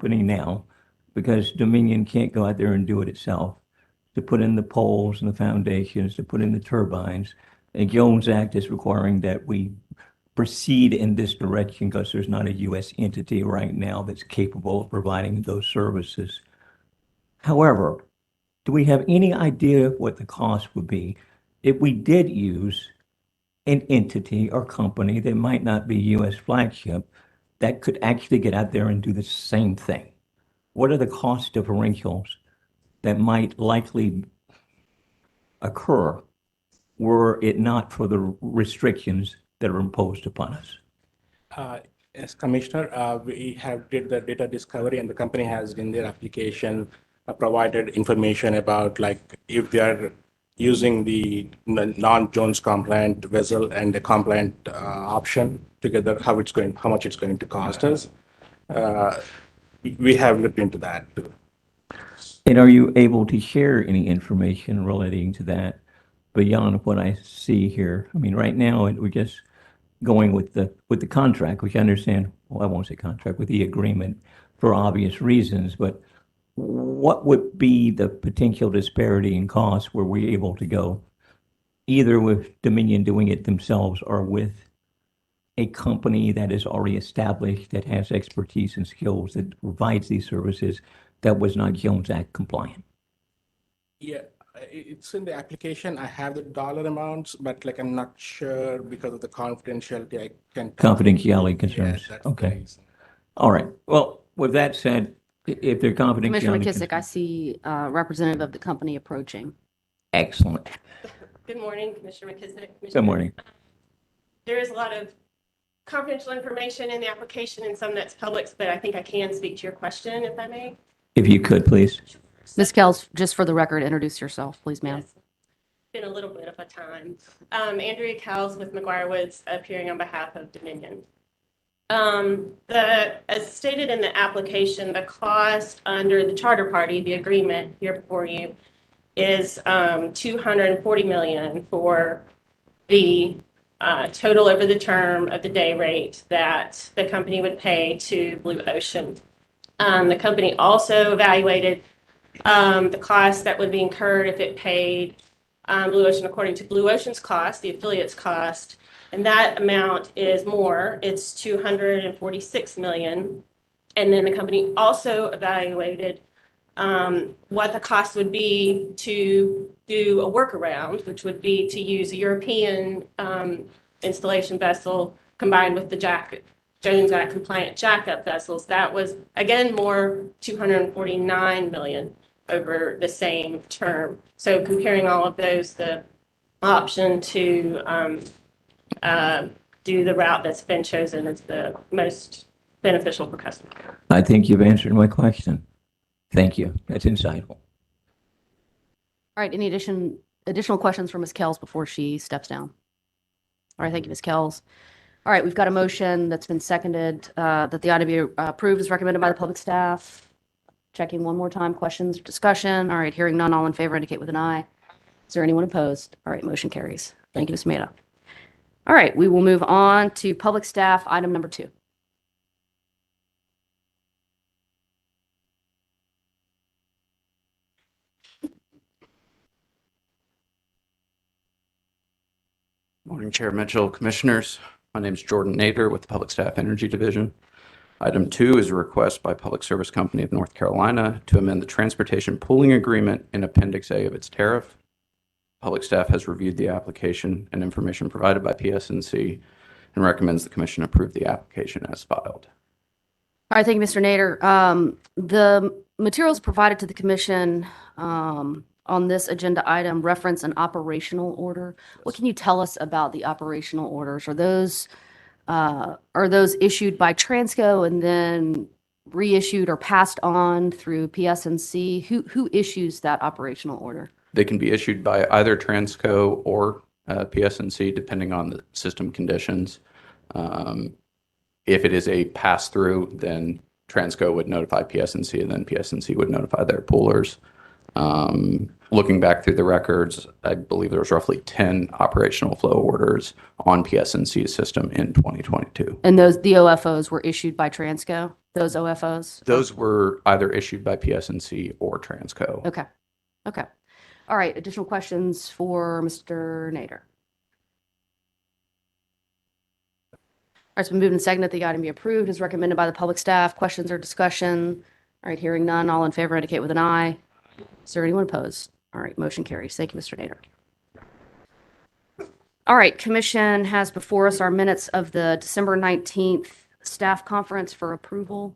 company now, because Dominion can't go out there and do it itself, to put in the poles and the foundations, to put in the turbines. And Jones Act is requiring that we proceed in this direction because there's not a U.S. entity right now that's capable of providing those services. However, do we have any idea what the cost would be if we did use an entity or company that might not be U.S. flagship that could actually get out there and do the same thing? What are the cost differentials that might likely occur were it not for the restrictions that are imposed upon us? As Commissioner, we have did the data discovery, and the company has in their application provided information about like if they are using the non-Jones compliant vessel and the compliant option together, how much it's going to cost us. We have looked into that too. And are you able to share any information relating to that beyond what I see here? I mean, right now we're just going with the contract, which I understand. Well, I won't say contract, with the agreement for obvious reasons. But what would be the potential disparity in costs were we able to go either with Dominion doing it themselves or with a company that is already established, that has expertise and skills, that provides these services, that was not Jones Act compliant? Yeah, it's in the application. I have the dollar amounts, but like I'm not sure because of the confidentiality. I can't. Confidentiality concerns. Yeah, that's Okay. the reason. All right. Well, with that said, if they're confidentiality Commissioner McKissick, I concerns- see a representative of the company approaching. Excellent. Good morning, Commissioner McKissick. Good morning. There is a lot of confidential information in the application and some that's public, but I think I can speak to your question if I may. If you could, please. Ms. Kells, just for the record, introduce yourself, please, ma'am. Yes. Been a little bit of a time. Andrea Cowles with McGuire Woods, appearing on behalf of Dominion. As stated in the application, the cost under the charter party, the agreement here before you, is $240 million for the total over the term of the day rate that the company would pay to Blue Ocean. The company also evaluated the cost that would be incurred if it paid Blue Ocean according to Blue Ocean's cost, the affiliate's cost, and that amount is more. It's $246 million. And then the company also evaluated what the cost would be to do a workaround, which would be to use a European installation vessel combined with the Jones Act compliant jackup vessels. That was, again, more, $249 million over the same term. So comparing all of those, the option to do the route that's been chosen is the most beneficial for customers. I think you've answered my question. Thank you. That's insightful. All right, any additional questions from Ms. Kells before she steps down? All right, thank you, Ms. Kells. All right, we've got a motion that's been seconded that the item be approved as recommended by the public staff. Checking one more time, questions, discussion. All right, hearing none, all in favor indicate with an eye. Is there anyone opposed? All right, motion carries. Thank you, Ms. Maida. All right, we will move on to public staff, item number 2. Morning, Chair Mitchell, Commissioners. My name is Jordan Nader with the Public Staff Energy Division. Item 2 is a request by Public Service Company of North Carolina to amend the transportation pooling agreement in Appendix A of its tariff. Public staff has reviewed the application and information provided by PSNC and recommends the Commission approve the application as filed. All right, thank you, Mr. Nader. The materials provided to the Commission on this agenda item reference an operational order. What can you tell us about the operational orders? Are those issued by Transco and then reissued or passed on through PSNC? Who issues that operational order? They can be issued by either Transco or PSNC, depending on the system conditions. If it is a pass-through, then Transco would notify PSNC, and then PSNC would notify their poolers. Looking back through the records, I believe there was roughly 10 operational flow orders on PSNC's system in 2022. And those, the OFOs were issued by Transco? those OFOs? Those were either issued by PSNC or Transco. Okay. Okay. All right. Additional questions for Mr. Nader? All right, it's been moved and seconded that the item be approved as recommended by the public staff. Questions or discussion? All right, hearing none. All in favor indicate with an eye. Is there anyone opposed? All right, motion carries. Thank you, Mr. Nader. All right, commission has before us our minutes of the December 19th staff conference for approval.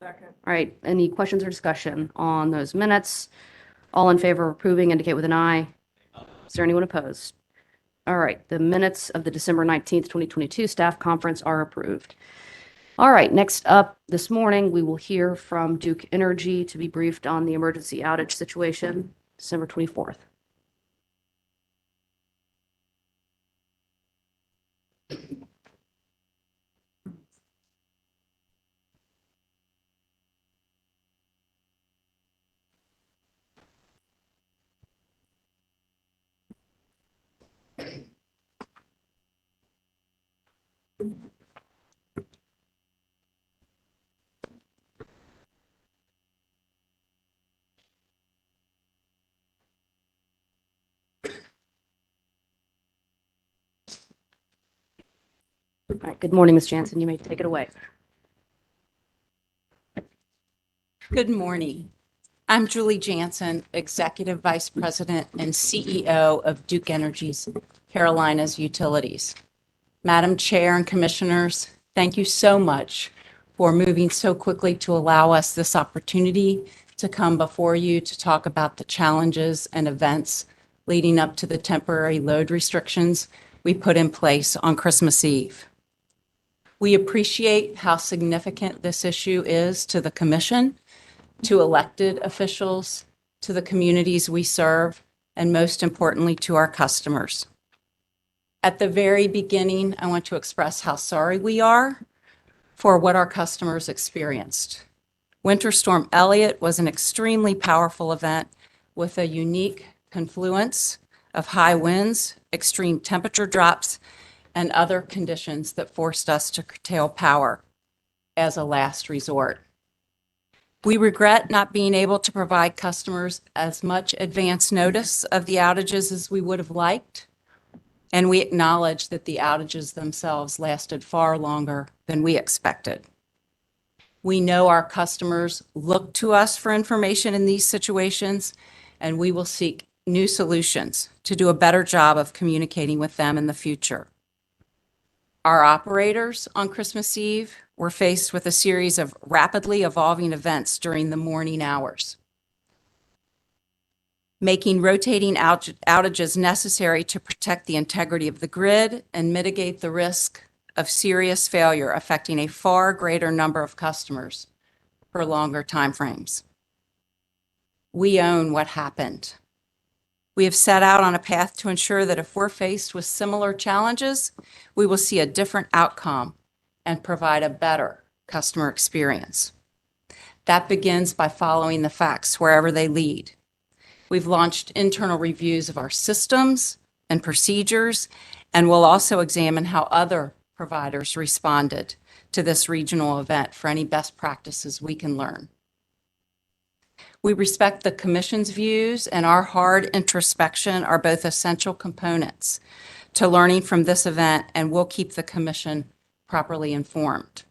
Second. All right, any questions or discussion on those minutes? All in favor of approving indicate with an eye. Is there anyone opposed? All right, the minutes of the December 19th, 2022 staff conference are approved. All right, next up this morning, we will hear from Duke Energy to be briefed on the emergency outage situation, December 24th. All right, good morning, Ms. Jansen. You may take it away. Good morning. I'm Julie Jansen, Executive Vice President and CEO of Duke Energy's Carolinas Utilities. Madam Chair and Commissioners, thank you so much for moving so quickly to allow us this opportunity to come before you to talk about the challenges and events leading up to the temporary load restrictions we put in place on Christmas Eve. We appreciate how significant this issue is to the Commission, to elected officials, to the communities we serve, and most importantly, to our customers. At the very beginning, I want to express how sorry we are for what our customers experienced. Winter Storm Elliott was an extremely powerful event with a unique confluence of high winds, extreme temperature drops, and other conditions that forced us to curtail power as a last resort. We regret not being able to provide customers as much advance notice of the outages as we would have liked, and we acknowledge that the outages themselves lasted far longer than we expected. We know our customers look to us for information in these situations, and we will seek new solutions to do a better job of communicating with them in the future. Our operators on Christmas Eve were faced with a series of rapidly evolving events during the morning hours, making rotating outages necessary to protect the integrity of the grid and mitigate the risk of serious failure affecting a far greater number of customers for longer timeframes. We own what happened. We have set out on a path to ensure that if we're faced with similar challenges, we will see a different outcome and provide a better customer experience. That begins by following the facts wherever they lead. We've launched internal reviews of our systems and procedures, and we'll also examine how other providers responded to this regional event for any best practices we can learn. We respect the Commission's views, and our hard introspection are both essential components to learning from this event, and we'll keep the Commission properly informed.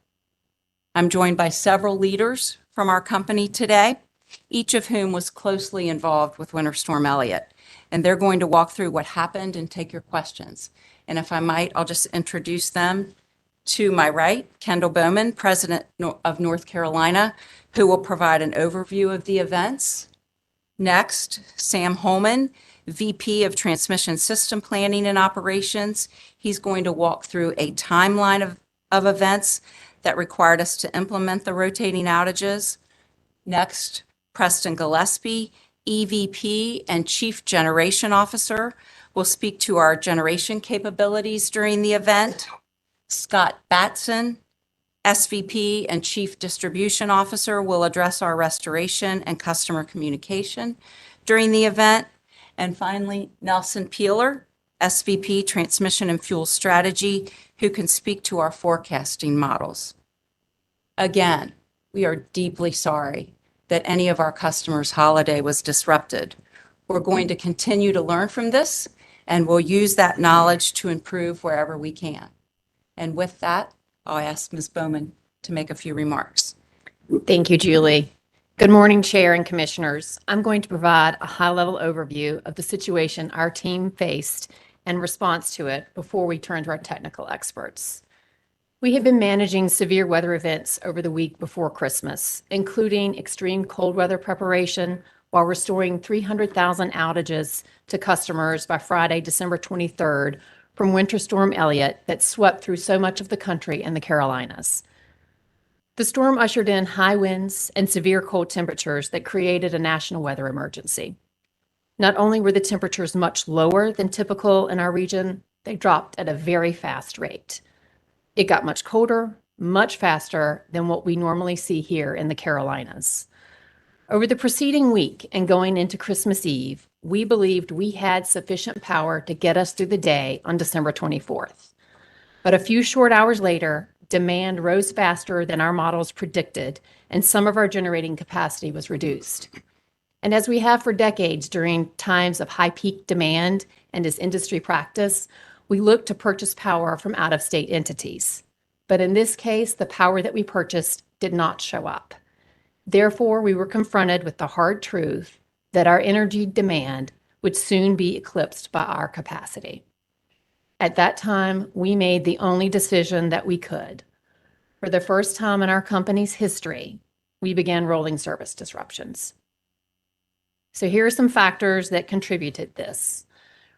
I'm joined by several leaders from our company today, each of whom was closely involved with Winter Storm Elliott, and they're going to walk through what happened and take your questions. And if I might, I'll just introduce them. To my right, Kendall Bowman, President of North Carolina, who will provide an overview of the events. Next, Sam Holman, VP of Transmission System Planning and Operations. He's going to walk through a timeline of events that required us to implement the rotating outages. Next, Preston Gillespie, EVP and Chief Generation Officer, will speak to our generation capabilities during the event. Scott Batson, SVP and Chief Distribution Officer, will address our restoration and customer communication during the event. And finally, Nelson Peeler, SVP Transmission and Fuel Strategy, who can speak to our forecasting models. Again, we are deeply sorry that any of our customers' holiday was disrupted. We're going to continue to learn from this, and we'll use that knowledge to improve wherever we can. And with that, I'll ask Ms. Bowman to make a few remarks. Thank you, Julie. Good morning, Chair and Commissioners. I'm going to provide a high-level overview of the situation our team faced and response to it before we turn to our technical experts. We have been managing severe weather events over the week before Christmas, including extreme cold weather preparation while restoring 300,000 outages to customers by Friday, December 23rd from Winter Storm Elliott that swept through so much of the country and the Carolinas. The storm ushered in high winds and severe cold temperatures that created a national weather emergency. Not only were the temperatures much lower than typical in our region, they dropped at a very fast rate. It got much colder, much faster than what we normally see here in the Carolinas. Over the preceding week and going into Christmas Eve, we believed we had sufficient power to get us through the day on December 24th. But a few short hours later, demand rose faster than our models predicted, and some of our generating capacity was reduced. And as we have for decades during times of high peak demand and as industry practice, we look to purchase power from out-of-state entities. But in this case, the power that we purchased did not show up. Therefore, we were confronted with the hard truth that our energy demand would soon be eclipsed by our capacity. At that time, we made the only decision that we could. For the first time in our company's history, we began rolling service disruptions. So here are some factors that contributed this.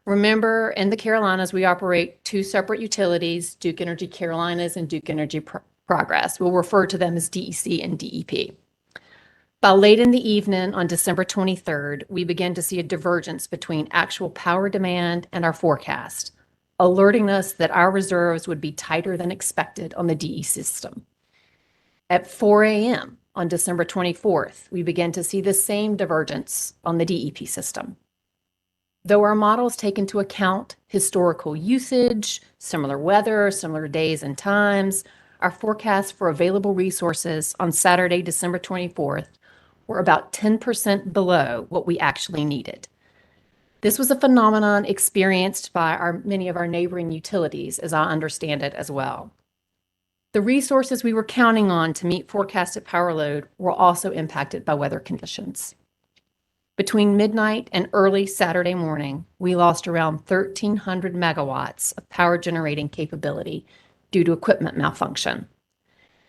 Remember, in the Carolinas, we operate two separate utilities, Duke Energy Carolinas and Duke Energy Progress. We'll refer to them as DEC and DEP. By late in the evening on December 23rd, we began to see a divergence between actual power demand and our forecast, alerting us that our reserves would be tighter than expected on the DE system. At 4 a.m. on December 24th, we began to see the same divergence on the DEP system. Though our models take into account historical usage, similar weather, similar days and times, our forecasts for available resources on Saturday, December 24th, were about 10% below what we actually needed. This was a phenomenon experienced by many of our neighboring utilities, as I understand it as well. The resources we were counting on to meet forecasted power load were also impacted by weather conditions. Between midnight and early Saturday morning, we lost around 1,300 megawatts of power generating capability due to equipment malfunction.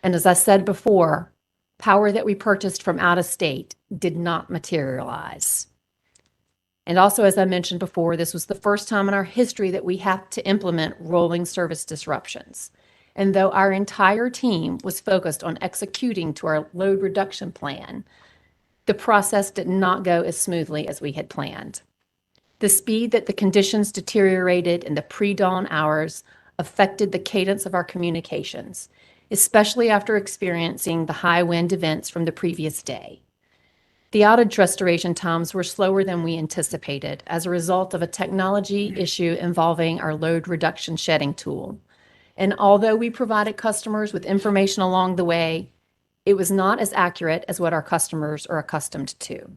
And as I said before, power that we purchased from out of state did not materialize. And also, as I mentioned before, this was the first time in our history that we had to implement rolling service disruptions. And though our entire team was focused on executing to our load reduction plan, the process did not go as smoothly as we had planned. The speed that the conditions deteriorated in the pre-dawn hours affected the cadence of our communications, especially after experiencing the high wind events from the previous day. The outage restoration times were slower than we anticipated as a result of a technology issue involving our load reduction shedding tool. And although we provided customers with information along the way, it was not as accurate as what our customers are accustomed to.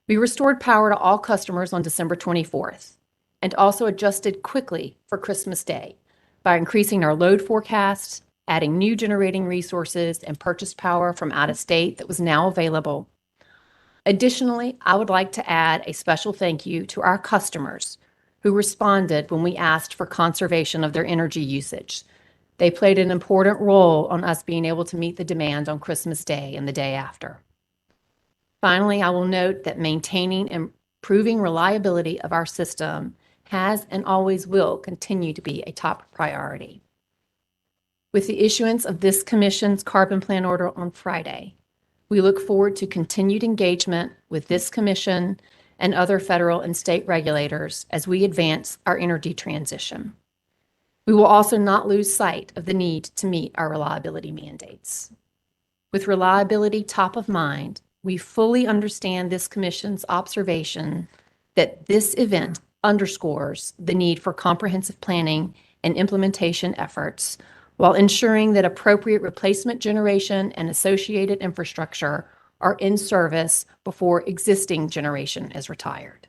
We restored power to all customers on December 24th and also adjusted quickly for Christmas Day by increasing our load forecasts, adding new generating resources, and purchased power from out of state that was now available. Additionally, I would like to add a special thank you to our customers who responded when we asked for conservation of their energy usage. They played an important role on us being able to meet the demand on Christmas Day and the day after. Finally, I will note that maintaining and improving reliability of our system has and always will continue to be a top priority. With the issuance of this Commission's Carbon Plan Order on Friday, we look forward to continued engagement with this Commission and other federal and state regulators as we advance our energy transition. We will also not lose sight of the need to meet our reliability mandates. With reliability top of mind, we fully understand this Commission's observation that this event underscores the need for comprehensive planning and implementation efforts while ensuring that appropriate replacement generation and associated infrastructure are in service before existing generation is retired.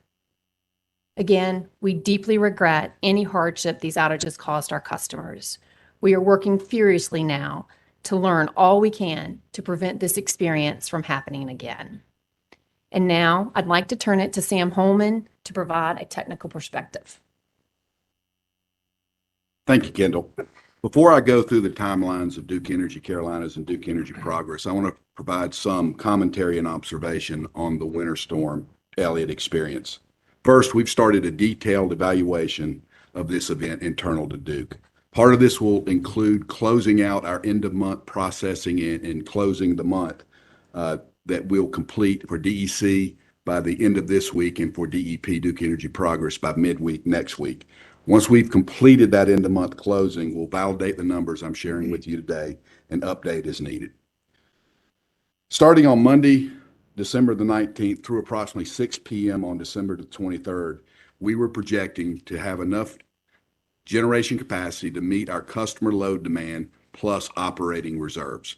Again, we deeply regret any hardship these outages caused our customers. We are working furiously now to learn all we can to prevent this experience from happening again. And now I'd like to turn it to Sam Holman to provide a technical perspective. Thank you, Kendall. Before I go through the timelines of Duke Energy Carolinas and Duke Energy Progress, I want to provide some commentary and observation on the Winter Storm Elliott experience. First, we've started a detailed evaluation of this event internal to Duke. Part of this will include closing out our end-of-month processing and closing the month that we'll complete for DEC by the end of this week and for DEP, Duke Energy Progress, by midweek next week. Once we've completed that end-of-month closing, we'll validate the numbers I'm sharing with you today and update as needed. Starting on Monday, December the 19th through approximately 6 p.m. on December the 23rd, we were projecting to have enough generation capacity to meet our customer load demand plus operating reserves.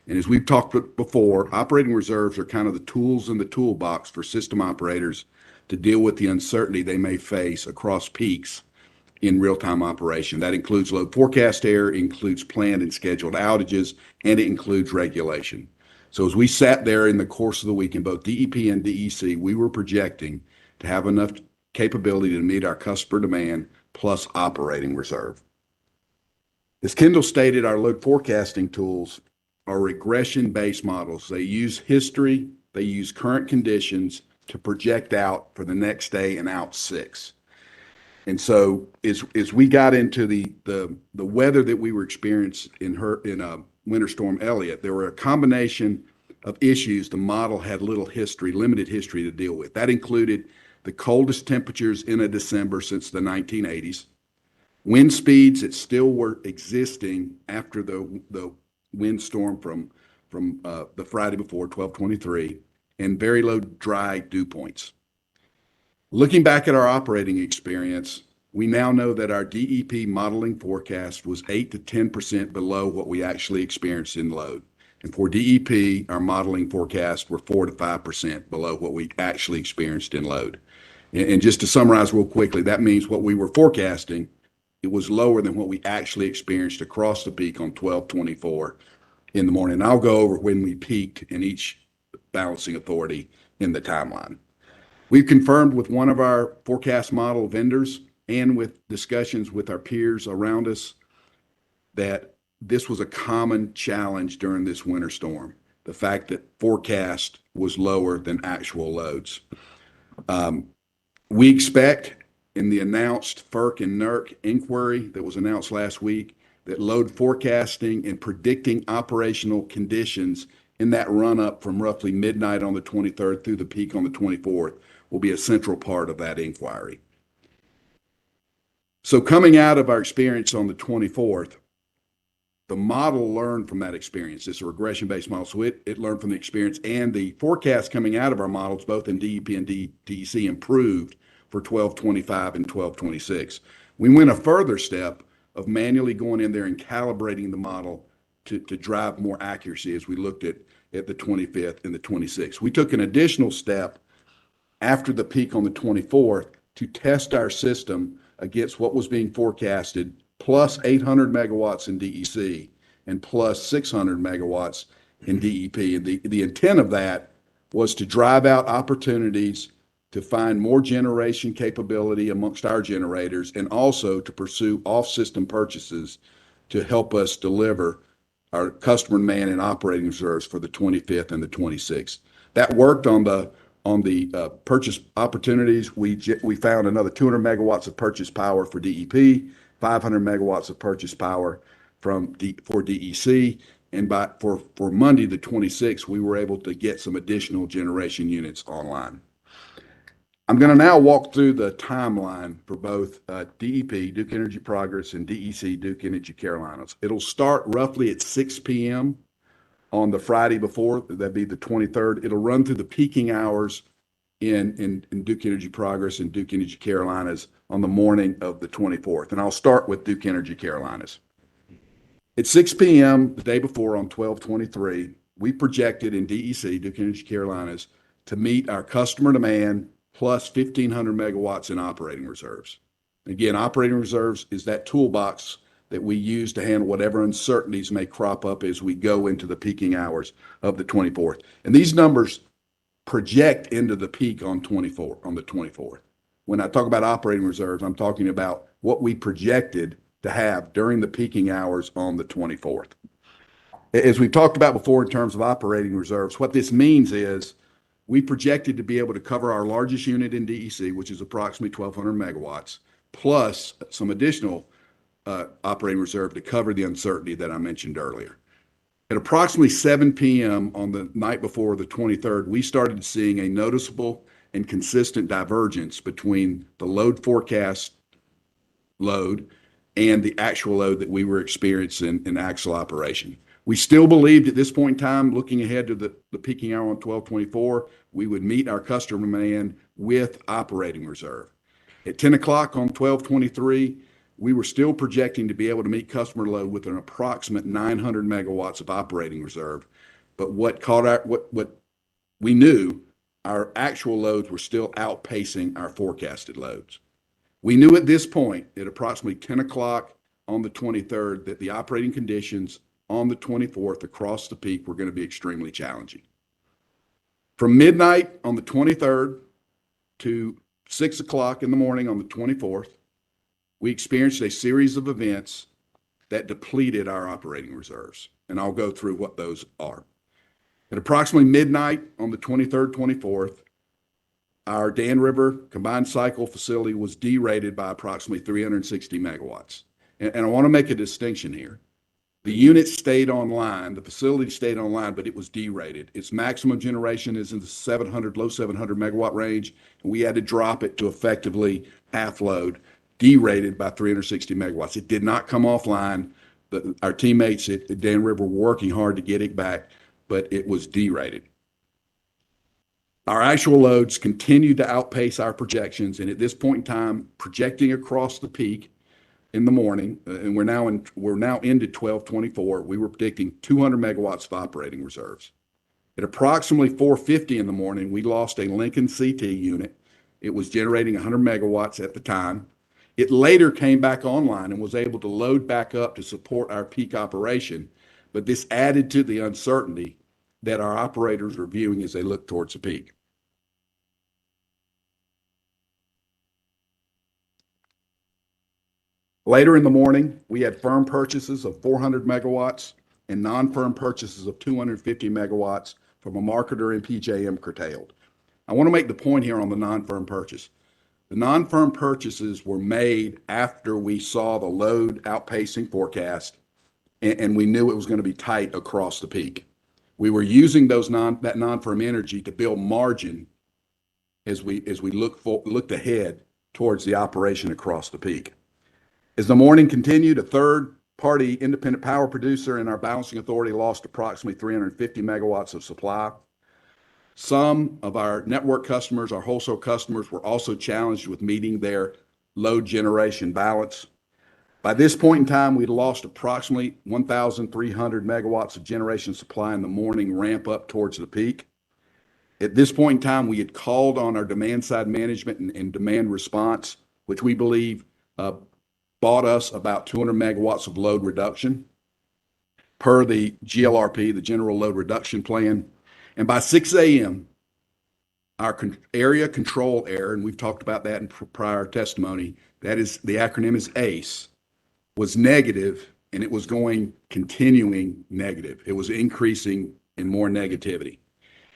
And as we've talked before, operating reserves are kind of the tools in the toolbox for system operators to deal with the uncertainty they may face across peaks in real-time operation. That includes load forecast error, includes planned and scheduled outages, and it includes regulation. So as we sat there in the course of the week in both DEP and DEC, we were projecting to have enough capability to meet our customer demand plus operating reserve. As Kendall stated, our load forecasting tools are regression-based models. They use history, they use current conditions to project out for the next day and out 6. And so as we got into the weather that we were experiencing in Winter Storm Elliott, there were a combination of issues the model had limited history to deal with. That included the coldest temperatures in a December since the 1980s, wind speeds that still were existing after the windstorm from the Friday before, 12/23, and very low dry dew points. Looking back at our operating experience, we now know that our DEP modeling forecast was 8 to 10% below what we actually experienced in load. And for DEP, our modeling forecasts were 4 to 5% below what we actually experienced in load. And just to summarize real quickly, that means what we were forecasting, it was lower than what we actually experienced across the peak on 12/24 in the morning. And I'll go over when we peaked in each balancing authority in the timeline. We've confirmed with one of our forecast model vendors and with discussions with our peers around us that this was a common challenge during this winter storm, the fact that forecast was lower than actual loads. We expect in the announced FERC and NERC inquiry that was announced last week that load forecasting and predicting operational conditions in that run-up from roughly midnight on the 23rd through the peak on the 24th will be a central part of that inquiry. So coming out of our experience on the 24th, the model learned from that experience. It's a regression-based model, so it learned from the experience, and the forecast coming out of our models, both in DEP and DEC, improved for 12/25 and 12/26. We went a further step of manually going in there and calibrating the model to drive more accuracy as we looked at the 25th and the 26th. We took an additional step after the peak on the 24th to test our system against what was being forecasted, plus 800 megawatts in DEC and plus 600 megawatts in DEP. And the intent of that was to drive out opportunities to find more generation capability amongst our generators and also to pursue off-system purchases to help us deliver our customer demand and operating reserves for the 25th and the 26th. That worked on the purchase opportunities. We found another 200 megawatts of purchase power for DEP, 500 megawatts of purchase power for DEC, and for Monday the 26th, we were able to get some additional generation units online. I'm going to now walk through the timeline for both DEP, Duke Energy Progress, and DEC, Duke Energy Carolinas. It'll start roughly at 6 p.m. on the Friday before, that'd be the 23rd. It'll run through the peaking hours in Duke Energy Progress and Duke Energy Carolinas on the morning of the 24th. And I'll start with Duke Energy Carolinas. At 6 p.m. the day before on 12/23, we projected in DEC, Duke Energy Carolinas, to meet our customer demand plus 1,500 megawatts in operating reserves. Again, operating reserves is that toolbox that we use to handle whatever uncertainties may crop up as we go into the peaking hours of the 24th. And these numbers project into the peak on the 24th. When I talk about operating reserves, I'm talking about what we projected to have during the peaking hours on the 24th. As we've talked about before in terms of operating reserves, what this means is we projected to be able to cover our largest unit in DEC, which is approximately 1,200 megawatts, plus some additional operating reserve to cover the uncertainty that I mentioned earlier. At approximately 7 p.m. on the night before the 23rd, we started seeing a noticeable and consistent divergence between the load forecast load and the actual load that we were experiencing in actual operation. We still believed at this point in time, looking ahead to the peaking hour on 12/24, we would meet our customer demand with operating reserve. At 10 o'clock on 12/23, we were still projecting to be able to meet customer load with an approximate 900 megawatts of operating reserve. But what we knew, our actual loads were still outpacing our forecasted loads. We knew at this point, at approximately 10 o'clock on the 23rd, that the operating conditions on the 24th across the peak were going to be extremely challenging. From midnight on the 23rd to 6 o'clock in the morning on the 24th, we experienced a series of events that depleted our operating reserves, and I'll go through what those are. At approximately midnight on the 23rd, 24th, our Dan River combined cycle facility was derated by approximately 360 megawatts. And I want to make a distinction here. The unit stayed online, the facility stayed online, but it was derated. Its maximum generation is in the low 700 megawatt range, and we had to drop it to effectively half load, derated by 360 megawatts. It did not come offline. Our teammates at Dan River were working hard to get it back, but it was derated. Our actual loads continued to outpace our projections, and at this point in time, projecting across the peak in the morning, and we're now into 12/24, we were predicting 200 megawatts of operating reserves. At approximately 4:50 in the morning, we lost a Lincoln CT unit. It was generating 100 megawatts at the time. It later came back online and was able to load back up to support our peak operation, but this added to the uncertainty that our operators were viewing as they look towards the peak. Later in the morning, we had firm purchases of 400 megawatts and non-firm purchases of 250 megawatts from a marketer in PJM curtailed. I want to make the point here on the non-firm purchase. The non-firm purchases were made after we saw the load outpacing forecast, and we knew it was going to be tight across the peak. We were using that non-firm energy to build margin as we looked ahead towards the operation across the peak. As the morning continued, a third-party independent power producer in our balancing authority lost approximately 350 megawatts of supply. Some of our network customers, our wholesale customers, were also challenged with meeting their load generation balance. By this point in time, we'd lost approximately 1,300 megawatts of generation supply in the morning ramp up towards the peak. At this point in time, we had called on our demand side management and demand response, which we believe bought us about 200 megawatts of load reduction per the GLRP, the General Load Reduction Plan. And by 6 a.m., our area control error, and we've talked about that in prior testimony, that is, the acronym is ACE, was negative, and it was continuing negative. It was increasing in more negativity.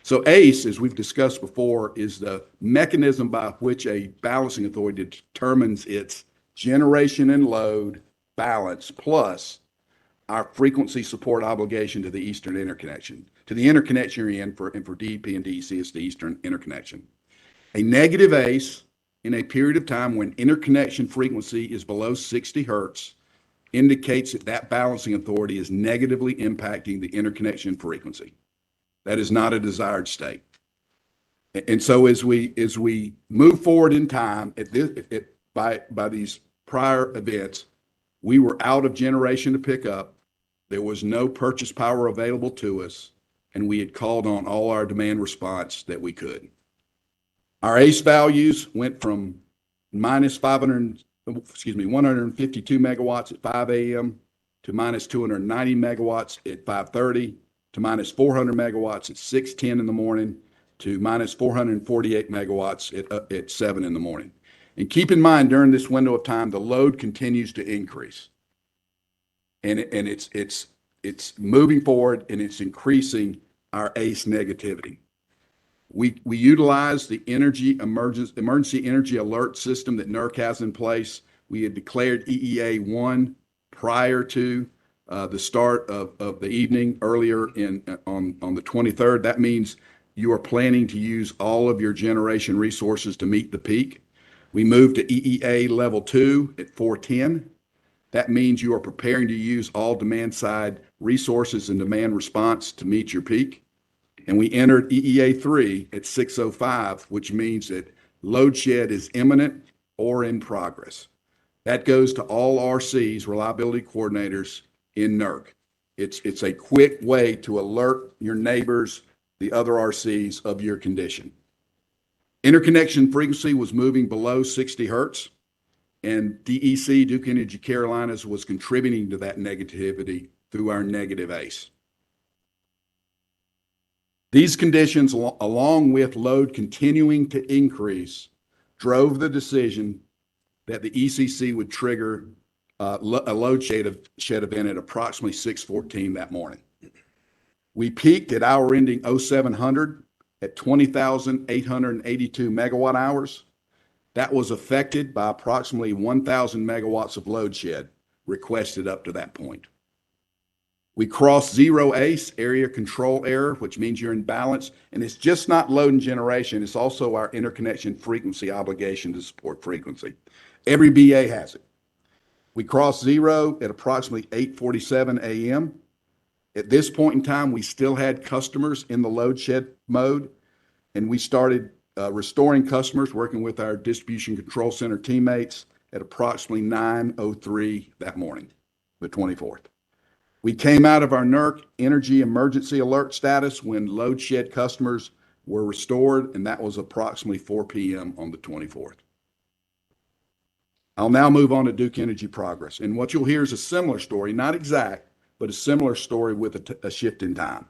So ACE, as we've discussed before, is the mechanism by which a balancing authority determines its generation and load balance plus our frequency support obligation to the Eastern Interconnection. To the interconnection you're in, for DEP and DEC, it's the Eastern Interconnection. A negative ACE in a period of time when interconnection frequency is below 60 hertz indicates that balancing authority is negatively impacting the interconnection frequency. That is not a desired state. And so as we move forward in time by these prior events, we were out of generation to pick up. There was no purchase power available to us, and we had called on all our demand response that we could. Our ACE values went from minus 152 megawatts at 5 a.m. to minus 290 megawatts at 5:30 to minus 400 megawatts at 6:10 in the morning to minus 448 megawatts at 7 in the morning. And keep in mind, during this window of time, the load continues to increase. And it's moving forward, and it's increasing our ACE negativity. We utilize the emergency energy alert system that NERC has in place. We had declared EEA 1 prior to the start of the evening earlier on the 23rd. That means you are planning to use all of your generation resources to meet the peak. We moved to EEA level 2 at 4:10. That means you are preparing to use all demand side resources and demand response to meet your peak. And we entered EEA 3 at 6:05, which means that load shed is imminent or in progress. That goes to all RCs, reliability coordinators in NERC. It's a quick way to alert your neighbors, the other RCs, of your condition. Interconnection frequency was moving below 60 hertz, and DEC, Duke Energy Carolinas, was contributing to that negativity through our negative ACE. These conditions, along with load continuing to increase, drove the decision that the ECC would trigger a load shed event at approximately 6:14 that morning. We peaked at hour ending 0700 at 20,882 megawatt hours. That was affected by approximately 1,000 megawatts of load shed requested up to that point. We crossed zero ACE, area control error, which means you're in balance. And it's just not load and generation. It's also our interconnection frequency obligation to support frequency. Every BA has it. We crossed zero at approximately 8:47 a.m. At this point in time, we still had customers in the load shed mode, and we started restoring customers, working with our distribution control center teammates at approximately 9:03 that morning, the 24th. We came out of our NERC energy emergency alert status when load shed customers were restored, and that was approximately 4 p.m. on the 24th. I'll now move on to Duke Energy Progress. And what you'll hear is a similar story, not exact, but a similar story with a shift in time.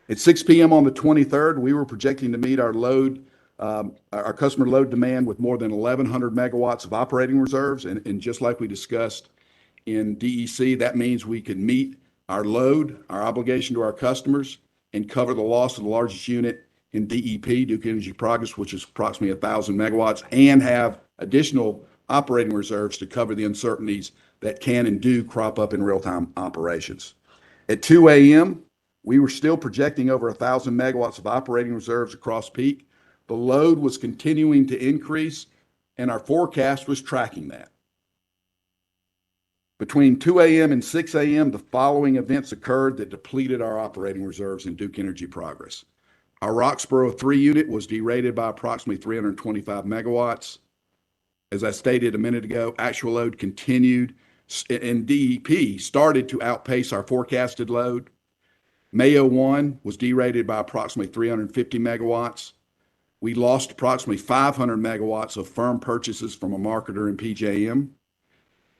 At 6 p.m. on the 23rd, we were projecting to meet our customer load demand with more than 1,100 megawatts of operating reserves. And just like we discussed in DEC, that means we can meet our load, our obligation to our customers, and cover the loss of the largest unit in DEP, Duke Energy Progress, which is approximately 1,000 megawatts, and have additional operating reserves to cover the uncertainties that can and do crop up in real-time operations. At 2 a.m., we were still projecting over 1,000 megawatts of operating reserves across peak. The load was continuing to increase, and our forecast was tracking that. Between 2 a.m. and 6 a.m., the following events occurred that depleted our operating reserves in Duke Energy Progress. Our Roxboro 3 unit was derated by approximately 325 megawatts. As I stated a minute ago, actual load continued, and DEP started to outpace our forecasted load. Mayo 1 was derated by approximately 350 megawatts. We lost approximately 500 megawatts of firm purchases from a marketer in PJM.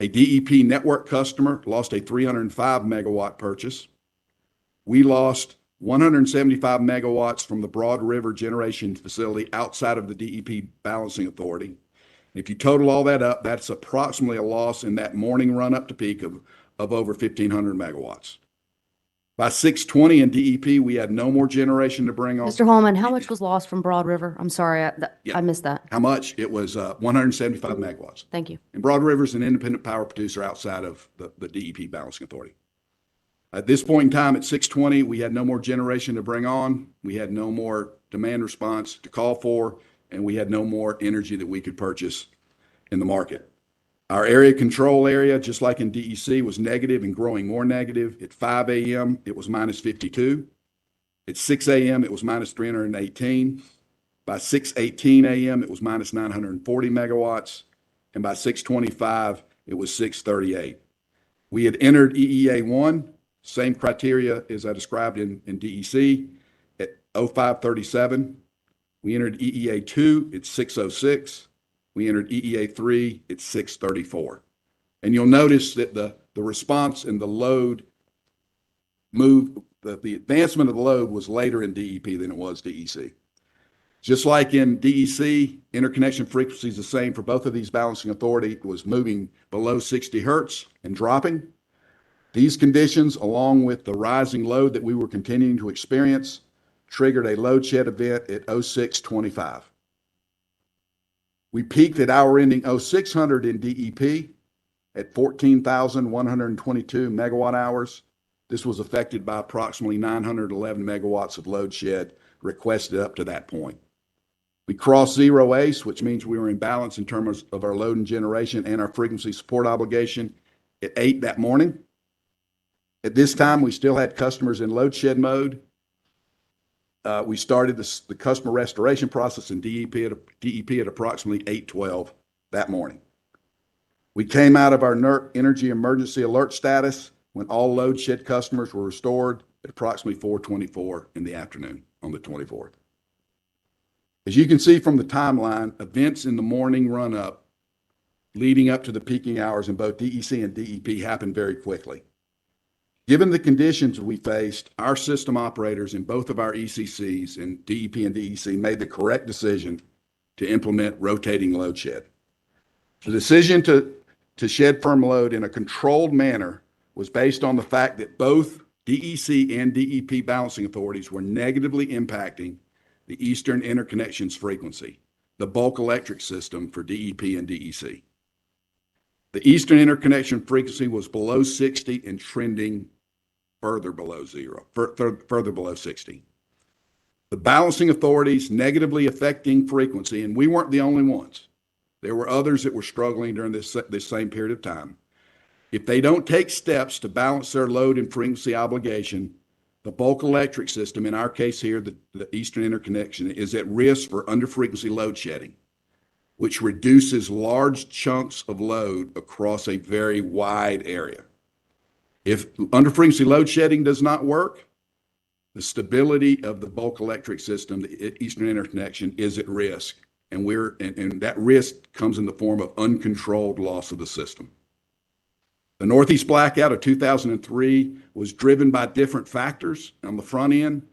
A DEP network customer lost a 305 megawatt purchase. We lost 175 megawatts from the Broad River generation facility outside of the DEP balancing authority. If you total all that up, that's approximately a loss in that morning run up to peak of over 1,500 megawatts. By 6:20 in DEP, we had no more generation to bring on. Mr. Holman, how much was lost from Broad River? I'm sorry, I missed that. How much? It was 175 megawatts. Thank you. And Broad River is an independent power producer outside of the DEP balancing authority. At this point in time, at 6:20, we had no more generation to bring on. We had no more demand response to call for, and we had no more energy that we could purchase in the market. Our area control area, just like in DEC, was negative and growing more negative. At 5 a.m., it was minus 52. At 6 a.m., it was minus 318. By 6:18 a.m., it was minus 940 megawatts. And by 6:25, it was 638. We had entered EEA 1, Same criteria as I described in DEC. At 0537, we entered EEA 2 at 606. We entered EEA 3 at 634. And you'll notice that the response and the load moved, the advancement of the load was later in DEP than it was DEC. Just like in DEC, interconnection frequency is the same for both of these balancing authority. It was moving below 60 hertz and dropping. These conditions, along with the rising load that we were continuing to experience, triggered a load shed event at 0625. We peaked at hour ending 0600 in DEP at 14,122 megawatt hours. This was affected by approximately 911 megawatts of load shed requested up to that point. We crossed zero ACE, which means we were in balance in terms of our load and generation and our frequency support obligation at 8 that morning. At this time, we still had customers in load shed mode. We started the customer restoration process in DEP at approximately 8:12 that morning. We came out of our energy emergency alert status when all load shed customers were restored at approximately 4:24 in the afternoon on the 24th. As you can see from the timeline, events in the morning run up leading up to the peaking hours in both DEC and DEP happened very quickly. Given the conditions we faced, our system operators in both of our ECCs in DEP and DEC made the correct decision to implement rotating load shed. The decision to shed firm load in a controlled manner was based on the fact that both DEC and DEP balancing authorities were negatively impacting the Eastern Interconnections frequency, the bulk electric system for DEP and DEC. The Eastern Interconnection frequency was below 60 and trending further below 60. The balancing authorities negatively affecting frequency, and we weren't the only ones. There were others that were struggling during this same period of time. If they don't take steps to balance their load and frequency obligation, the bulk electric system, in our case here, the Eastern Interconnection, is at risk for under-frequency load shedding, which reduces large chunks of load across a very wide area. If under-frequency load shedding does not work, the stability of the bulk electric system, the Eastern Interconnection, is at risk. And that risk comes in the form of uncontrolled loss of the system. The Northeast blackout of 2003 was driven by different factors on the front end,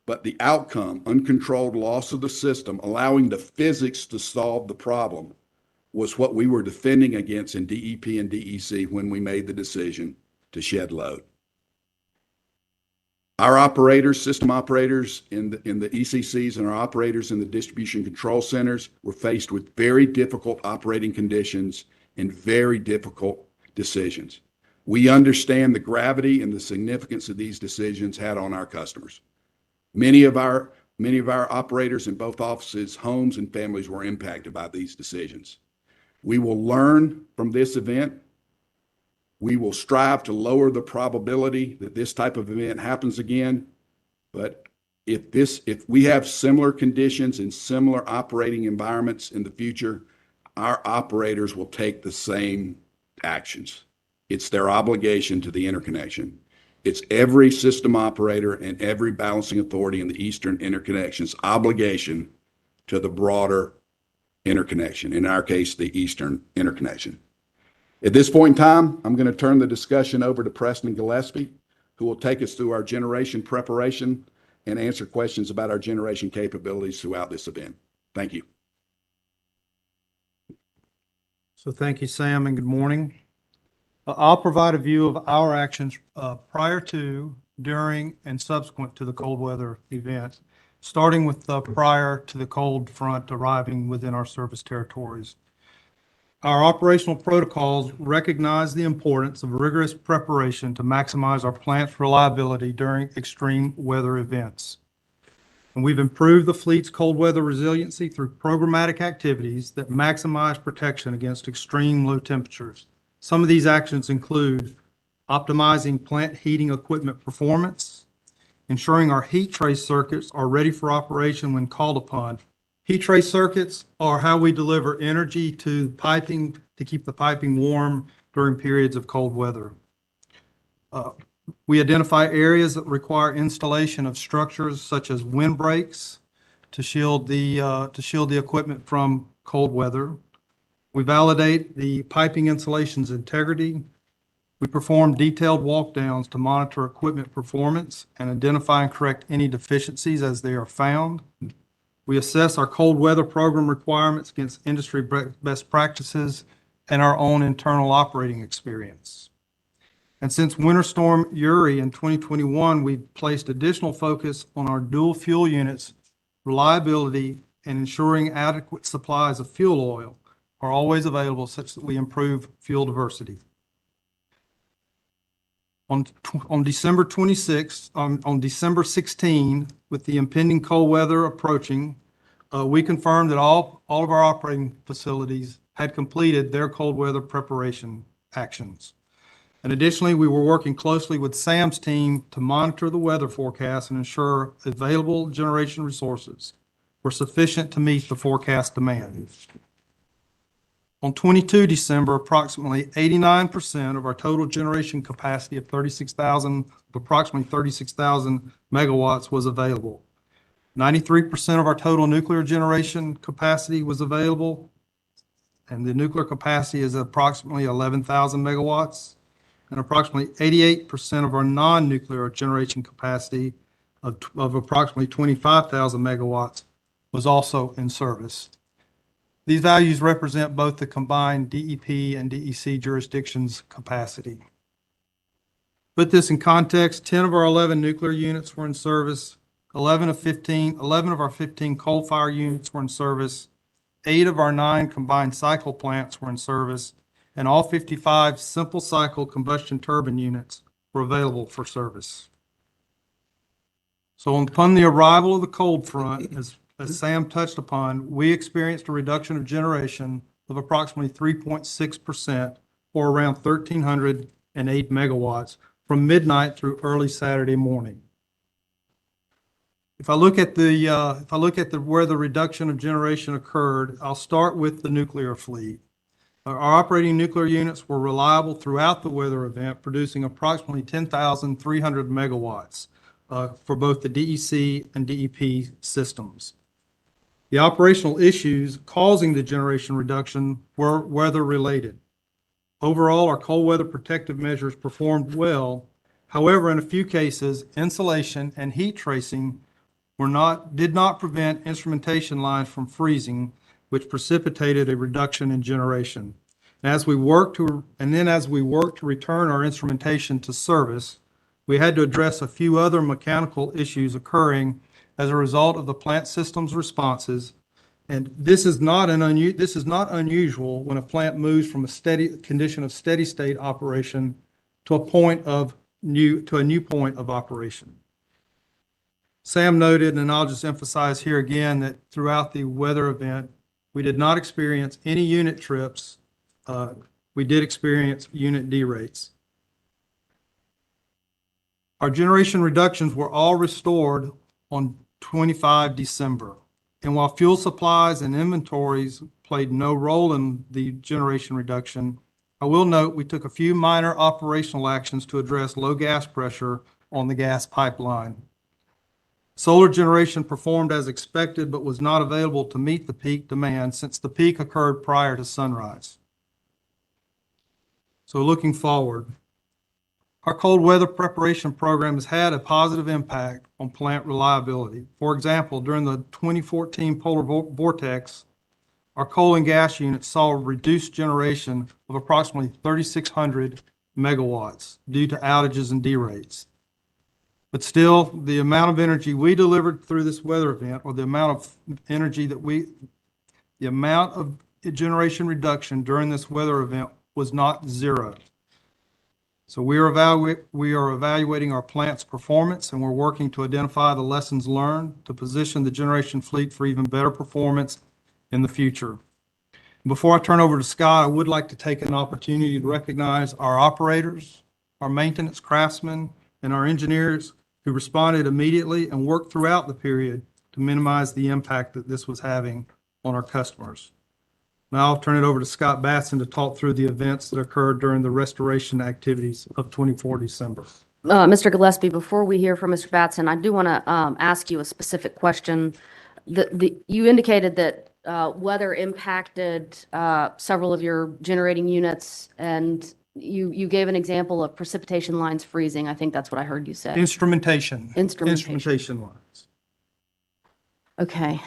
but the outcome, uncontrolled loss of the system, allowing the physics to solve the problem, was what we were defending against in DEP and DEC when we made the decision to shed load. Our operators, system operators in the ECCs and our operators in the distribution control centers were faced with very difficult operating conditions and very difficult decisions. We understand the gravity and the significance of these decisions had on our customers. Many of our operators in both offices, homes, and families were impacted by these decisions. We will learn from this event. We will strive to lower the probability that this type of event happens again. But if we have similar conditions and similar operating environments in the future, our operators will take the same actions. It's their obligation to the interconnection. It's every system operator and every balancing authority in the Eastern Interconnection's obligation to the broader interconnection, in our case, the Eastern Interconnection. At this point in time, I'm going to turn the discussion over to Preston Gillespie, who will take us through our generation preparation and answer questions about our generation capabilities throughout this event. Thank you. So thank you, Sam, and good morning. I'll provide a view of our actions prior to, during, and subsequent to the cold weather event, starting with prior to the cold front arriving within our service territories. Our operational protocols recognize the importance of rigorous preparation to maximize our plant's reliability during extreme weather events. And we've improved the fleet's cold weather resiliency through programmatic activities that maximize protection against extreme low temperatures. Some of these actions include optimizing plant heating equipment performance, ensuring our heat trace circuits are ready for operation when called upon. Heat trace circuits are how we deliver energy to piping to keep the piping warm during periods of cold weather. We identify areas that require installation of structures such as windbreaks to shield the equipment from cold weather. We validate the piping insulation's integrity. We perform detailed walkdowns to monitor equipment performance and identify and correct any deficiencies as they are found. We assess our cold weather program requirements against industry best practices and our own internal operating experience. And since Winter Storm Uri in 2021, we've placed additional focus on our dual fuel units, reliability, and ensuring adequate supplies of fuel oil are always available such that we improve fuel diversity. On December 26th, on December 16, with the impending cold weather approaching, we confirmed that all of our operating facilities had completed their cold weather preparation actions. And additionally, we were working closely with Sam's team to monitor the weather forecast and ensure available generation resources were sufficient to meet the forecast demand. On 22 December, approximately 89% of our total generation capacity of approximately 36,000 megawatts was available. 93% of our total nuclear generation capacity was available, and the nuclear capacity is approximately 11,000 megawatts. And approximately 88% of our non-nuclear generation capacity of approximately 25,000 megawatts was also in service. These values represent both the combined DEP and DEC jurisdictions' capacity. Put this in context, 10 of our 11 nuclear units were in service, 11 of our 15 coal-fired units were in service, 8 of our 9 combined cycle plants were in service, and all 55 simple cycle combustion turbine units were available for service. So upon the arrival of the cold front, as Sam touched upon, we experienced a reduction of generation of approximately 3.6%, or around 1,308 megawatts from midnight through early Saturday morning. If I look at where the reduction of generation occurred, I'll start with the nuclear fleet. Our operating nuclear units were reliable throughout the weather event, producing approximately 10,300 megawatts for both the DEC and DEP systems. The operational issues causing the generation reduction were weather-related. Overall, our cold weather protective measures performed well. However, in a few cases, insulation and heat tracing did not prevent instrumentation lines from freezing, which precipitated a reduction in generation. And as we worked to return our instrumentation to service, we had to address a few other mechanical issues occurring as a result of the plant system's responses. And this is not unusual when a plant moves from a condition of steady state operation to a new point of operation. Sam noted, and I'll just emphasize here again, that throughout the weather event, we did not experience any unit trips. We did experience unit derates. Our generation reductions were all restored on 25 December. And while fuel supplies and inventories played no role in the generation reduction, I will note we took a few minor operational actions to address low gas pressure on the gas pipeline. Solar generation performed as expected, but was not available to meet the peak demand since the peak occurred prior to sunrise. So looking forward, our cold weather preparation program has had a positive impact on plant reliability. For example, during the 2014 polar vortex, our coal and gas units saw a reduced generation of approximately 3,600 megawatts due to outages and derates. But still, the amount of energy we delivered through this weather event, or the amount of generation reduction during this weather event was not zero. So we are evaluating our plant's performance, and we're working to identify the lessons learned to position the generation fleet for even better performance in the future. Before I turn over to Scott, I would like to take an opportunity to recognize our operators, our maintenance craftsmen, and our engineers who responded immediately and worked throughout the period to minimize the impact that this was having on our customers. Now I'll turn it over to Scott Batson to talk through the events that occurred during the restoration activities of 24 December. Mr. Gillespie, before we hear from Mr. Batson, I do want to ask you a specific question. You indicated that weather impacted several of your generating units, and you gave an example of precipitation lines freezing. I think that's what I heard you say. Instrumentation. Instrumentation. Instrumentation lines. Okay.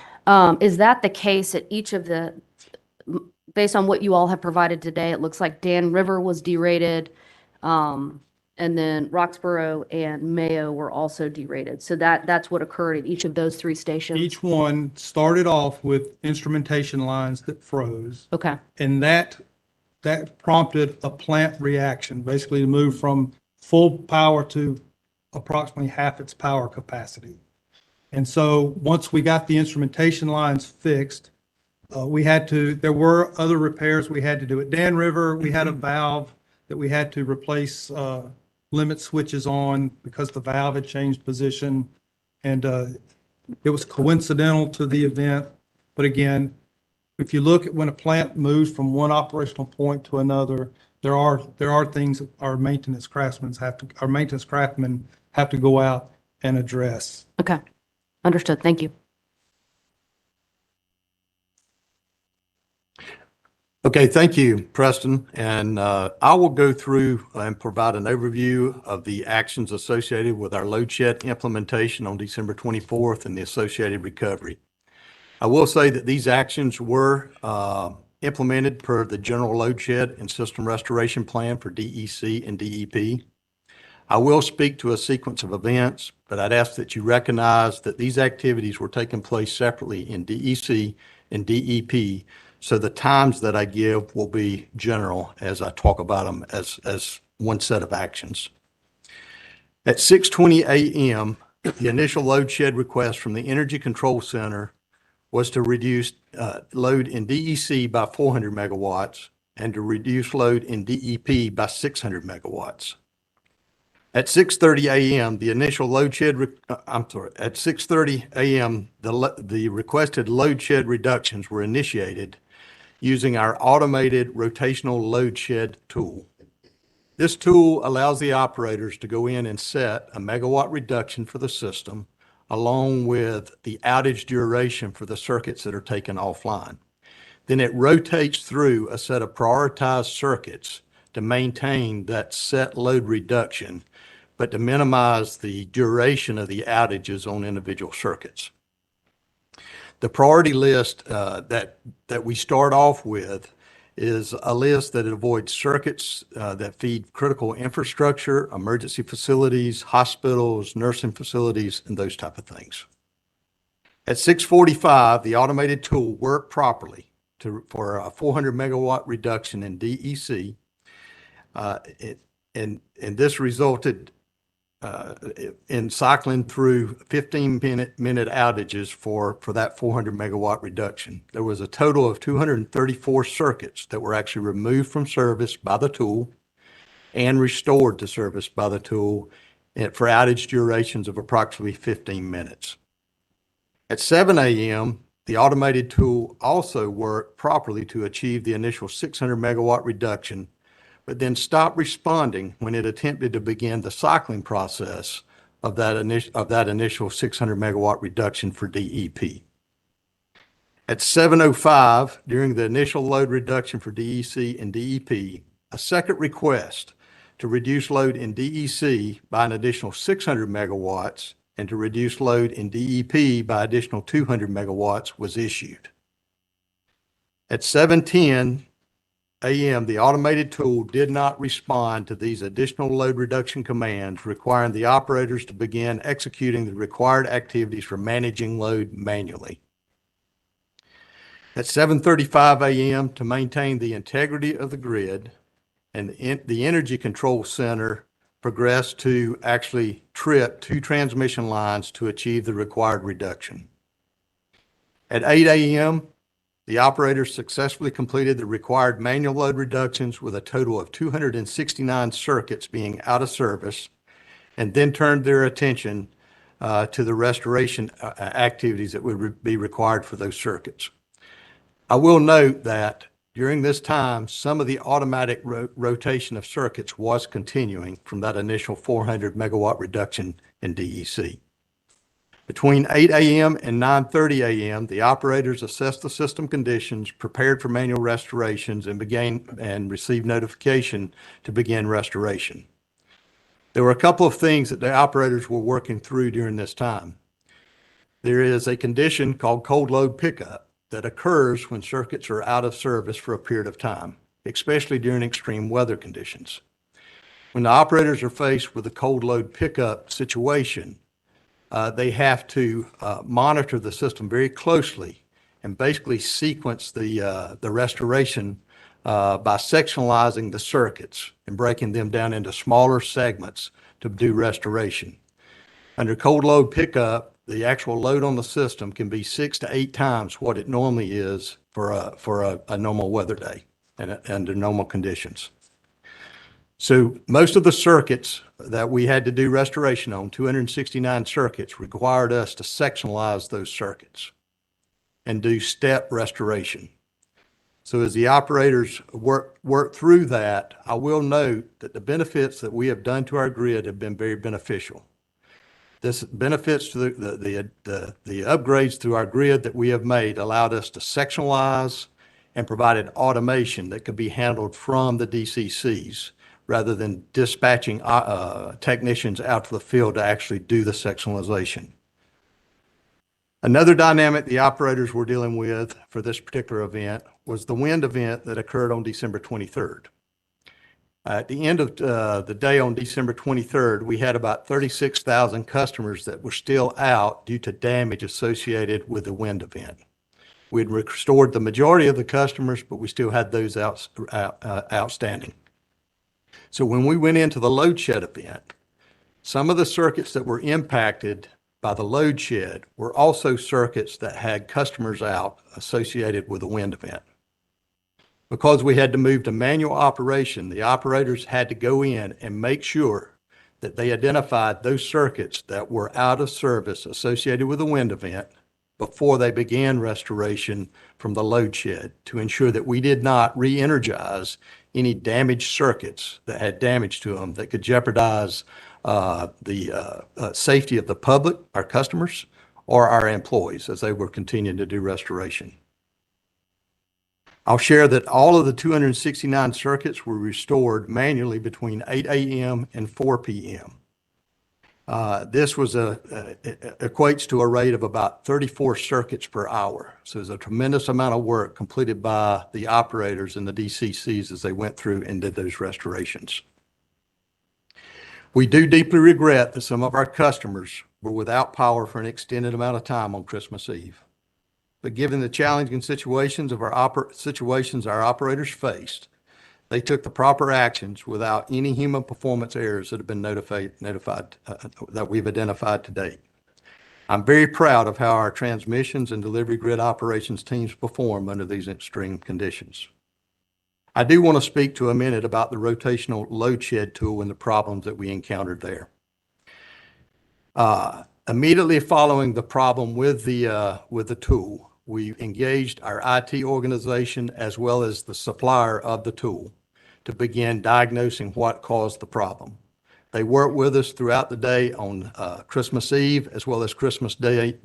Is that the case at each of based on what you all have provided today, it looks like Dan River was derated, and then Roxborough and Mayo were also derated. So that's what occurred at each of those three stations? Each one started off with instrumentation lines that froze. Okay. And that prompted a plant reaction, basically to move from full power to approximately half its power capacity. And so once we got the instrumentation lines fixed, there were other repairs we had to do. At Dan River, we had a valve that we had to replace limit switches on because the valve had changed position. And it was coincidental to the event. But again, if you look at when a plant moves from one operational point to another, there are things that our maintenance craftsmen have to go out and address. Okay. Understood. Thank you. Okay, thank you, Preston. And I will go through and provide an overview of the actions associated with our load shed implementation on December 24th and the associated recovery. I will say that these actions were implemented per the general load shed and system restoration plan for DEC and DEP. I will speak to a sequence of events, but I'd ask that you recognize that these activities were taking place separately in DEC and DEP. So the times that I give will be general as I talk about them as one set of actions. At 6:20 a.m., the initial load shed request from the Energy Control Center was to reduce load in DEC by 400 megawatts and to reduce load in DEP by 600 megawatts. At 6:30 a.m., the initial load shed, at 6:30 a.m., the requested load shed reductions were initiated using our automated rotational load shed tool. This tool allows the operators to go in and set a megawatt reduction for the system, along with the outage duration for the circuits that are taken offline. Then it rotates through a set of prioritized circuits to maintain that set load reduction, but to minimize the duration of the outages on individual circuits. The priority list that we start off with is a list that avoids circuits that feed critical infrastructure, emergency facilities, hospitals, nursing facilities, and those type of things. At 6:45, the automated tool worked properly for a 400 megawatt reduction in DEC, and this resulted in cycling through 15-minute outages for that 400 megawatt reduction. There was a total of 234 circuits that were actually removed from service by the tool and restored to service by the tool for outage durations of approximately 15 minutes. At 7 a.m., the automated tool also worked properly to achieve the initial 600 megawatt reduction, but then stopped responding when it attempted to begin the cycling process of that initial 600 megawatt reduction for DEP. At 7:05, during the initial load reduction for DEC and DEP, a second request to reduce load in DEC by an additional 600 megawatts and to reduce load in DEP by additional 200 megawatts was issued. At 7:10 a.m., the automated tool did not respond to these additional load reduction commands, requiring the operators to begin executing the required activities for managing load manually. At 7:35 a.m., to maintain the integrity of the grid, and the Energy Control Center progressed to actually trip 2 transmission lines to achieve the required reduction. At 8 a.m., the operators successfully completed the required manual load reductions with a total of 269 circuits being out of service, and then turned their attention to the restoration activities that would be required for those circuits. I will note that During this time, some of the automatic rotation of circuits was continuing from that initial 400 megawatt reduction in DEC. Between 8 a.m. and 9:30 a.m., the operators assessed the system conditions, prepared for manual restorations, and received notification to begin restoration. There were a couple of things that the operators were working through during this time. There is a condition called cold load pickup that occurs when circuits are out of service for a period of time, especially during extreme weather conditions. When the operators are faced with a cold load pickup situation, they have to monitor the system very closely and basically sequence the restoration by sectionalizing the circuits and breaking them down into smaller segments to do restoration. Under cold load pickup, the actual load on the system can be 6 to 8 times what it normally is for a normal weather day and under normal conditions. So most of the circuits that we had to do restoration on, 269 circuits, required us to sectionalize those circuits and do step restoration. So as the operators work through that, I will note that the benefits that we have done to our grid have been very beneficial. This benefits to the upgrades to our grid that we have made allowed us to sectionalize and provided automation that could be handled from the DCCs rather than dispatching technicians out to the field to actually do the sectionalization. Another dynamic the operators were dealing with for this particular event was the wind event that occurred on December 23rd. At the end of the day on December 23rd, we had about 36,000 customers that were still out due to damage associated with the wind event. We'd restored the majority of the customers, but we still had those outstanding. So when we went into the load shed event, some of the circuits that were impacted by the load shed were also circuits that had customers out associated with the wind event. Because we had to move to manual operation, the operators had to go in and make sure that they identified those circuits that were out of service associated with the wind event before they began restoration from the load shed to ensure that we did not re-energize any damaged circuits that had damage to them that could jeopardize the safety of the public, our customers, or our employees as they were continuing to do restoration. I'll share that all of the 269 circuits were restored manually between 8 a.m. and 4 p.m. This equates to a rate of about 34 circuits per hour. So it's a tremendous amount of work completed by the operators and the DCCs as they went through and did those restorations. We do deeply regret that some of our customers were without power for an extended amount of time on Christmas Eve. But given the challenging situations our operators faced, they took the proper actions without any human performance errors that have been notified that we've identified to date. I'm very proud of how our transmissions and delivery grid operations teams perform under these extreme conditions. I do want to speak to a minute about the rotational load shed tool and the problems that we encountered there. Immediately following the problem with the tool, we engaged our IT organization as well as the supplier of the tool to begin diagnosing what caused the problem. They worked with us throughout the day on Christmas Eve as well as Christmas Day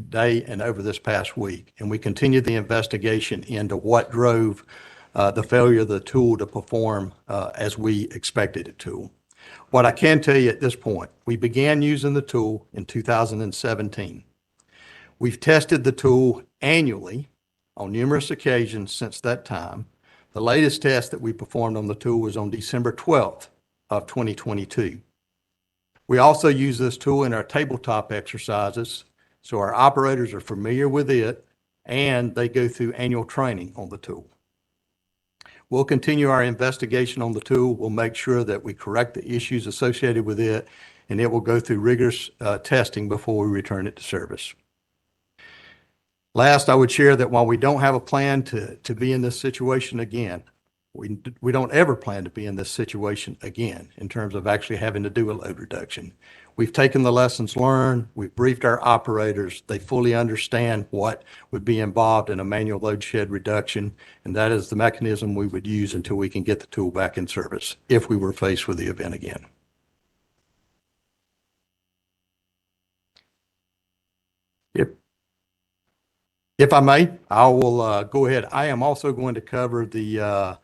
and over this past week. And we continued the investigation into what drove the failure of the tool to perform as we expected it to. What I can tell you at this point, we began using the tool in 2017. We've tested the tool annually on numerous occasions since that time. The latest test that we performed on the tool was on December 12th of 2022. We also use this tool in our tabletop exercises, so our operators are familiar with it and they go through annual training on the tool. We'll continue our investigation on the tool. We'll make sure that we correct the issues associated with it, and it will go through rigorous testing before we return it to service. Last, I would share that while we don't have a plan to be in this situation again, We don't ever plan to be in this situation again in terms of actually having to do a load reduction. We've taken the lessons learned, we've briefed our operators, they fully understand what would be involved in a manual load shed reduction, and that is the mechanism we would use until we can get the tool back in service if we were faced with the event again. If I may, I will go ahead. I am also going to cover the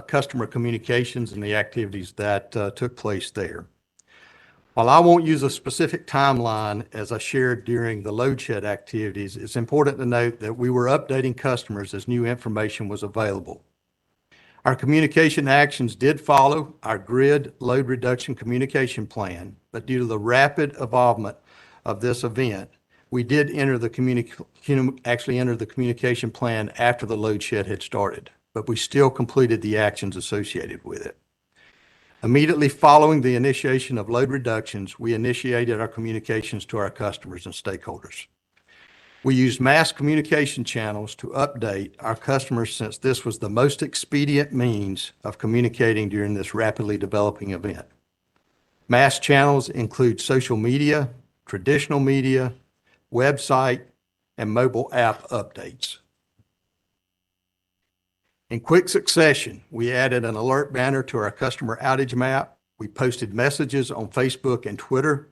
customer communications and the activities that took place there. While I won't use a specific timeline as I shared during the load shed activities, it's important to note that we were updating customers as new information was available. Our communication actions did follow our grid load reduction communication plan, but due to the rapid evolvement of this event, we did enter the communication plan after the load shed had started, but we still completed the actions associated with it. Immediately following the initiation of load reductions, we initiated our communications to our customers and stakeholders. We used mass communication channels to update our customers since this was the most expedient means of communicating during this rapidly developing event. Mass channels include social media, traditional media, website, and mobile app updates. In quick succession, we added an alert banner to our customer outage map. We posted messages on Facebook and Twitter.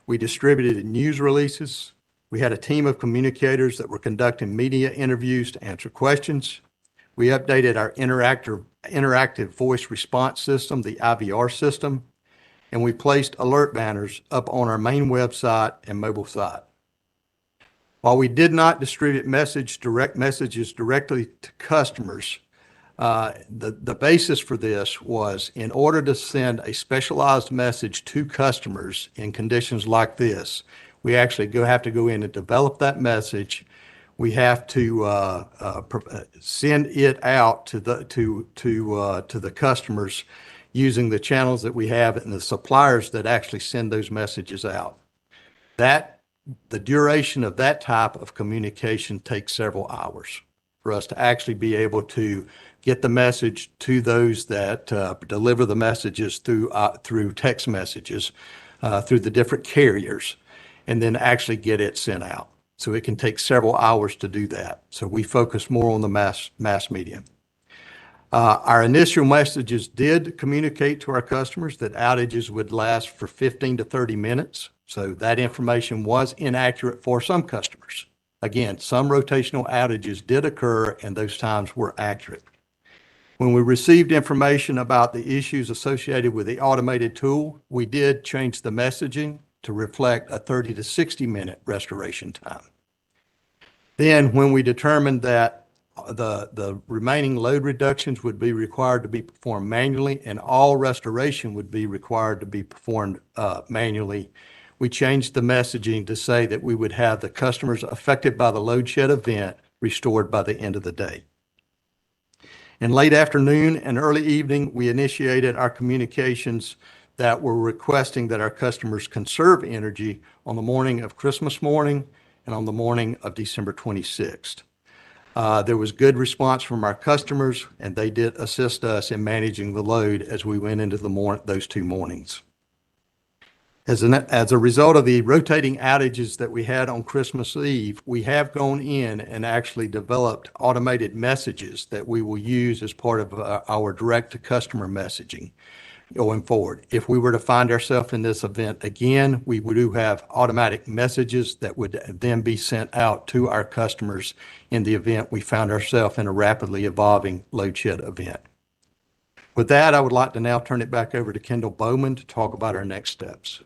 We distributed news releases. We had a team of communicators that were conducting media interviews to answer questions. We updated our interactive voice response system, the IVR system, and we placed alert banners up on our main website and mobile site. While we did not distribute direct messages directly to customers, the basis for this was in order to send a specialized message to customers in conditions like this, we actually have to go in and develop that message. We have to send it out to the customers using the channels that we have and the suppliers that actually send those messages out. The duration of that type of communication takes several hours for us to actually be able to get the message to those that deliver the messages through text messages, through the different carriers, and then actually get it sent out. So it can take several hours to do that. So we focus more on the mass media. Our initial messages did communicate to our customers that outages would last for 15 to 30 minutes. So that information was inaccurate for some customers. Again, some rotational outages did occur and those times were accurate. When we received information about the issues associated with the automated tool, we did change the messaging to reflect a 30 to 60-minute restoration time. Then when we determined that the remaining load reductions would be required to be performed manually and all restoration would be required to be performed manually, we changed the messaging to say that we would have the customers affected by the load shed event restored by the end of the day. In late afternoon and early evening, we initiated our communications that were requesting that our customers conserve energy on the morning of Christmas morning and on the morning of December 26th. There was good response from our customers, and they did assist us in managing the load as we went into those two mornings. As a result of the rotating outages that we had on Christmas Eve, we have gone in and actually developed automated messages that we will use as part of our direct-to-customer messaging going forward. If we were to find ourselves in this event again, we do have automatic messages that would then be sent out to our customers in the event we found ourselves in a rapidly evolving load shed event. With that, I would like to now turn it back over to Kendall Bowman to talk about our next steps.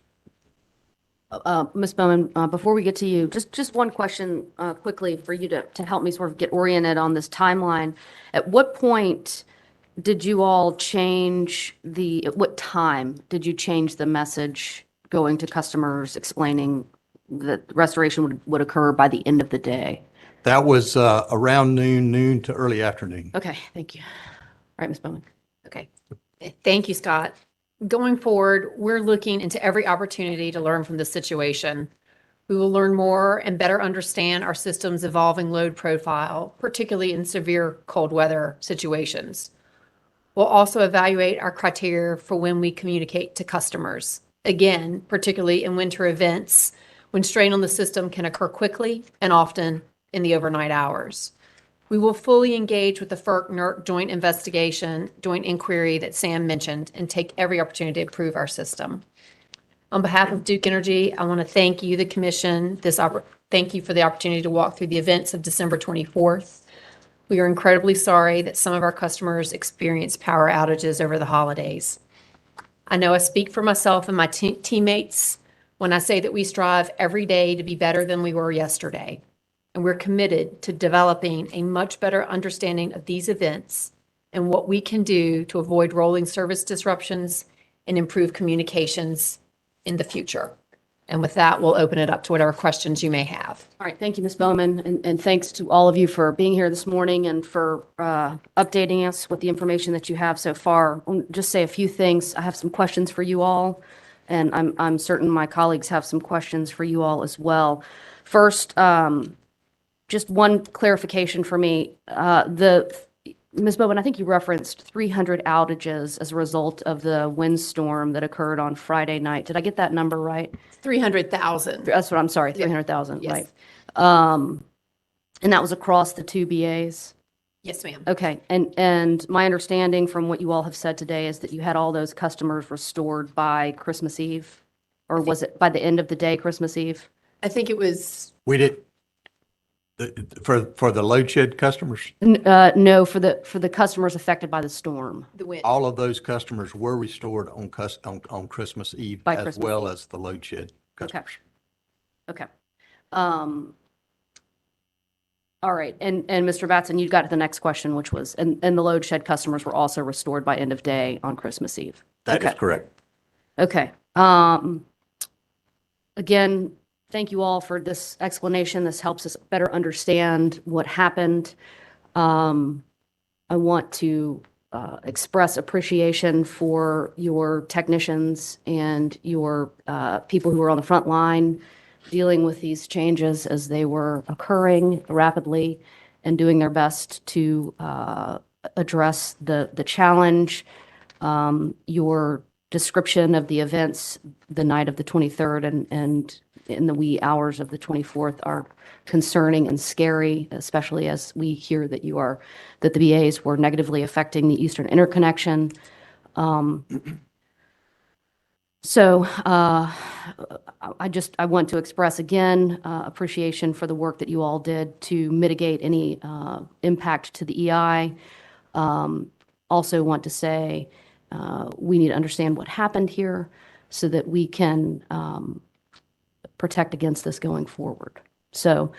Ms. Bowman, before we get to you, just one question quickly for you to help me sort of get oriented on this timeline. At what point did you all change at what time did you change the message going to customers explaining that restoration would occur by the end of the day? That was around noon to early afternoon. Okay, thank you. All right, Ms. Bowman. Okay. Thank you, Scott. Going forward, we're looking into every opportunity to learn from this situation. We will learn more and better understand our system's evolving load profile, particularly in severe cold weather situations. We'll also evaluate our criteria for when we communicate to customers. Again, particularly in winter events, when strain on the system can occur quickly and often in the overnight hours. We will fully engage with the FERC-NERC joint inquiry that Sam mentioned, and take every opportunity to improve our system. On behalf of Duke Energy, I want to thank you, the commission, thank you for the opportunity to walk through the events of December 24th. We are incredibly sorry that some of our customers experienced power outages over the holidays. I know I speak for myself and my teammates when I say that we strive every day to be better than we were yesterday. And we're committed to developing a much better understanding of these events and what we can do to avoid rolling service disruptions and improve communications in the future. And with that, we'll open it up to whatever questions you may have. All right, thank you, Ms. Bowman, and thanks to all of you for being here this morning and for updating us with the information that you have so far. I'll just say a few things. I have some questions for you all, and I'm certain my colleagues have some questions for you all as well. First, just one clarification for me. Ms. Bowman, I think you referenced 300 outages as a result of the windstorm that occurred on Friday night. Did I get that number right? 300,000. That's what I'm sorry, Yeah. 300,000, Yes. right? And that was across the two BAs? Yes, ma'am. Okay, and my understanding from what you all have said today is that you had all those customers restored by Christmas Eve? Or was it by the end of the day, Christmas Eve? I think it was, We did, for the load shed customers, No, for the customers affected by the storm. the wind. all of those customers were restored on Christmas Eve By as Christmas well Eve. as the load shed Okay. customers. Okay. All right, and Mr. Batson, you got to the next question, which was, and the load shed customers were also restored by end of day on Christmas Eve? That is Okay. correct. Okay. Again, thank you all for this explanation. This helps us better understand what happened. I want to express appreciation for your technicians and your people who were on the front line dealing with these changes as they were occurring rapidly and doing their best to address the challenge. Your description of the events the night of the 23rd and in the wee hours of the 24th are concerning and scary, especially as we hear that that the BAs were negatively affecting the Eastern Interconnection. So I want to express again appreciation for the work that you all did to mitigate any impact to the EI. Also want to say we need to understand what happened here so that we can protect against this going forward. So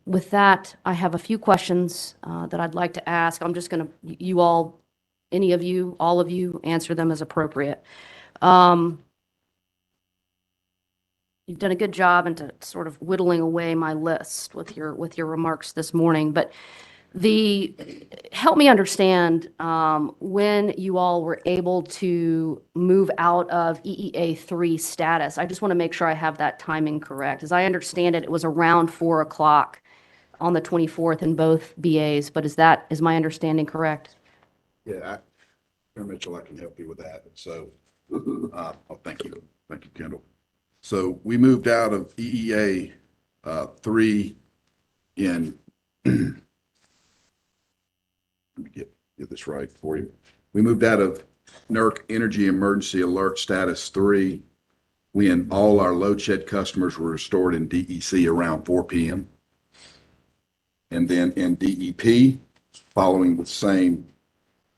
with that, I have a few questions that I'd like to ask. I'm just going to, you all, any of you, all of you, answer them as appropriate. You've done a good job into sort of whittling away my list with your remarks this morning, but help me understand when you all were able to move out of EEA3 status. I just want to make sure I have that timing correct. As I understand it, it was around 4 o'clock on the 24th in both BAs, but is my understanding correct? Yeah, Mayor Mitchell, I can help you with that. So, thank you. Thank you, Kendall. So we moved out of EEA 3 in, let me get this right for you. We moved out of NERC Energy Emergency Alert Status 3 when all our load shed customers were restored in DEC around 4 p.m. And then in DEP, following the same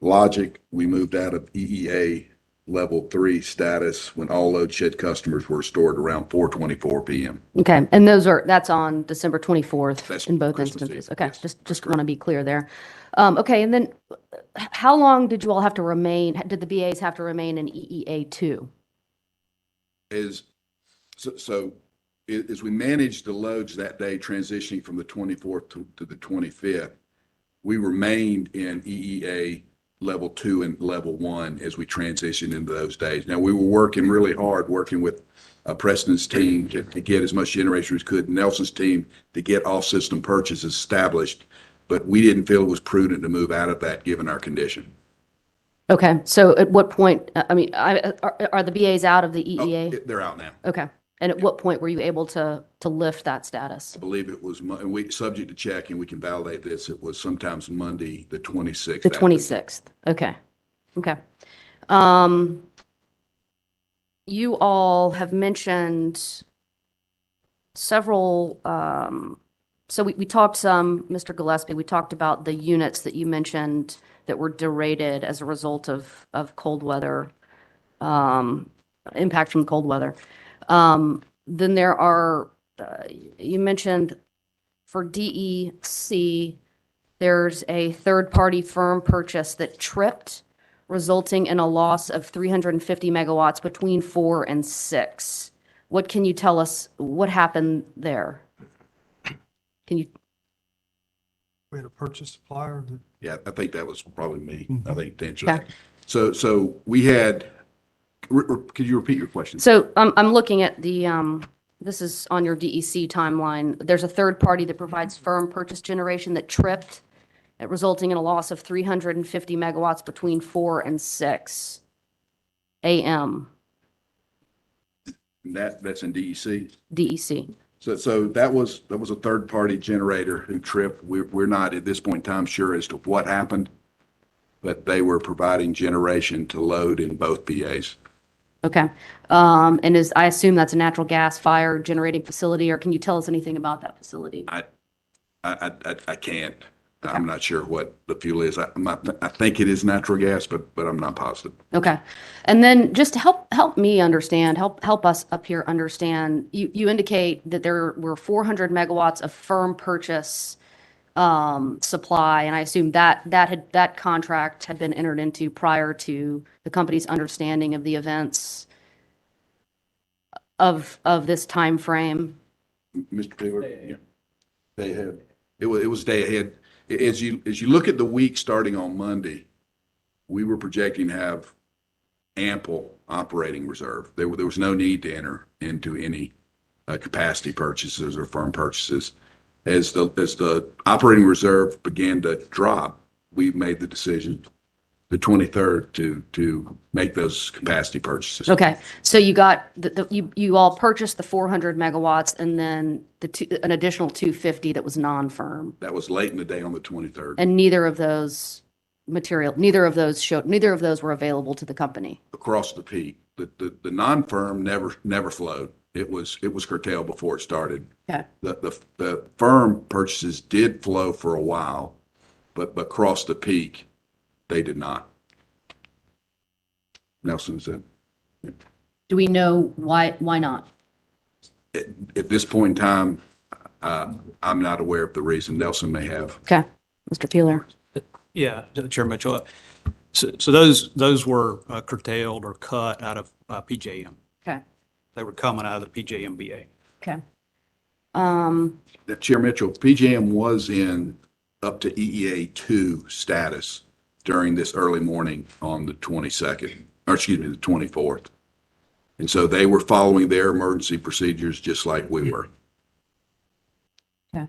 logic, we moved out of EEA level 3 status when all load shed customers were restored around 4:24 p.m. Okay, and that's on December 24th That's in both Christmas instances. Eve. Okay, Yes, just want to be clear there. Okay, and then how long did you all have to remain, did the BAs have to remain in EEA2? As we managed the loads that day, transitioning from the 24th to the 25th, we remained in EEA level 2 and level 1 as we transitioned into those days. Now, we were working really hard, working with Preston's team to get as much generation as we could, Nelson's team to get off-system purchases established, but we didn't feel it was prudent to move out of that given our condition. Okay, so at what point, are the BAs out of the Oh, EEA? they're out now. Okay, and at what point were you able to lift that status? I believe it was, and we, subject to check, and we can validate this, it was sometimes Monday, the 26th. The 26th, okay, okay. Um, you all have mentioned several, so we talked some, Mr. Gillespie, we talked about the units that you mentioned that were derated as a result of cold weather, impact from cold weather. Then there are, you mentioned for DEC, there's a third-party firm purchase that tripped, resulting in a loss of 350 megawatts between 4 and 6. What can you tell us, what happened there? Can you, We had a purchase supplier that Yeah, I think that was probably me, I think, to answer Okay. that. So we had, could you repeat your question? so I'm looking at the, this is on your DEC timeline. There's a third party that provides firm purchase generation that tripped, resulting in a loss of 350 megawatts between 4 and 6 AM, That's in DEC. DEC. So that was a third-party generator who tripped. We're not at this point in time sure as to what happened, but they were providing generation to load in both BAs. Okay. And I assume that's a natural gas fire generating facility, or can you tell us anything about that facility? I can't. I'm not sure what the fuel is. I think it is natural gas, but I'm not positive. Okay. And then just to help me understand, help us up here understand, you indicate that there were 400 megawatts of firm purchase supply, and I assume that contract had been entered into prior to the company's understanding of the events of this time frame. Mr. Taylor? Yeah. Day ahead. It was day ahead. As you look at the week starting on Monday, we were projecting to have ample operating reserve. There was no need to enter into any capacity purchases or firm purchases. As the operating reserve began to drop, we made the decision, the 23rd, to make those capacity purchases. Okay, so you got, you all purchased the 400 megawatts and then an additional 250 that was non-firm. That was late in the day on the 23rd. And neither of those were available to the company. Across the peak, the non-firm never flowed. It was curtailed before it started. Okay. The firm purchases did flow for a while, but across the peak, they did not. Nelson said, Do we know why not? at this point in time, I'm not aware of the reason. Nelson may have. Okay, Mr. Peeler. Yeah, Chair Mitchell. So those were curtailed or cut out of PJM. Okay, They were coming out of the PJM BA. okay. Chair Mitchell, PJM was in up to EEA2 status during this early morning on the 22nd, or excuse me, the 24th. And so they were following their emergency procedures just like we were. Okay.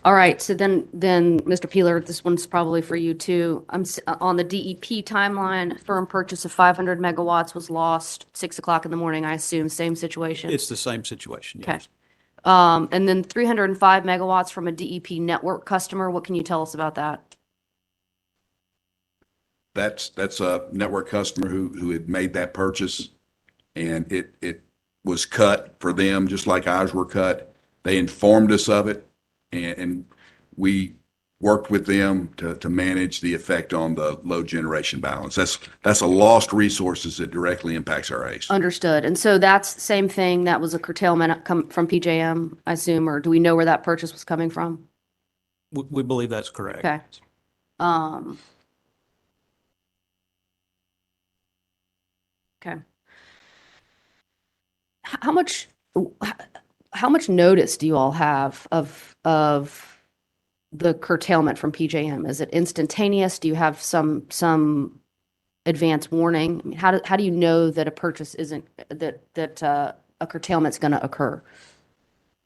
All right, so then, Mr. Peeler, this one's probably for you too. On the DEP timeline, firm purchase of 500 megawatts was lost 6 o'clock in the morning, I assume, same situation? It's the same situation, Okay. yes. And then 305 megawatts from a DEP network customer, what can you tell us about that? That's a network customer who had made that purchase, and it was cut for them, just like ours were cut. They informed us of it, and we worked with them to manage the effect on the load generation balance. That's a lost resources that directly impacts our ACE. Understood. And so that's the same thing, that was a curtailment from PJM, I assume, or do we know where that purchase was coming from? We believe that's correct. Okay. Okay. How much notice do you all have of the curtailment from PJM? Is it instantaneous? Do you have some advance warning? I mean, how do you know that a purchase isn't, that a curtailment's going to occur?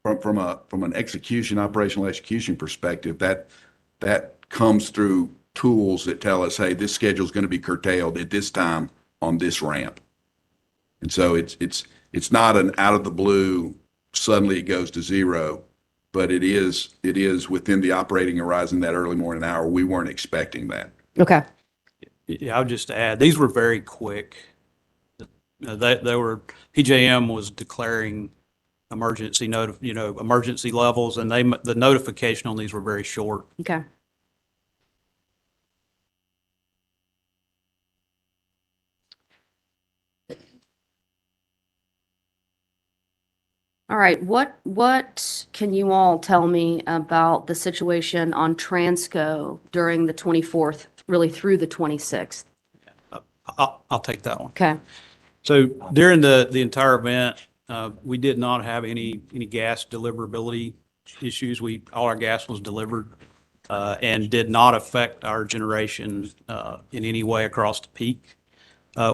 from an operational execution perspective, that comes through tools that tell us, hey, this schedule is going to be curtailed at this time on this ramp. And so it's not an out of the blue, suddenly it goes to zero, but it is within the operating horizon that early morning hour. We weren't expecting that. Okay. Yeah, I'll just add, these were very quick. They were, PJM was declaring emergency emergency levels, and the notification on these were very short. Okay. All right, what can you all tell me about the situation on Transco during the 24th, really through the 26th? I'll take that one. Okay. So during the entire event, we did not have any gas deliverability issues. All our gas was delivered, and did not affect our generation in any way across the peak.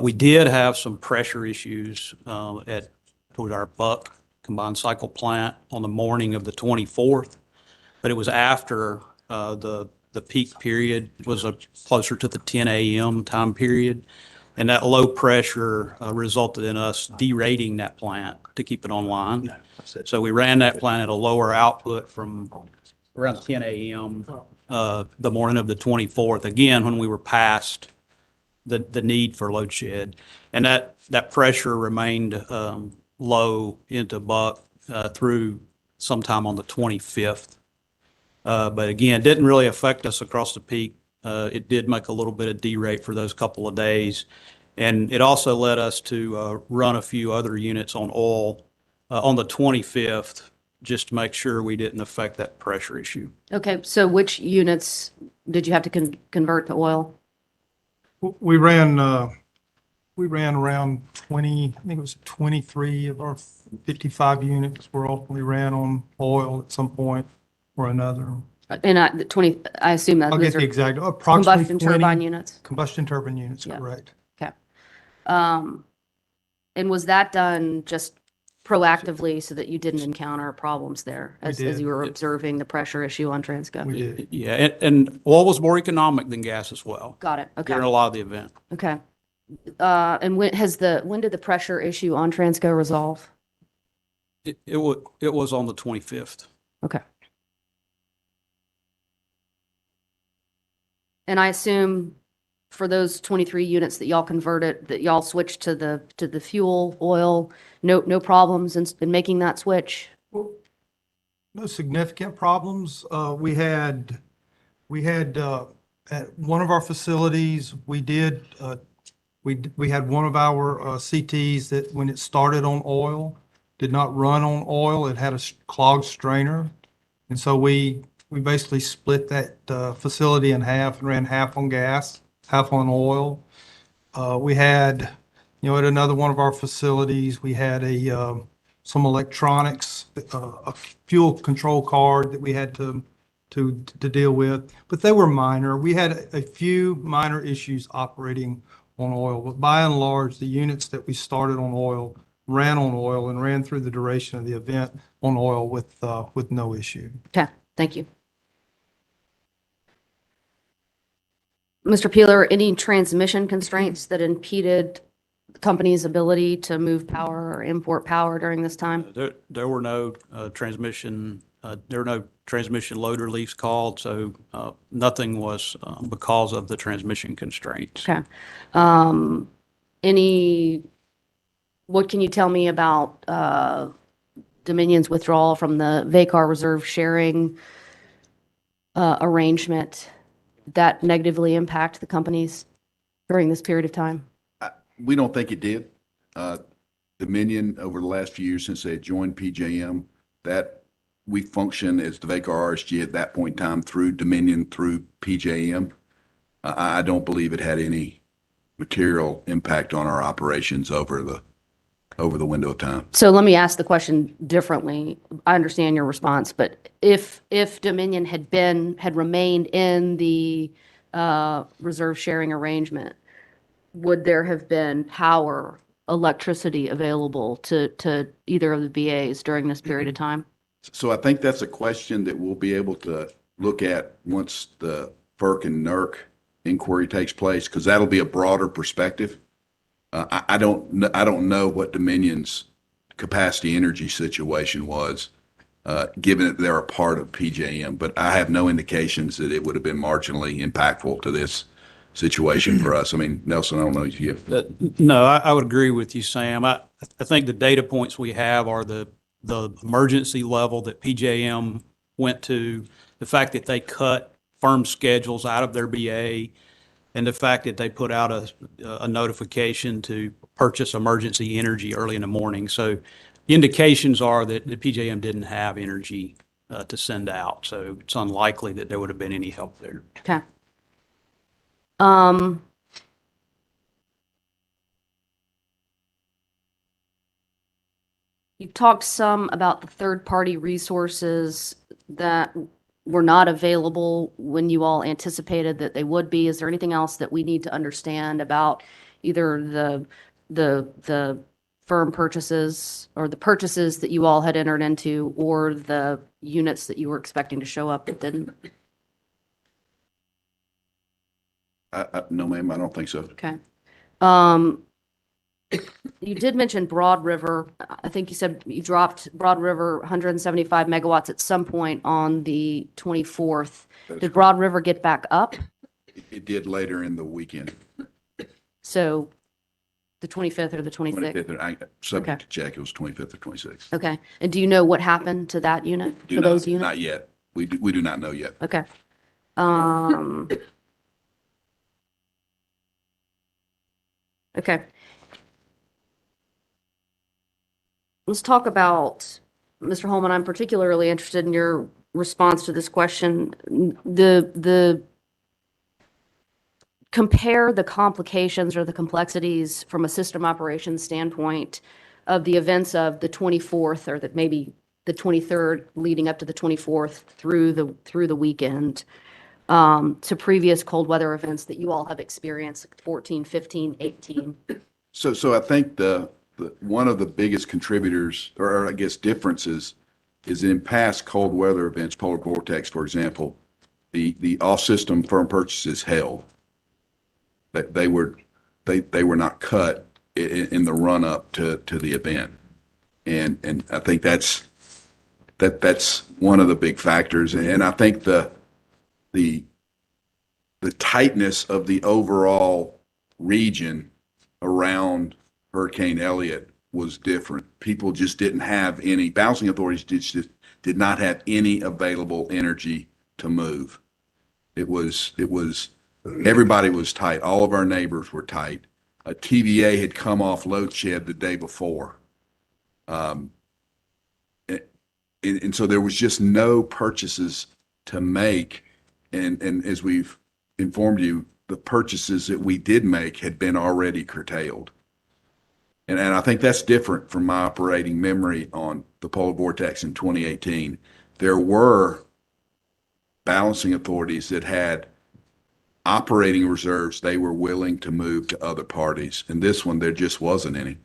We did have some pressure issues toward our Buck combined cycle plant on the morning of the 24th, but it was after the peak period. It was closer to the 10 a.m. time period. And that low pressure resulted in us derating that plant to keep it online. So we ran that plant at a lower output from around 10 a.m. The morning of the 24th, again, when we were past the need for load shed. And that pressure remained low into Buck through sometime on the 25th. But again, didn't really affect us across the peak. It did make a little bit of derate for those couple of days. And it also led us to run a few other units on oil on the 25th, just to make sure we didn't affect that pressure issue. Okay, so which units did you have to convert to oil? We ran around 20, I think it was 23 of our 55 units were ultimately ran on oil at some point or another. And the 20, I assume that I'll those get the are exact, approximately combustion 20 turbine units? combustion turbine units, Yeah. correct. Okay. And was that done just proactively so that you didn't encounter problems there as did. you were observing the pressure issue on Transco? We did. Yeah, and oil was more economic than gas as well Got it. Okay. during a lot of the event. Okay. And when did the pressure issue on Transco resolve? It was on the 25th. Okay. And I assume for those 23 units that y'all converted, that y'all switched to the fuel oil, no problems in making that switch? No significant problems. We had at one of our facilities, we had one of our CTs that when it started on oil, did not run on oil. It had a clogged strainer. And so we basically split that facility in half and ran half on gas, half on oil. We had, at another one of our facilities, we had some electronics, a fuel control card that we had to deal with, but they were minor. We had a few minor issues operating on oil, but by and large, the units that we started on oil ran on oil and ran through the duration of the event on oil with no issue. Okay, thank you. Mr. Peeler, any transmission constraints that impeded the company's ability to move power or import power during this time? There were no transmission load reliefs called, so nothing was because of the transmission constraints. Okay. What can you tell me about Dominion's withdrawal from the VACAR reserve sharing arrangement that negatively impact the companies during this period of time? We don't think it did. Dominion, over the last few years since they joined PJM, that we function as the VACAR RSG at that point in time through Dominion, through PJM. I don't believe it had any material impact on our operations over the window of time. So let me ask the question differently. I understand your response, but if Dominion had remained in the reserve sharing arrangement, would there have been electricity available to either of the VAs during this period of time? So I think that's a question that we'll be able to look at once the FERC and NERC inquiry takes place, because that'll be a broader perspective. I don't know what Dominion's capacity energy situation was, given that they're a part of PJM, but I have no indications that it would have been marginally impactful to this situation for us. I mean, Nelson, I don't know if you. No, I would agree with you, Sam. I think the data points we have are the emergency level that PJM went to, the fact that they cut firm schedules out of their BA, and the fact that they put out a notification to purchase emergency energy early in the morning. So the indications are that the PJM didn't have energy to send out. So it's unlikely that there would have been any help there. Okay. You talked some about the third-party resources that were not available when you all anticipated that they would be. Is there anything else that we need to understand about either the firm purchases or the purchases that you all had entered into, or the units that you were expecting to show up that didn't? No, ma'am, I don't think so. Okay. You did mention Broad River. I think you said you dropped Broad River 175 megawatts at some point on the 24th. Did Broad River get back up? It did later in the weekend. So the 25th or the 26th? 25th, subject to check, it was 25th or 26th. Okay. And do you know what happened to that unit, for those units? Not yet. We do not know yet. Okay. Okay. Let's talk about, Mr. Holman, I'm particularly interested in your response to this question. Compare the complications or the complexities from a system operations standpoint of the events of the 24th, or that maybe the 23rd leading up to the 24th through the weekend, to previous cold weather events that you all have experienced, 14, 15, 18. So I think one of the biggest contributors, or I guess differences, is in past cold weather events, polar vortex, for example, the off-system firm purchases held. That they were not cut in the run-up to the event, and I think that's one of the big factors. And I think the tightness of the overall region around Hurricane Elliott was different. People just didn't have any, balancing authorities just did not have any available energy to move. It was, everybody was tight. All of our neighbors were tight. A TVA had come off load shed the day before. And so there was just no purchases to make. And as we've informed you, the purchases that we did make had been already curtailed. And I think that's different from my operating memory on the polar vortex in 2018. There were balancing authorities that had operating reserves they were willing to move to other parties. And this one, there just wasn't any.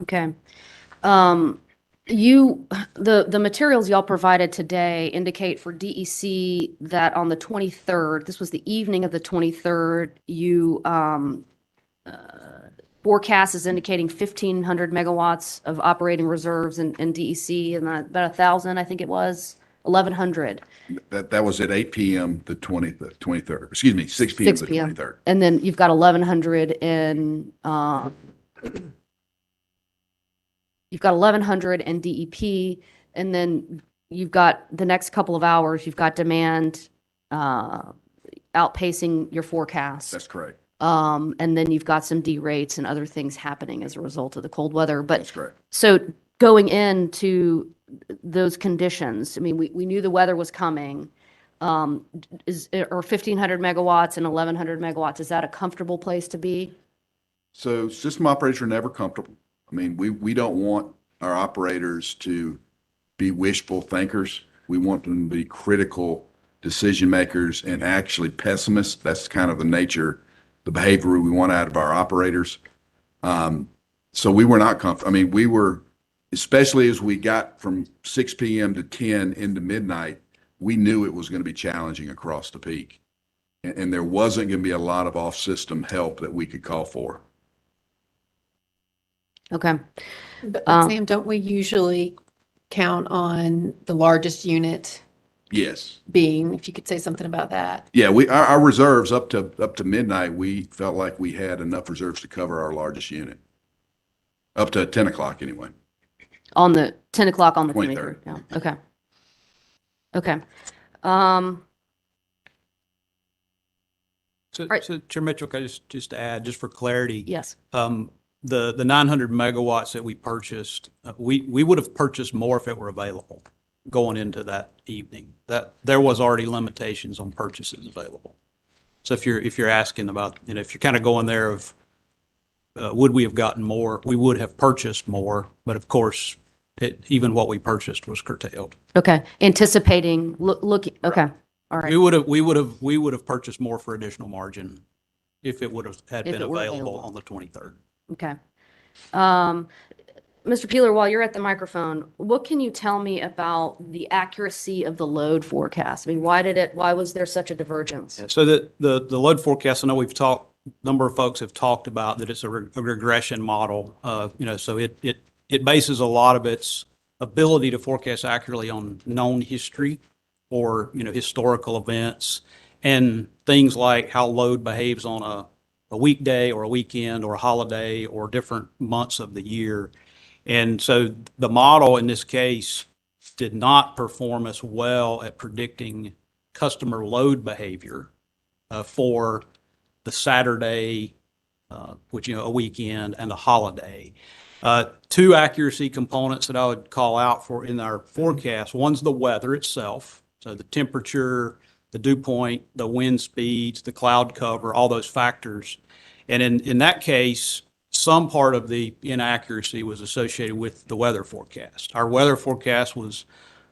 Okay. The materials y'all provided today indicate for DEC that on the 23rd, this was the evening of the 23rd, you forecast is indicating 1,500 megawatts of operating reserves in DEC, and about 1,000, I think it was, 1,100. That was at 8 p.m. the 23rd, excuse me, 6 p.m. 6 the p.m. 23rd. And then you've got 1,100 in, you've got 1,100 in DEP, and then you've got the next couple of hours, you've got demand outpacing your forecast. That's correct. And then you've got some derates and other things happening as a result of the cold weather. But That's correct. so going into those conditions, I mean, we knew the weather was coming. Or 1,500 megawatts and 1,100 megawatts, is that a comfortable place to be? So system operators are never comfortable. I mean, we don't want our operators to be wishful thinkers. We want them to be critical decision makers and actually pessimists. That's kind of the nature, the behavior we want out of our operators. So we were not comfortable. I mean, we were especially as we got from 6 PM to 10 into midnight, we knew it was going to be challenging across the peak. And there wasn't going to be a lot of off-system help that we could call for. Okay. But Um, Sam, don't we usually count on the largest unit Yes. being, if you could say something about that? Yeah, our reserves up to midnight, we felt like we had enough reserves to cover our largest unit. Up to 10 o'clock anyway. On the 10 o'clock on the 23rd. 23rd. Yeah. Okay. Okay. Um, So, Right. so Chair Mitchell, can I just add, just for clarity? yes. The 900 megawatts that we purchased, we would have purchased more if it were available going into that evening. That there was already limitations on purchases available. So if you're asking about, if you're kind of going there of, would we have gotten more? We would have purchased more, but of course, even what we purchased was curtailed. Okay. Anticipating, okay. All right. We would have purchased more for additional margin if it would have had If been it were available available. on the 23rd. Okay. Mr. Peeler, while you're at the microphone, what can you tell me about the accuracy of the load forecast? I mean, why was there such a divergence? So the load forecast, I know a number of folks have talked about that it's a regression model. So it bases a lot of its ability to forecast accurately on known history or, historical events and things like how load behaves on a weekday or a weekend or a holiday or different months of the year. And so the model in this case did not perform as well at predicting customer load behavior for the Saturday, which, a weekend and a holiday. Two accuracy components that I would call out for in our forecast. One's the weather itself. So the temperature, the dew point, the wind speeds, the cloud cover, all those factors. And in that case, some part of the inaccuracy was associated with the weather forecast. Our weather forecast was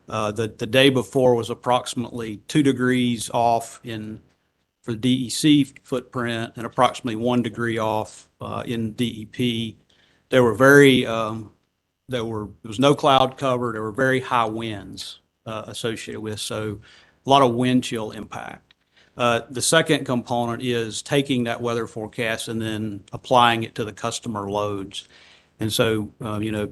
the day before was approximately 2 degrees off for the DEC footprint and approximately 1 degree off in DEP. There was no cloud cover. There were very high winds associated with, so a lot of wind chill impact. The second component is taking that weather forecast and then applying it to the customer loads. And so, a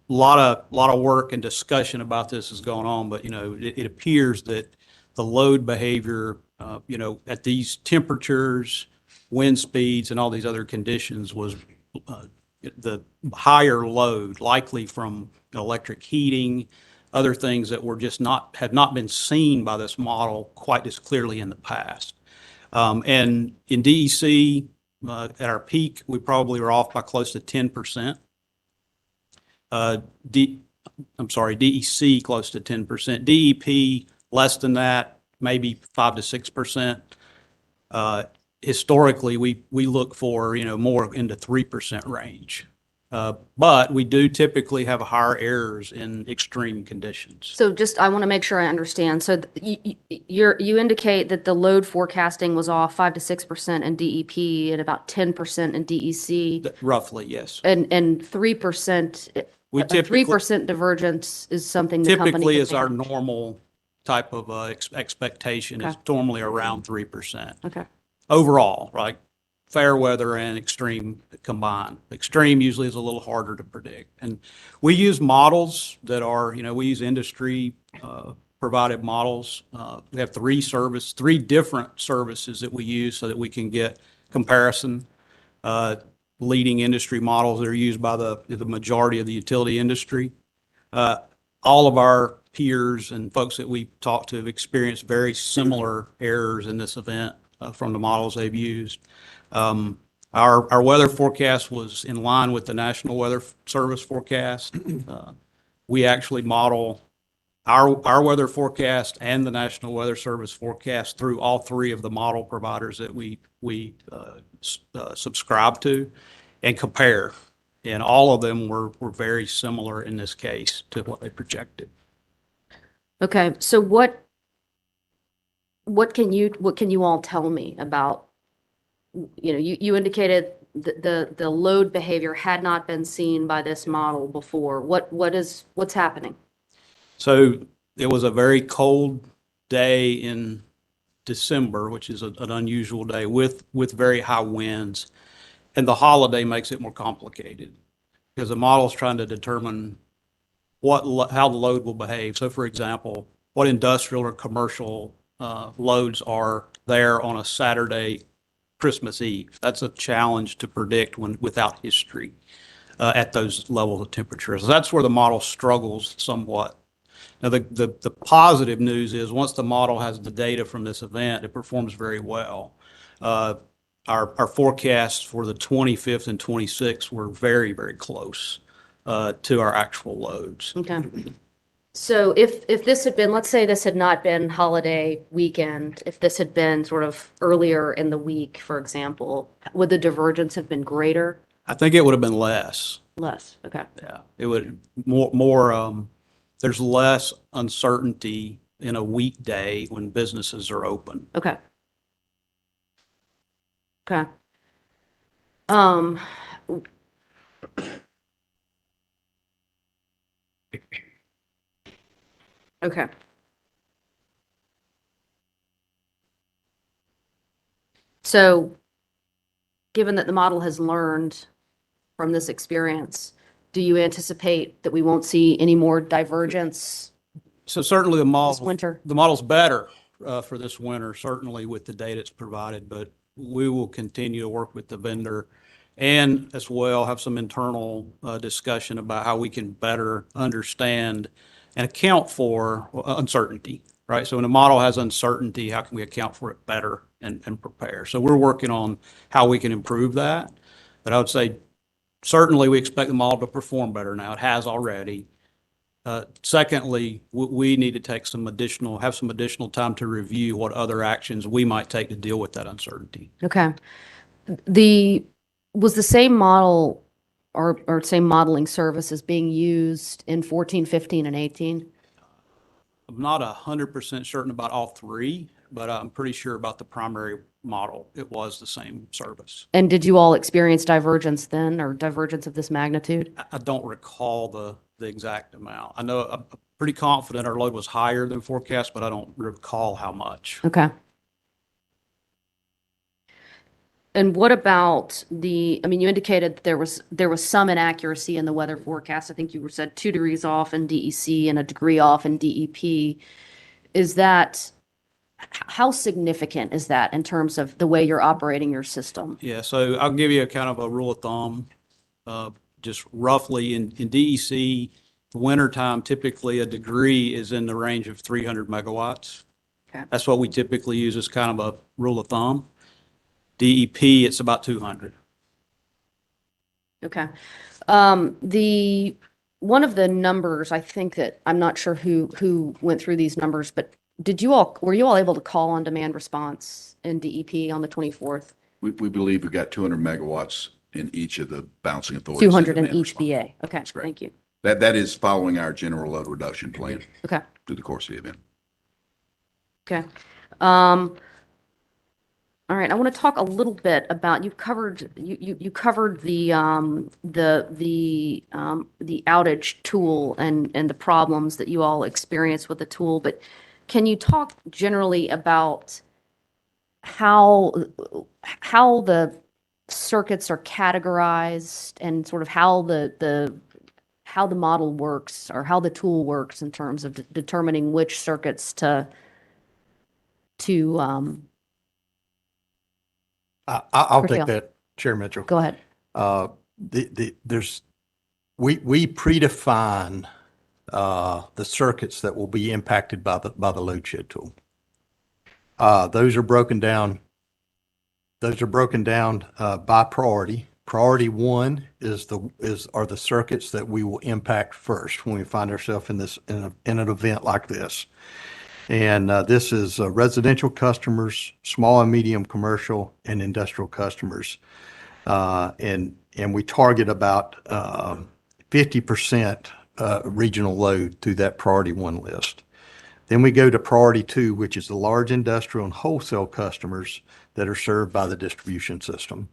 lot of work and discussion about this is going on, but, it appears that the load behavior, at these temperatures, wind speeds, and all these other conditions was the higher load, likely from electric heating, other things that had not been seen by this model quite as clearly in the past. And in DEC, at our peak, we probably were off by close to 10%. DEC close to 10%. DEP less than that, maybe 5 to 6%. Historically, we look for, more into 3% range. But we do typically have higher errors in extreme conditions. So I want to make sure I understand. So you indicate that the load forecasting was off 5 to 6% in DEP and about 10% in DEC. Roughly, yes. And 3%, We a typically- 3% divergence is something the company Typically can is our manage. normal type of expectation is Okay. normally around 3%. Okay. Overall, right? Fair weather and extreme combined. Extreme usually is a little harder to predict. And we use models that are, we use industry provided models. We have three different services that we use so that we can get comparison. Leading industry models that are used by the majority of the utility industry. All of our peers and folks that we talked to have experienced very similar errors in this event from the models they've used. Our weather forecast was in line with the National Weather Service forecast. We actually model our weather forecast and the National Weather Service forecast through all three of the model providers that we subscribe to and compare. And all of them were very similar in this case to what they projected. Okay. So what can you all tell me about, you indicated the load behavior had not been seen by this model before. What's happening? So it was a very cold day in December, which is an unusual day with very high winds. And the holiday makes it more complicated because the model's trying to determine how the load will behave. So for example, what industrial or commercial loads are there on a Saturday, Christmas Eve. That's a challenge to predict without history at those levels of temperatures. That's where the model struggles somewhat. Now, the positive news is once the model has the data from this event, it performs very well. Our forecasts for the 25th and 26th were very, very close to our actual loads. Okay. So if this had been, let's say this had not been holiday weekend, if this had been sort of earlier in the week, for example, would the divergence have been greater? I think it would have been less. Less, okay. Yeah, it would more, there's less uncertainty in a weekday when businesses are open. Okay. Okay. Um, okay. So, given that the model has learned from this experience, do you anticipate that we won't see any more divergence So certainly this winter? the model's better for this winter, certainly with the data it's provided, but we will continue to work with the vendor and as well have some internal discussion about how we can better understand and account for uncertainty, right? So when a model has uncertainty, how can we account for it better and prepare? So we're working on how we can improve that. But I would say certainly we expect the model to perform better now. It has already. Secondly, we need to take have some additional time to review what other actions we might take to deal with that uncertainty. Okay. Was the same model or same modeling services being used in 14, 15, and 18? I'm not 100% certain about all three, but I'm pretty sure about the primary model. It was the same service. And did you all experience divergence then, or divergence of this magnitude? I don't recall the exact amount. I know I'm pretty confident our load was higher than forecast, but I don't recall how much. Okay. And what about I mean, you indicated that there was some inaccuracy in the weather forecast. I think you said 2 degrees off in DEC and a degree off in DEP. How significant is that in terms of the way you're operating your system? Yeah, so I'll give you a kind of a rule of thumb. Just roughly in DEC, wintertime, typically a degree is in the range of 300 megawatts. Okay. That's what we typically use as kind of a rule of thumb. DEP, it's about 200. Okay. One of the numbers, I think that, I'm not sure who went through these numbers, but were you all able to call on demand response in DEP on the 24th? We believe we've got 200 megawatts in each of the balancing authorities. 200 in demand each response. BA. Okay, That's correct. thank you. That is following our general load reduction plan Okay, through the course of the event. okay. All right, I want to talk a little bit about, you covered the outage tool and the problems that you all experience with the tool, but can you talk generally about how the circuits are categorized and sort of how the model works or how the tool works in terms of determining which circuits to I'll Curtail. take that, Chair Mitchell. go ahead. We predefine the circuits that will be impacted by the load shed tool. Those are broken down by priority. Priority one are the circuits that we will impact first when we find ourselves in an event like this. And this is residential customers, small and medium commercial, and industrial customers. And we target about 50% regional load through that priority one list. Then we go to priority two, which is the large industrial and wholesale customers that are served by the distribution system.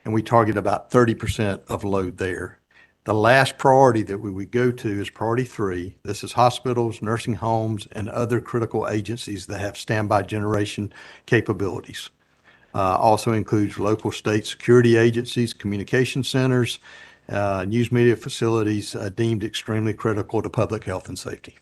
and we target about 30% of load there. The last priority that we would go to is priority 3. This is hospitals, nursing homes, and other critical agencies that have standby generation capabilities. Also includes local state security agencies, communication centers, news media facilities deemed extremely critical to public health and safety.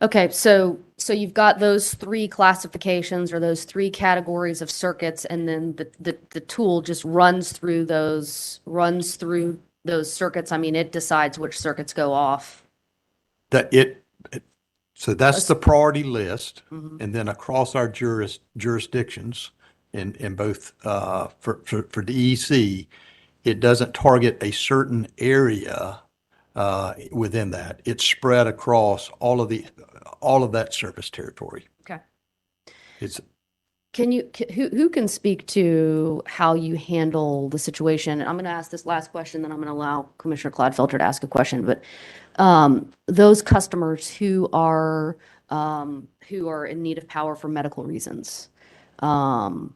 Okay, so you've got those 3 classifications or those 3 categories of circuits, and then the tool just runs through those circuits. I mean, it decides which circuits go off. So that's the priority list, and then across our jurisdictions in both for DEC, it doesn't target a certain area within that. It's spread across all of that service territory. Okay. It's Who can speak to how you handle the situation? I'm going to ask this last question, then I'm going to allow Commissioner Clodfelter to ask a question. But those customers who are in need of power for medical reasons, how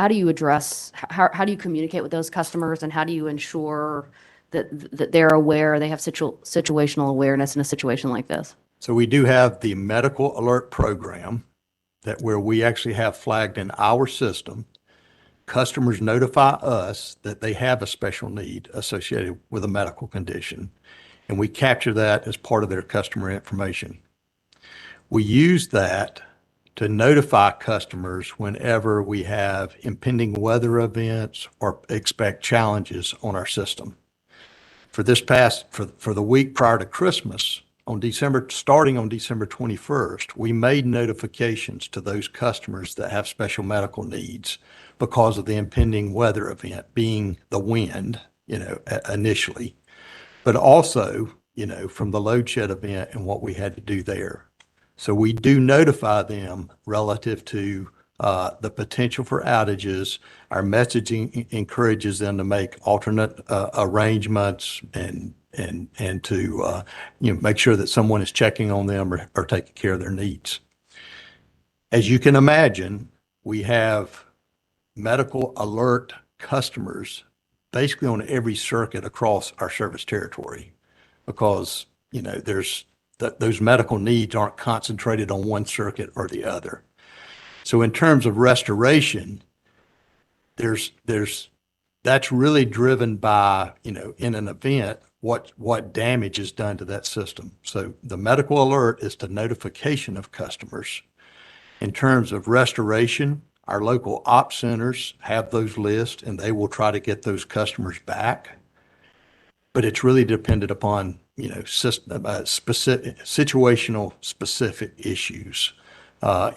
do you address? How do you communicate with those customers, and how do you ensure that they're aware, they have situational awareness in a situation like this? So we do have the medical alert program where we actually have flagged in our system. Customers notify us that they have a special need associated with a medical condition, and we capture that as part of their customer information. We use that to notify customers whenever we have impending weather events or expect challenges on our system. For the week prior to Christmas, starting on December 21st, we made notifications to those customers that have special medical needs because of the impending weather event, being the wind, initially, but also, from the load shed event and what we had to do there. So we do notify them relative to the potential for outages. Our messaging encourages them to make alternate arrangements and to make sure that someone is checking on them or taking care of their needs. As you can imagine, we have medical alert customers basically on every circuit across our service territory because those medical needs aren't concentrated on one circuit or the other. So in terms of restoration, that's really driven by, in an event, what damage is done to that system. So the medical alert is the notification of customers. In terms of restoration, our local ops centers have those lists and they will try to get those customers back. But it's really dependent upon, situational specific issues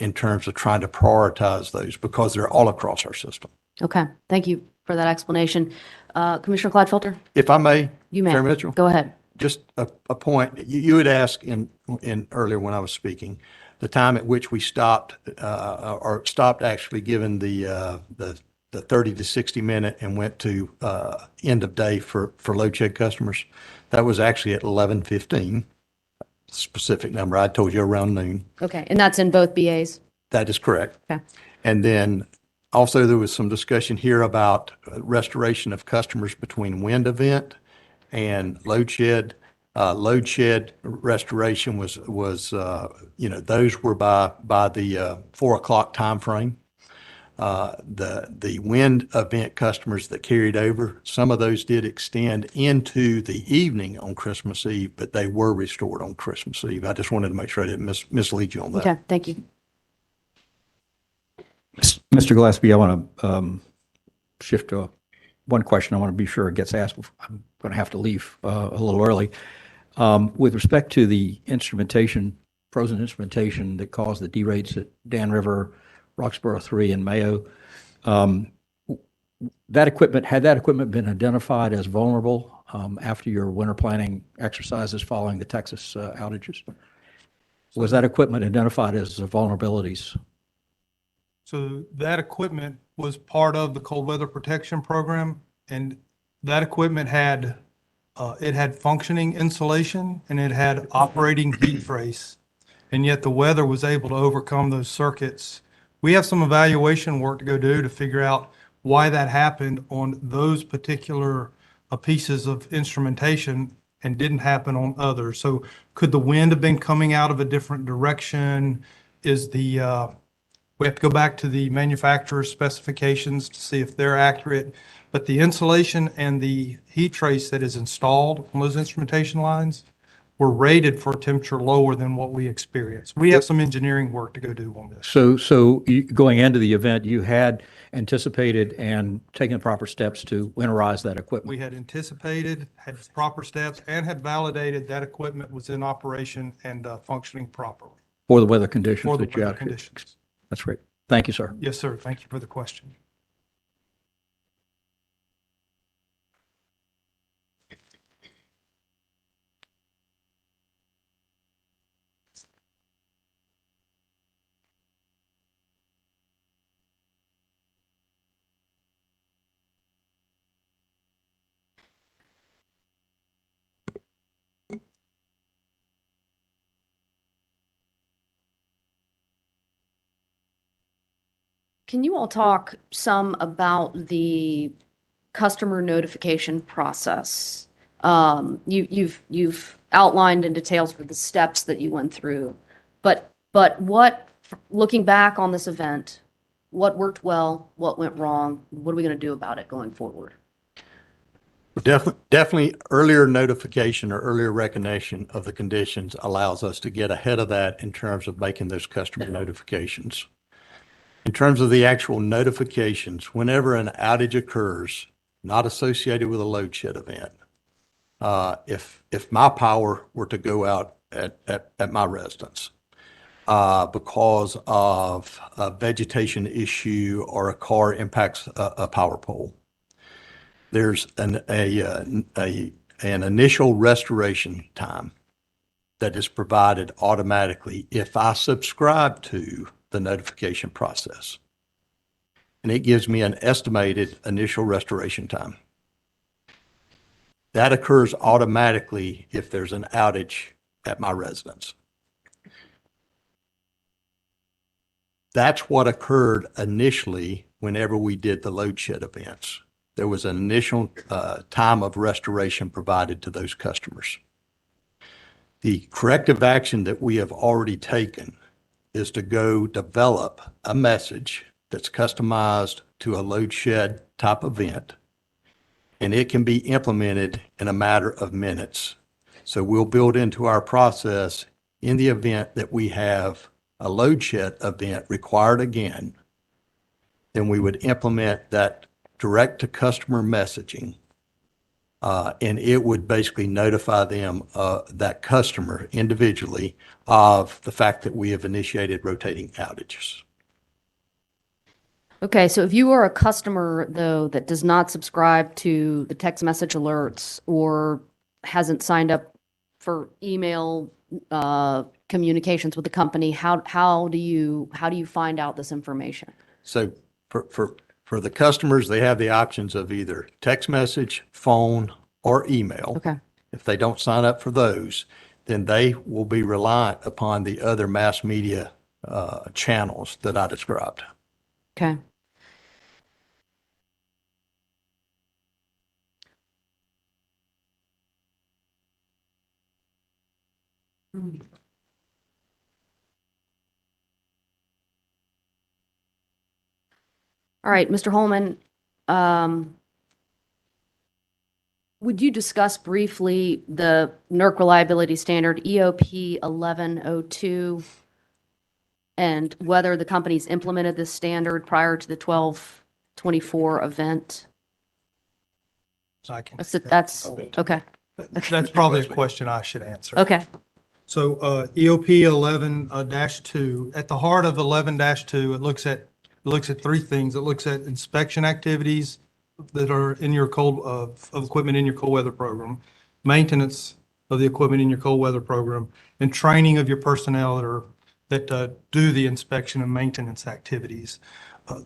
in terms of trying to prioritize those because they're all across our system. Okay, thank you for that explanation. Commissioner Clodfelter? If I may, You may. Chair Mitchell? Go ahead. Just a point. You had asked in earlier when I was speaking, the time at which we stopped actually given the 30 to 60 minute and went to end of day for load shed customers. That was actually at 11:15. Specific number. I told you around noon. Okay, and that's in both BAs? That is correct. Okay. And then also there was some discussion here about restoration of customers between wind event and load shed. Load shed restoration was those were by the 4 o'clock timeframe. The wind event customers that carried over, some of those did extend into the evening on Christmas Eve, but they were restored on Christmas Eve. I just wanted to make sure I didn't mislead you on that. Okay, thank you. Mr. Gillespie, I want to shift to one question. I want to be sure it gets asked. I'm going to have to leave a little early. With respect to the frozen instrumentation that caused the derates at Dan River, Roxborough 3, and Mayo, had that equipment been identified as vulnerable after your winter planning exercises following the Texas outages? Was that equipment identified as vulnerabilities? So that equipment was part of the cold weather protection program, and that equipment had functioning insulation and it had operating heat trace, and yet the weather was able to overcome those circuits We have some evaluation work to go do to figure out why that happened on those particular pieces of instrumentation and didn't happen on others. So could the wind have been coming out of a different direction? Is the, we have to go back to the manufacturer's specifications to see if they're accurate. But the insulation and the heat trace that is installed on those instrumentation lines were rated for a temperature lower than what we experienced. We have some engineering work to go do on this. So going into the event, you had anticipated and taken proper steps to winterize that equipment? We had anticipated, had proper steps, and had validated that equipment was in operation and functioning properly For the weather conditions for the that you weather had? conditions. That's great. Thank you, sir. Yes, sir. Thank you for the question. Can you all talk some about the customer notification process? You've outlined in details for the steps that you went through, but what, looking back on this event, what worked well, what went wrong? What are we going to do about it going forward? Definitely earlier notification or earlier recognition of the conditions allows us to get ahead of that in terms of making those customer notifications. In terms of the actual notifications, whenever an outage occurs, not associated with a load shed event, if my power were to go out at my residence because of a vegetation issue or a car impacts a power pole, there's an initial restoration time that is provided automatically if I subscribe to the notification process. And it gives me an estimated initial restoration time. That occurs automatically if there's an outage at my residence. That's what occurred initially whenever we did the load shed events. There was an initial time of restoration provided to those customers. The corrective action that we have already taken is to go develop a message that's customized to a load shed type event, and it can be implemented in a matter of minutes. So we'll build into our process in the event that we have a load shed event required again, then we would implement that direct to customer messaging. And it would basically notify them, that customer individually, of the fact that we have initiated rotating outages. Okay, so if you are a customer, though, that does not subscribe to the text message alerts or hasn't signed up for email communications with the company, how do you find out this information? So for the customers, they have the options of either text message, phone, or email. Okay. If they don't sign up for those, then they will be reliant upon the other mass media channels that I described. Okay. All right, Mr. Holman, would you discuss briefly the NERC reliability standard EOP 1102 and whether the company's implemented this standard prior to the 12/24 event? I can. That's okay. That's probably a question I should answer. Okay. So EOP 11-2, at the heart of 11-2, it looks at three things. It looks at inspection activities that are in your of equipment in your cold weather program, maintenance of the equipment in your cold weather program, and training of your personnel that do the inspection and maintenance activities.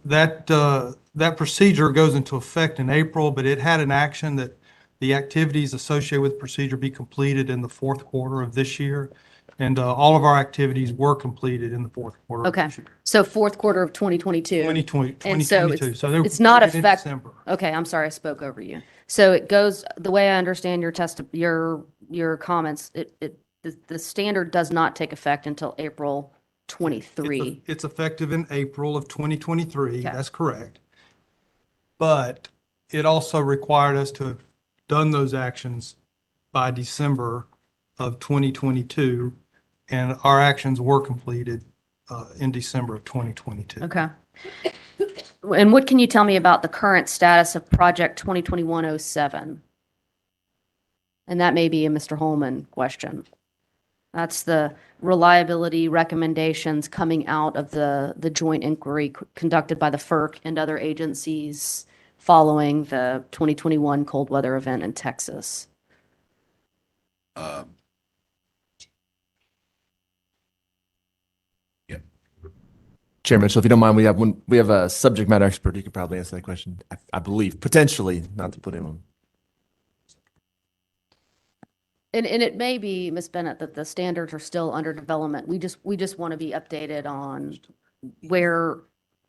That procedure goes into effect in April, but it had an action that the activities associated with the procedure be completed in the fourth quarter of this year. And all of our activities were completed in the fourth quarter. Okay. So fourth quarter of 2022. 2020, And so 2022. So they're it's not completed in affect. December. Okay, I'm sorry, I spoke over you. So it goes, the way I understand your comments, the standard does not take effect until April 23. It's effective in April of 2023. Okay. That's correct. But it also required us to have done those actions by December of 2022, and our actions were completed in December of 2022. Okay. And what can you tell me about the current status of Project 2021-07? And that may be a Mr. Holman question. That's the reliability recommendations coming out of the joint inquiry conducted by the FERC and other agencies following the 2021 cold weather event in Texas. Chair Mitchell, if you don't mind, we have a subject matter expert who could probably answer that question. I believe potentially, not to put him on. And it may be, Ms. Bennett, that the standards are still under development. We just want to be updated on where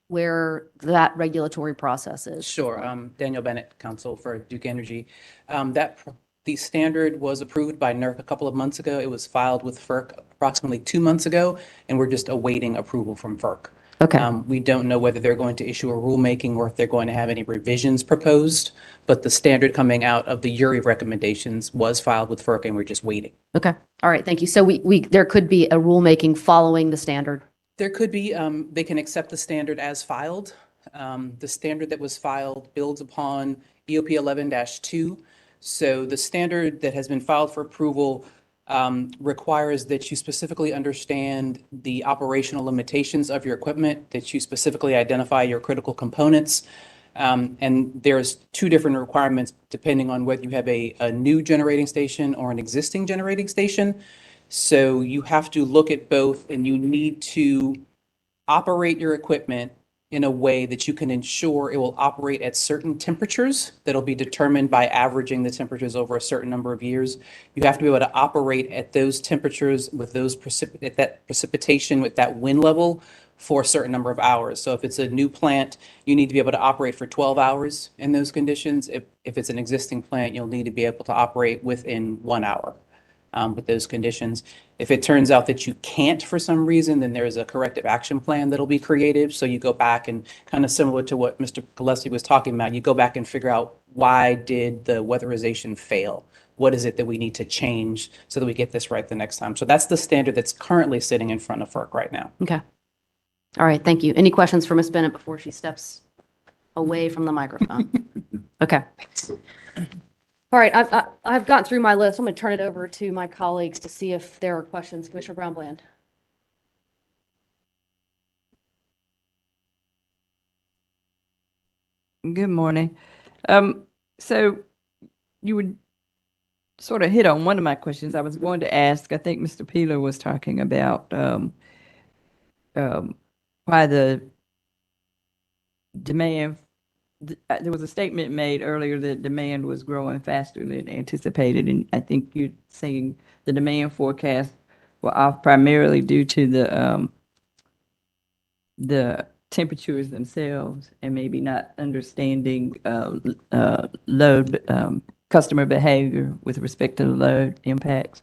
that regulatory process is. Sure. Daniel Bennett, counsel for Duke Energy. The standard was approved by NERC a couple of months ago. It was filed with FERC approximately 2 months ago, and we're just awaiting approval from FERC. Okay. We don't know whether they're going to issue a rulemaking or if they're going to have any revisions proposed, but the standard coming out of the URI recommendations was filed with FERC, and we're just waiting. Okay. All right. Thank you. So there could be a rulemaking following the standard. There could be, they can accept the standard as filed. The standard that was filed builds upon EOP 11-2. So the standard that has been filed for approval requires that you specifically understand the operational limitations of your equipment, that you specifically identify your critical components. And there's 2 different requirements depending on whether you have a new generating station or an existing generating station. So you have to look at both, and you need to operate your equipment in a way that you can ensure it will operate at certain temperatures that'll be determined by averaging the temperatures over a certain number of years. You have to be able to operate at those temperatures with at that precipitation, with that wind level for a certain number of hours. So if it's a new plant, you need to be able to operate for 12 hours in those conditions. If it's an existing plant, you'll need to be able to operate within 1 hour. With those conditions. If it turns out that you can't for some reason, then there's a corrective action plan that'll be created. So you go back and, kind of similar to what Mr. Gillespie was talking about, you go back and figure out, why did the weatherization fail? What is it that we need to change so that we get this right the next time? So that's the standard that's currently sitting in front of FERC right now. Okay. All right. Thank you. Any questions for Ms. Bennett before she steps away from the microphone? Okay. All right, I've gotten through my list. I'm going to turn it over to my colleagues to see if there are questions. Commissioner Brown-Bland. Good morning. So you would sort of hit on one of my questions I was going to ask. I think Mr. Peeler was talking about why the demand. There was a statement made earlier that demand was growing faster than anticipated, and I think you're saying the demand forecast were off primarily due to the temperatures themselves, and maybe not understanding load customer behavior with respect to the load impacts.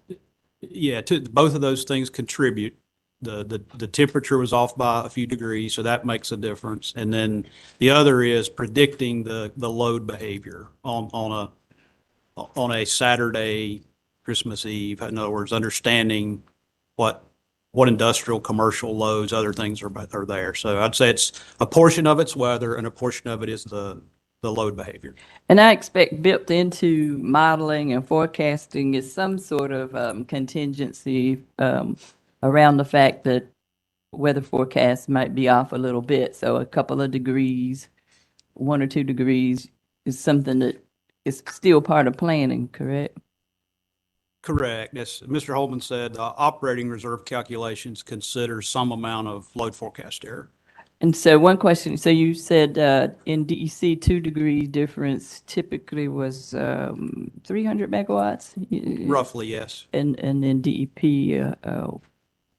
Yeah, both of those things contribute. The temperature was off by a few degrees, so that makes a difference. And then the other is predicting the load behavior on a Saturday, Christmas Eve. In other words, understanding what industrial, commercial loads, other things are there. So I'd say it's a portion of it's weather, and a portion of it is the load behavior. And I expect built into modeling and forecasting is some sort of contingency around the fact that weather forecasts might be off a little bit. So a couple of degrees, 1 or 2 degrees is something that is still part of planning, correct? Correct. As Mr. Holman said, operating reserve calculations consider some amount of load forecast error. And so one question, so you said in DEC, 2-degree difference typically was 300 megawatts? Roughly, yes. And in DEP,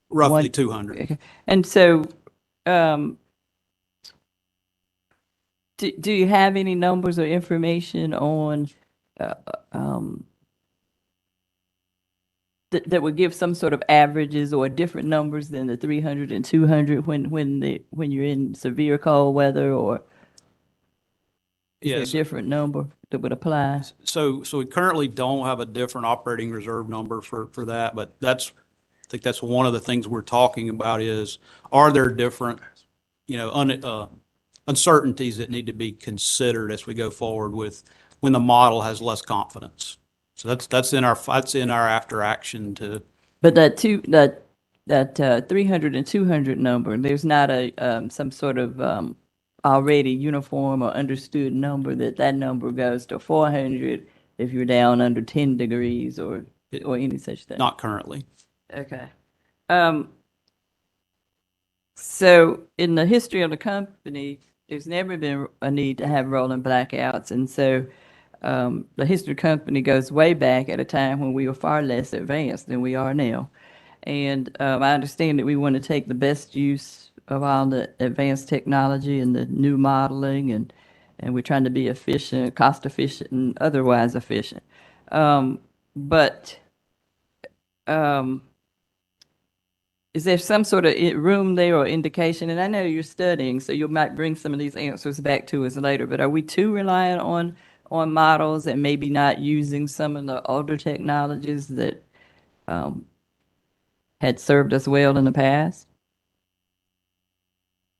Roughly one- 200. okay. And so do you have any numbers or information on uh, um, that would give some sort of averages or different numbers than the 300 and 200 when you're in severe cold weather, or is there a Yes. different number that would apply? So we currently don't have a different operating reserve number for that, but I think that's one of the things we're talking about is, are there different, uncertainties that need to be considered as we go forward with when the model has less confidence? So that's in our after action to, But that 300 and 200 number, there's not a some sort of already uniform or understood number that number goes to 400 if you're down under 10 degrees or any such thing. not currently. Okay. So in the history of the company, there's never been a need to have rolling blackouts. And so the history of the company goes way back at a time when we were far less advanced than we are now. And I understand that we want to take the best use of all the advanced technology and the new modeling, and we're trying to be efficient, cost efficient, and otherwise efficient. But is there some sort of room there or indication? And I know you're studying, so you might bring some of these answers back to us later, but are we too reliant on models and maybe not using some of the older technologies that had served us well in the past?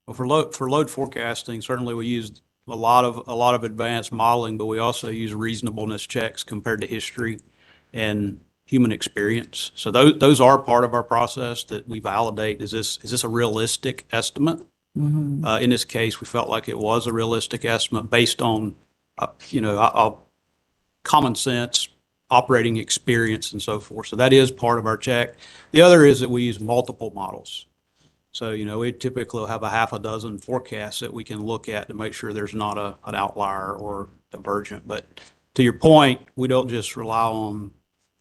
Well, for load forecasting, certainly we used a lot of advanced modeling, but we also use reasonableness checks compared to history and human experience. So those are part of our process that we validate. Is this a realistic estimate? In this case, we felt like it was a realistic estimate based on, common sense, operating experience, and so forth. So that is part of our check. The other is that we use multiple models. So, we typically have a half a dozen forecasts that we can look at to make sure there's not an outlier or divergent. But to your point, we don't just rely on,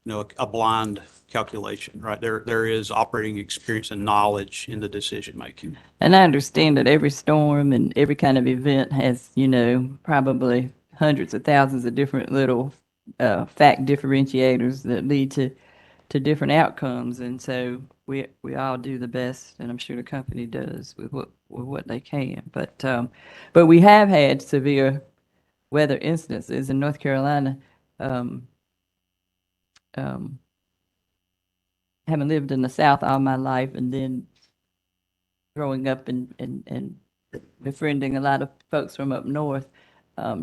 a blind calculation, right? There is operating experience and knowledge in the decision making. And I understand that every storm and every kind of event has, probably hundreds of thousands of different little fact differentiators that lead to different outcomes. And so we all do the best, and I'm sure the company does with what they can. But we have had severe weather instances in North Carolina. Having lived in the South all my life, and then growing up and befriending a lot of folks from up north,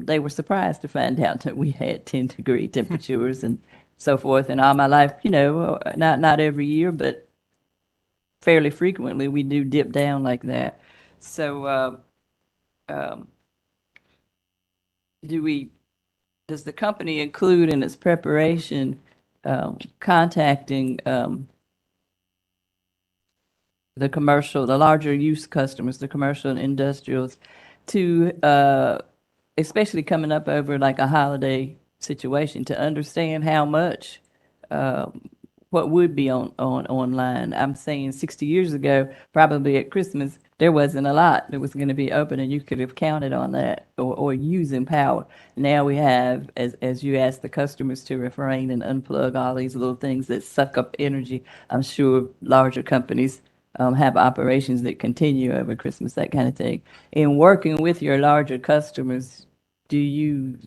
they were surprised to find out that we had 10-degree temperatures and so forth. And all my life, not every year, but fairly frequently, we do dip down like that. So does the company include in its preparation contacting the larger use customers, the commercial and industrials, to especially coming up over like a holiday situation, to understand how much what would be online? I'm saying 60 years ago, probably at Christmas, there wasn't a lot that was going to be open, and you could have counted on that or using power. Now we have, as you ask the customers to refrain and unplug all these little things that suck up energy. I'm sure larger companies have operations that continue over Christmas, that kind of thing. In working with your larger customers, do you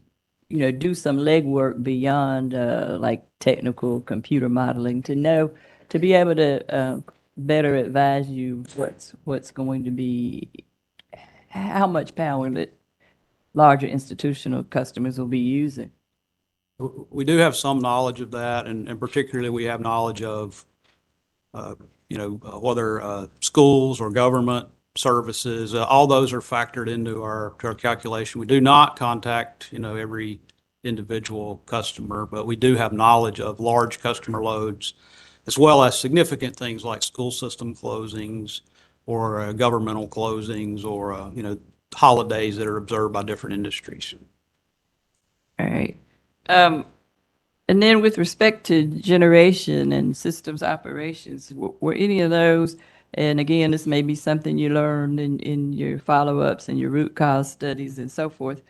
do some legwork beyond like technical computer modeling to be able to better advise you what's going to be, how much power that larger institutional customers will be using? We do have some knowledge of that, and particularly we have knowledge of, whether schools or government services, all those are factored into our calculation. We do not contact, every individual customer, but we do have knowledge of large customer loads, as well as significant things like school system closings, governmental closings or, holidays that are observed by different industries. All right. And then with respect to generation and systems operations, were any of those, and again, this may be something you learned in your follow-ups and your root cause studies and so forth,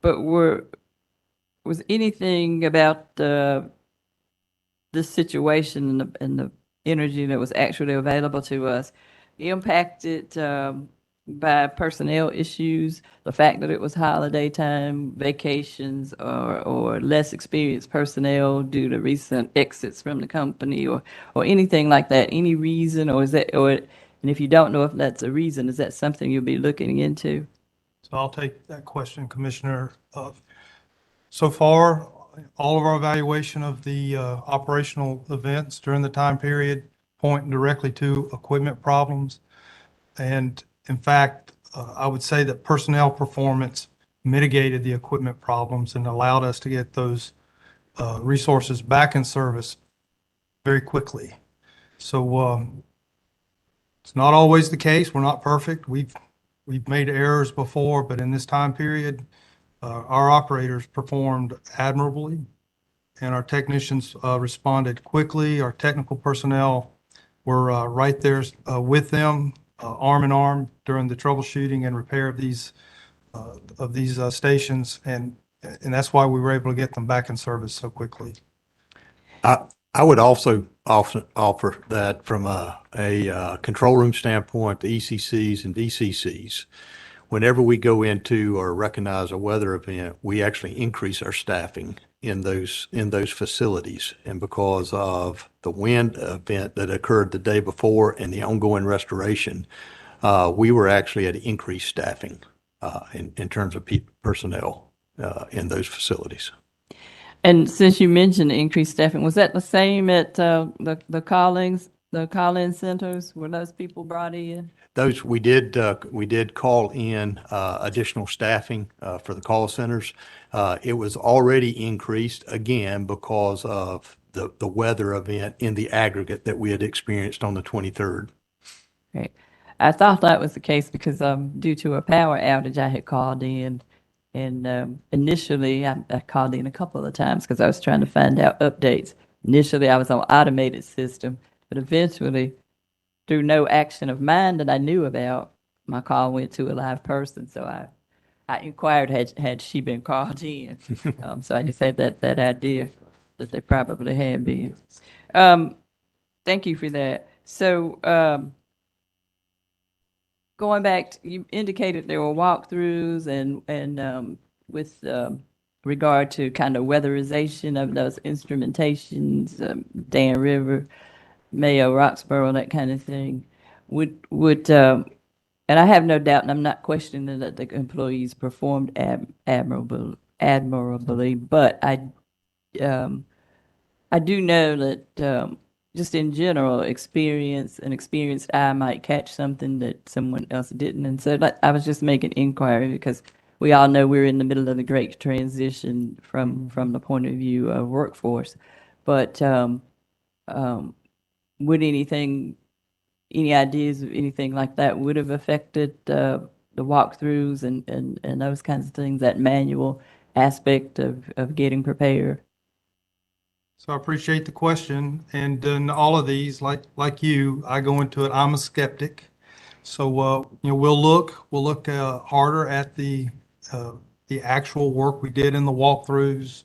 but was anything about this situation and the energy that was actually available to us impacted by personnel issues, the fact that it was holiday time, vacations, or less experienced personnel due to recent exits from the company, or anything like that? Any reason, or is that, and if you don't know if that's a reason, is that something you'll be looking into? So I'll take that question, Commissioner. So far, all of our evaluation of the operational events during the time period point directly to equipment problems. And in fact, I would say that personnel performance mitigated the equipment problems and allowed us to get those resources back in service very quickly. So it's not always the case. We're not perfect. We've made errors before, but in this time period, our operators performed admirably, and our technicians responded quickly. Our technical personnel were right there with them, arm in arm during the troubleshooting and repair of these stations, and that's why we were able to get them back in service so quickly. I would also offer that from a control room standpoint, the ECCs and DCCs, whenever we go into or recognize a weather event, we actually increase our staffing in those facilities. And because of the wind event that occurred the day before and the ongoing restoration, we were actually at increased staffing in terms of personnel in those facilities. And since you mentioned increased staffing, was that the same at the call-in centers? Were those people brought in? Those we did call in additional staffing for the call centers. It was already increased again because of the weather event in the aggregate that we had experienced on the 23rd. Right. I thought that was the case because due to a power outage, I had called in. And initially, I called in a couple of times because I was trying to find out updates. Initially, I was on automated system, but eventually, through no action of mine that I knew about, my call went to a live person. So I inquired, had she been called in? So I just had that idea that they probably had been. Thank you for that. So going back, you indicated there were walkthroughs and with regard to kind of weatherization of those instrumentations, Dan River, Mayo, Roxborough, that kind of thing. And I have no doubt, and I'm not questioning that the employees performed admirably, but I do know that just in general, an experienced eye might catch something that someone else didn't. And so I was just making inquiry because we all know we're in the middle of the great transition from the point of view of workforce. But would any ideas of anything like that would have affected the walkthroughs and those kinds of things, that manual aspect of getting prepared? So I appreciate the question, and in all of these, like you, I go into it, I'm a skeptic. So we'll look harder at the actual work we did in the walkthroughs,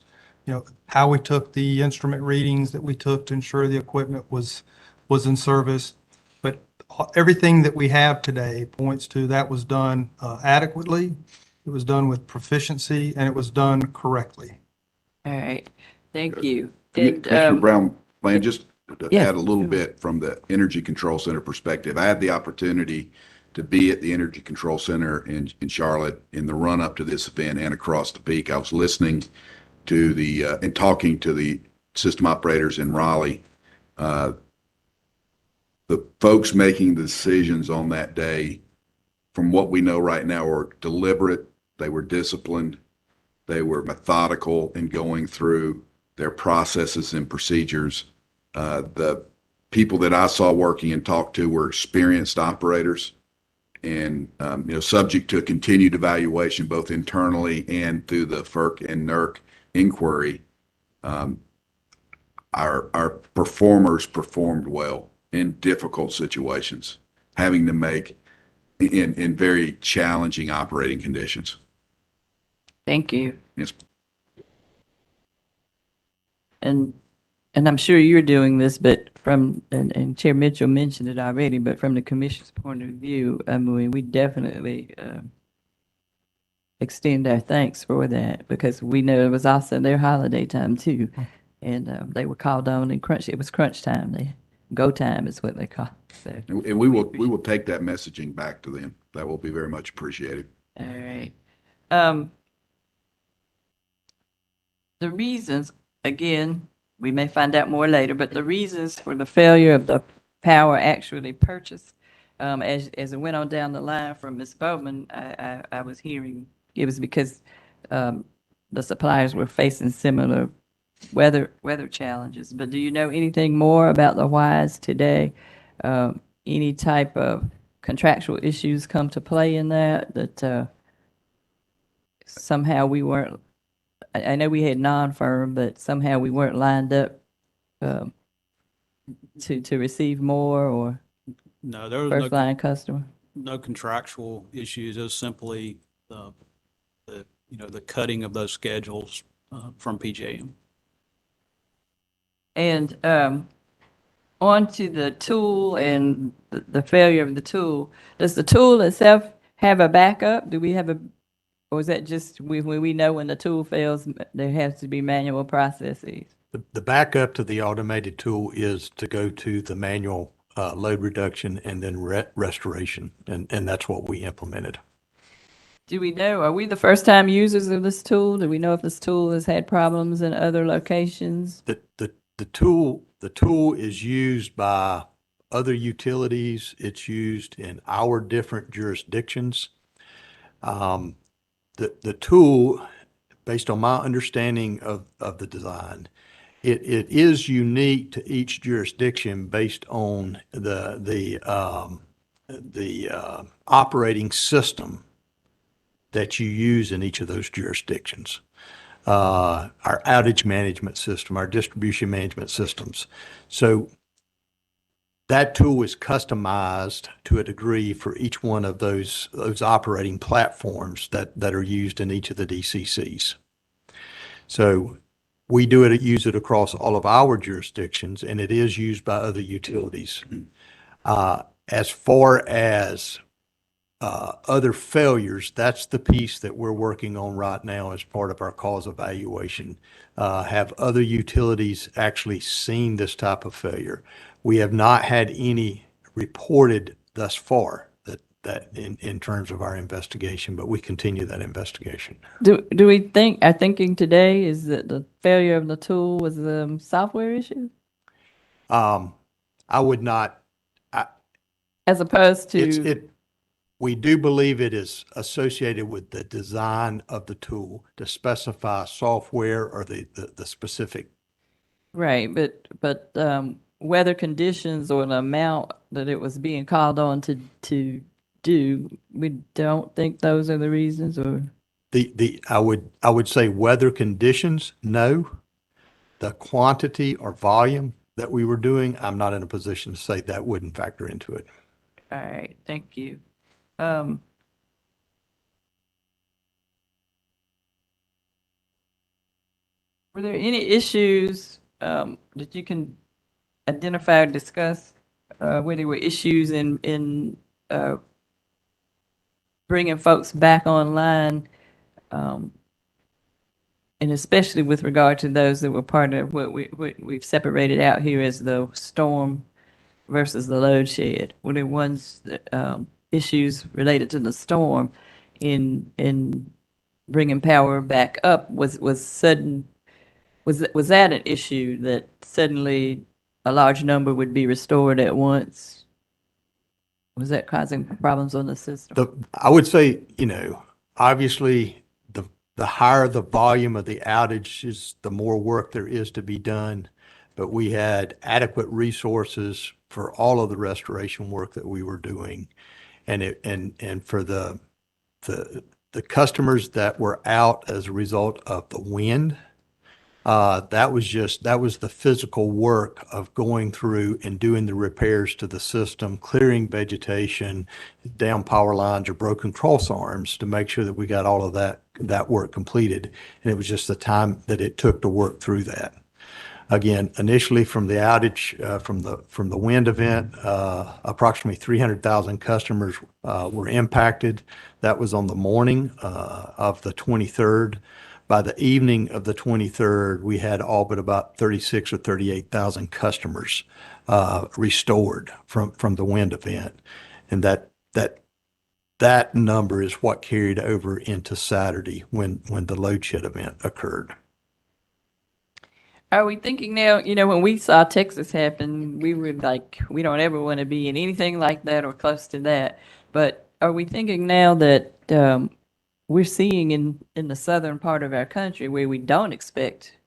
how we took the instrument readings that we took to ensure the equipment was in service. But everything that we have today points to that was done adequately, it was done with proficiency, and it was done correctly. All right, thank you. Commissioner Brown, just to Yes. add a little bit from the Energy Control Center perspective, I had the opportunity to be at the Energy Control Center in Charlotte in the run-up to this event and across the peak. I was listening to and talking to the system operators in Raleigh. The folks making the decisions on that day, from what we know right now, were deliberate, they were disciplined, they were methodical in going through their processes and procedures. The people that I saw working and talked to were experienced operators. And, subject to a continued evaluation, both internally and through the FERC and NERC inquiry, our performers performed well in difficult situations, having to make in very challenging operating conditions. Thank you. Yes. And I'm sure you're doing this, but and Chair Mitchell mentioned it already, but from the commission's point of view, I mean, we definitely extend our thanks for that, because we know it was also their holiday time too. And they were called on and it was crunch time. Go time is what they call it. So, And we will take that messaging back to them. That will be very much appreciated. all right. The reasons, again, we may find out more later, but the reasons for the failure of the power actually purchased, as it went on down the line from Ms. Bowman, I was hearing it was because the suppliers were facing similar weather challenges. But do you know anything more about the whys today? Any type of contractual issues come to play in that somehow we weren't, I know we had non-firm, but somehow we weren't lined up to receive more, or No, there was first line customer? no contractual issues. It was simply the cutting of those schedules from PJM. And on to the tool and the failure of the tool. Does the tool itself have a backup? Do we have or is that just when we know when the tool fails, there has to be manual processes? The backup to the automated tool is to go to the manual load reduction and then restoration, and that's what we implemented. Do we know, are we the first time users of this tool? Do we know if this tool has had problems in other locations? The tool is used by other utilities. It's used in our different jurisdictions. The tool, based on my understanding of the design, it is unique to each jurisdiction based on the operating system that you use in each of those jurisdictions. Our outage management system, our distribution management systems. So that tool is customized to a degree for each one of those operating platforms that are used in each of the DCCs. So we use it across all of our jurisdictions, and it is used by other utilities. As far as other failures, that's the piece that we're working on right now as part of our cause evaluation. Have other utilities actually seen this type of failure? We have not had any reported thus far that in terms of our investigation, but we continue that investigation. Do we think, our thinking today is that the failure of the tool was a software issue? I would not. As opposed to? We do believe it is associated with the design of the tool to specify software or the specific. Right, but weather conditions or the amount that it was being called on to do, we don't think those are the reasons, or? I would say weather conditions, no. The quantity or volume that we were doing, I'm not in a position to say that wouldn't factor into it. All right, thank you. Were there any issues that you can identify or discuss where there were issues in bringing folks back online, and especially with regard to those that were part of what we've separated out here as the storm versus the load shed? Were there ones that, issues related to the storm in bringing power back up? Was that an issue that suddenly a large number would be restored at once? Was that causing problems on the system? I would say, obviously the higher the volume of the outages, the more work there is to be done. But we had adequate resources for all of the restoration work that we were doing. And for the customers that were out as a result of the wind, that was the physical work of going through and doing the repairs to the system, clearing vegetation, down power lines or broken cross arms to make sure that we got all of that work completed. And it was just the time that it took to work through that. Again, initially from the outage, from the wind event, approximately 300,000 customers were impacted. That was on the morning of the 23rd. By the evening of the 23rd, we had all but about 36 or 38,000 customers restored from the wind event. And that number is what carried over into Saturday when the load shed event occurred. Are we thinking now, when we saw Texas happen, we were like, we don't ever want to be in anything like that or close to that. But are we thinking now that we're seeing in the southern part of our country where we don't expect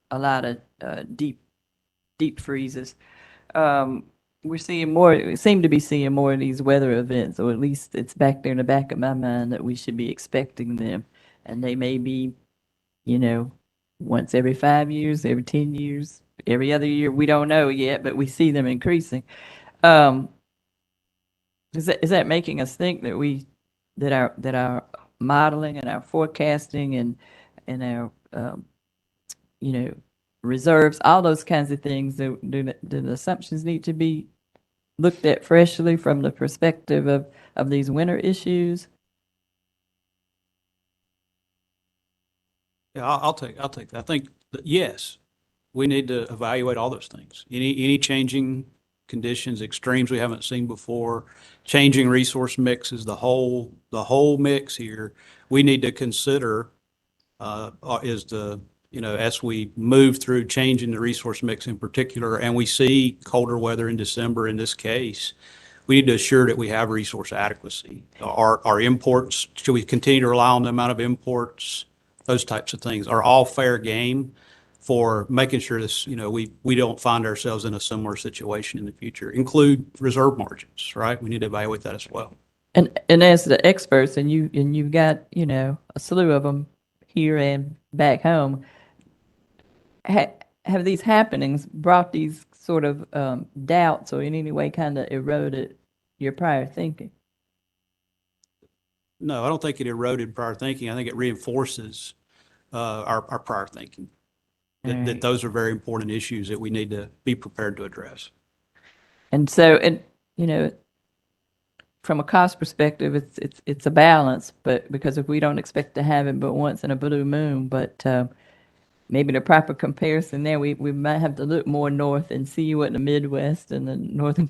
a lot of deep freezes, we seem to be seeing more of these weather events, or at least it's back there in the back of my mind that we should be expecting them. And they may be, once every 5 years, every 10 years, every other year. We don't know yet, but we see them increasing. Is that making us think that our modeling and our forecasting and our reserves, all those kinds of things, do the assumptions need to be looked at freshly from the perspective of these winter issues? Yeah, I'll take that. I think that, yes, we need to evaluate all those things. Any changing conditions, extremes we haven't seen before, changing resource mixes, the whole mix here, we need to consider as we move through changing the resource mix in particular, and we see colder weather in December in this case, we need to assure that we have resource adequacy. Our imports, should we continue to rely on the amount of imports? Those types of things are all fair game for making sure this, we don't find ourselves in a similar situation in the future. Include reserve margins, right? We need to evaluate that as well. And as the experts, and you've got, a slew of them here and back home, have these happenings brought these sort of doubts or in any way kind of eroded your prior thinking? No, I don't think it eroded prior thinking. I think it reinforces our prior thinking. That those are very important issues that we need to be prepared to address. And so, from a cost perspective, it's a balance, but because if we don't expect to have it but once in a blue moon, but maybe the proper comparison there, we might have to look more north and see what the Midwest and the northern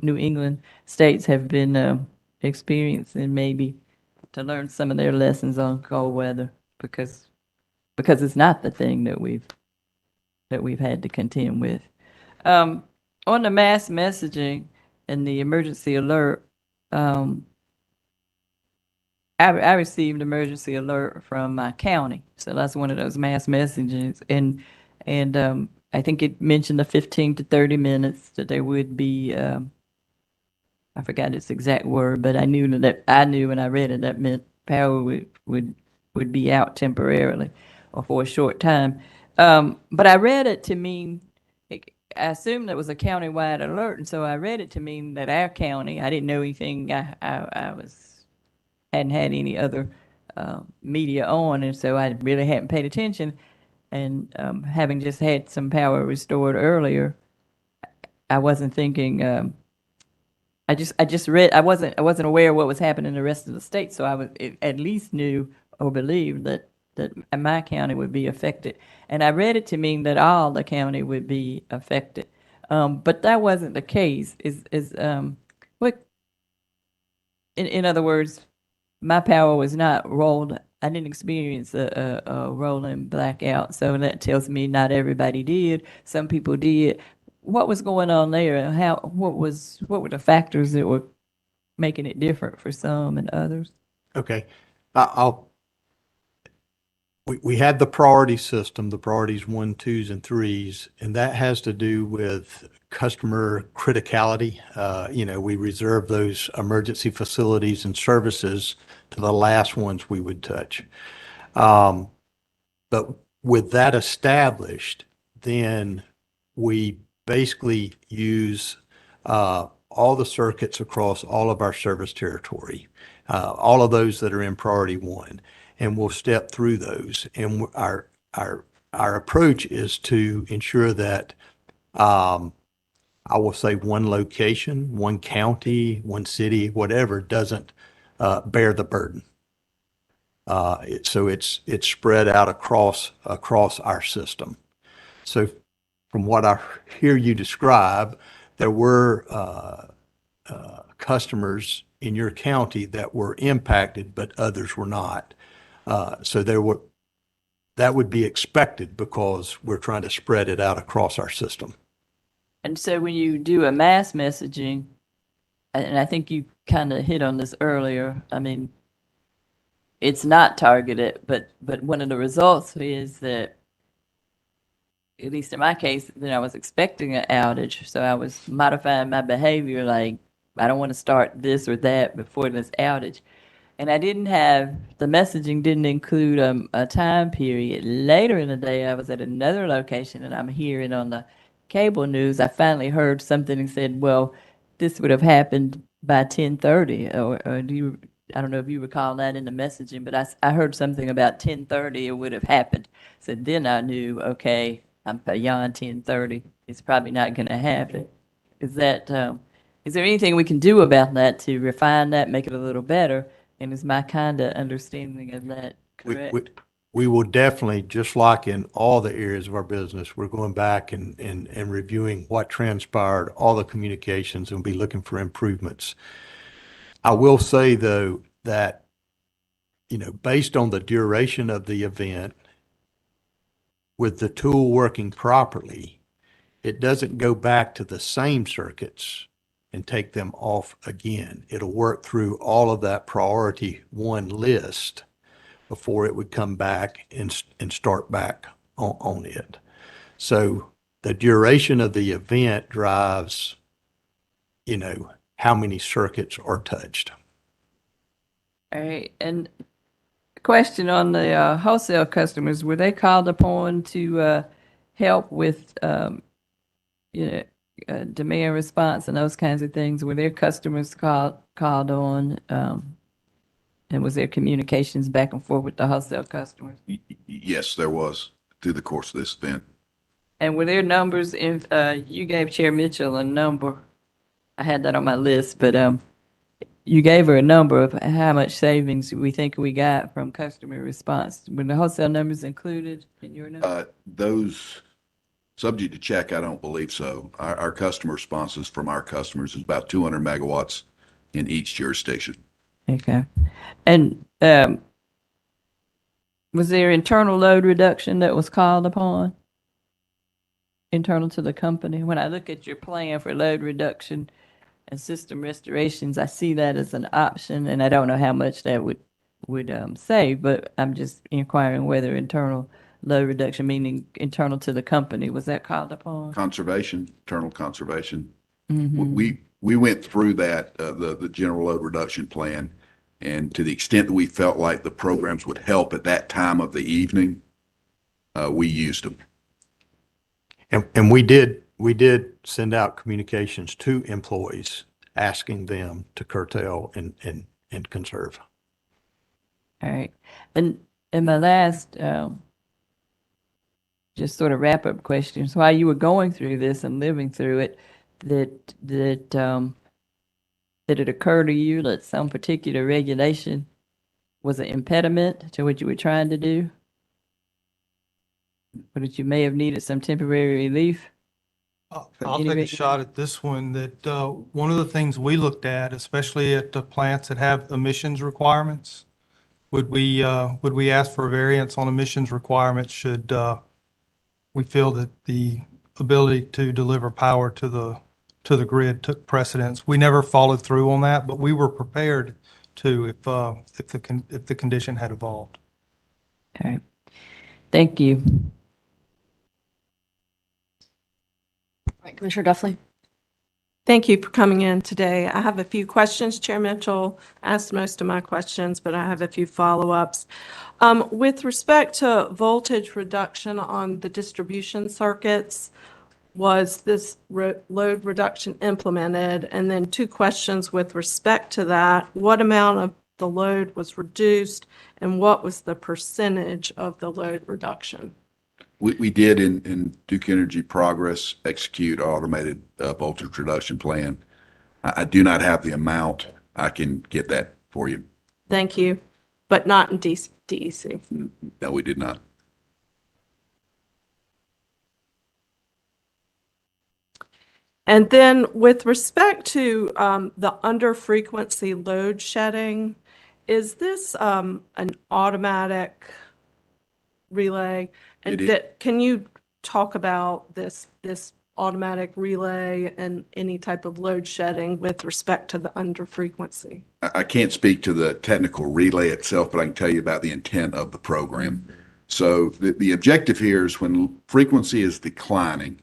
New England states have been experiencing, maybe to learn some of their lessons on cold weather, because it's not the thing that we've had to contend with. On the mass messaging and the emergency alert, I received emergency alert from my county, so that's one of those mass messages, and I think it mentioned the 15 to 30 minutes that there would be. I forgot its exact word, but I knew when I read it that meant power would be out temporarily or for a short time. But I read it to mean, I assumed that was a countywide alert, and so I read it to mean that our county, I didn't know anything, hadn't had any other media on, and so I really hadn't paid attention. And having just had some power restored earlier, I wasn't thinking. I just read. I wasn't aware of what was happening in the rest of the state, so I at least knew or believed that my county would be affected, and I read it to mean that all the county would be affected. But that wasn't the case. What? In other words, my power was not rolled. I didn't experience a rolling blackout, so that tells me not everybody did. Some people did. What was going on there? What were the factors that were making it different for some and others? Okay. We had the priority system, the priorities 1, 2s, and 3s, and that has to do with customer criticality. We reserve those emergency facilities and services to the last ones we would touch. But with that established, then we basically use all the circuits across all of our service territory, all of those that are in priority one, and we'll step through those. And our approach is to ensure that I will say one location, one county, one city, whatever, doesn't bear the burden. So it's spread out across our system. So from what I hear you describe, there were customers in your county that were impacted, but others were not. So that would be expected because we're trying to spread it out across our system. And so when you do a mass messaging, and I think you kind of hit on this earlier, I mean, it's not targeted, but one of the results is that, at least in my case, that I was expecting an outage. So I was modifying my behavior, like, I don't want to start this or that before this outage. And I didn't have, the messaging didn't include a time period. Later in the day, I was at another location and I'm hearing on the cable news, I finally heard something and said, well, this would have happened by 10:30, or do you, I don't know if you recall that in the messaging, but I heard something about 10:30 it would have happened. So then I knew, okay, I'm beyond 10:30. It's probably not going to happen. Is there anything we can do about that to refine that, make it a little better? And is my kind of understanding of that correct? We will definitely, just like in all the areas of our business, we're going back and reviewing what transpired, all the communications, and be looking for improvements. I will say, though, that, based on the duration of the event, with the tool working properly, it doesn't go back to the same circuits and take them off again. It'll work through all of that priority one list before it would come back and start back on it. So the duration of the event drives, how many circuits are touched. All right. And question on the wholesale customers, were they called upon to help with demand response and those kinds of things? Were their customers called on? And was there communications back and forth with the wholesale customers? Yes, there was through the course of this event. And were there numbers in, you gave Chair Mitchell a number. I had that on my list, but you gave her a number of how much savings we think we got from customer response. Were the wholesale numbers included in your number? Those subject to check, I don't believe so. Our customer responses from our customers is about 200 megawatts in each jurisdiction. Okay. And was there internal load reduction that was called upon? Internal to the company? When I look at your plan for load reduction and system restorations, I see that as an option, and I don't know how much that would save, but I'm just inquiring whether internal load reduction, meaning internal to the company, was that called upon? Conservation, internal conservation. Mm-hmm. We went through that, the general load reduction plan, and to the extent that we felt like the programs would help at that time of the evening, we used them. And we did send out communications to employees asking them to curtail and conserve. All right. And my last, just sort of wrap up questions, while you were going through this and living through it, did it occur to you that some particular regulation was an impediment to what you were trying to do? Or that you may have needed some temporary relief? I'll take a shot at this one. That one of the things we looked at, especially at the plants that have emissions requirements, would we ask for a variance on emissions requirements should we feel that the ability to deliver power to the grid took precedence? We never followed through on that, but we were prepared to if the condition had evolved. Okay. Thank you. right, Commissioner Duffley? Thank you for coming in today. I have a few questions. Chair Mitchell asked most of my questions, but I have a few follow-ups. With respect to voltage reduction on the distribution circuits, was this load reduction implemented? And then two questions with respect to that. What amount of the load was reduced, and what was the percentage of the load reduction? We did in Duke Energy Progress execute automated voltage reduction plan. I do not have the amount. I can get that for you. Thank you, but not in DEC. No, we did not. And then with respect to the under-frequency load shedding, is this an automatic relay? And It is. can you talk about this automatic relay and any type of load shedding with respect to the under-frequency? I can't speak to the technical relay itself, but I can tell you about the intent of the program. So the objective here is when frequency is declining,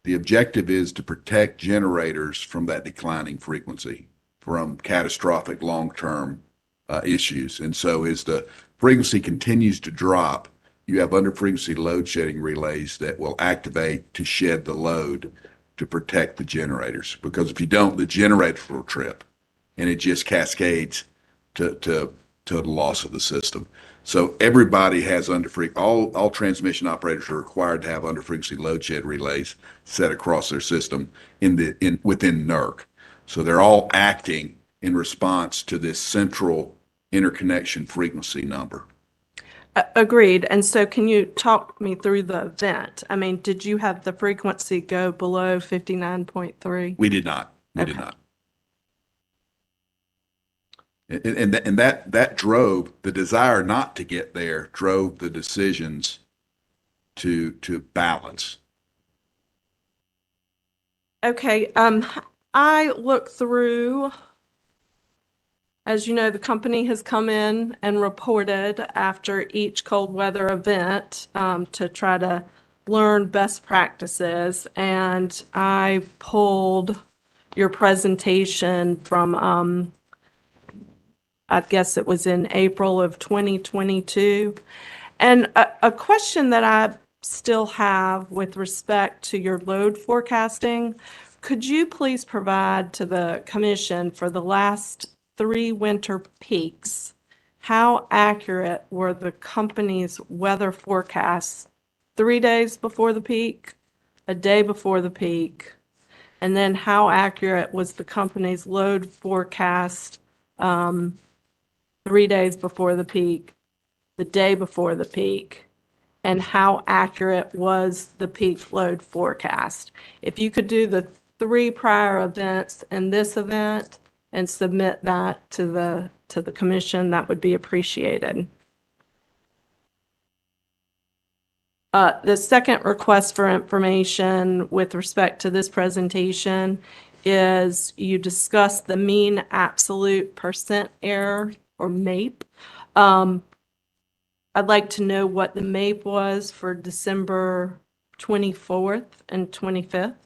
the objective is to protect generators from that declining frequency, from catastrophic long-term issues. And so as the frequency continues to drop, you have under-frequency load shedding relays that will activate to shed the load to protect the generators. Because if you don't, the generators will trip, and it just cascades to the loss of the system. So everybody has all transmission operators are required to have under-frequency load shed relays set across their system within NERC. So they're all acting in response to this central interconnection frequency number. Agreed. And so can you talk me through the event? I mean, did you have the frequency go below 59.3? We did not. We did not. And that drove the desire not to get there, drove the decisions to balance. Okay, I looked through, as you know, the company has come in and reported after each cold weather event to try to learn best practices. And I pulled your presentation from, I guess it was in April of 2022. And a question that I still have with respect to your load forecasting, could you please provide to the commission for the last 3 winter peaks, how accurate were the company's weather forecasts 3 days before the peak, a day before the peak, and then how accurate was the company's load forecast 3 days before the peak, the day before the peak, and how accurate was the peak load forecast? If you could do the 3 prior events and this event and submit that to the commission, that would be appreciated. The second request for information with respect to this presentation is you discussed the mean absolute percent error, or MAPE. I'd like to know what the MAPE was for December 24th and 25th.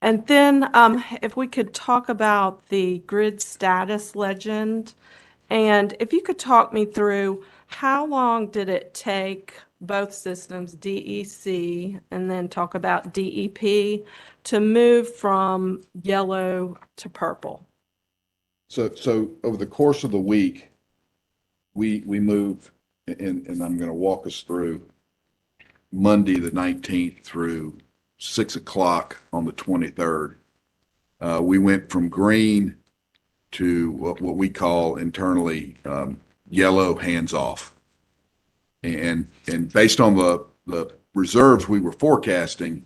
And then if we could talk about the grid status legend, and if you could talk me through how long did it take both systems, DEC and then talk about DEP, to move from yellow to purple? So over the course of the week, we moved, and I'm going to walk us through Monday the 19th through 6 o'clock on the 23rd. We went from green to what we call internally yellow, hands off. And based on the reserves we were forecasting,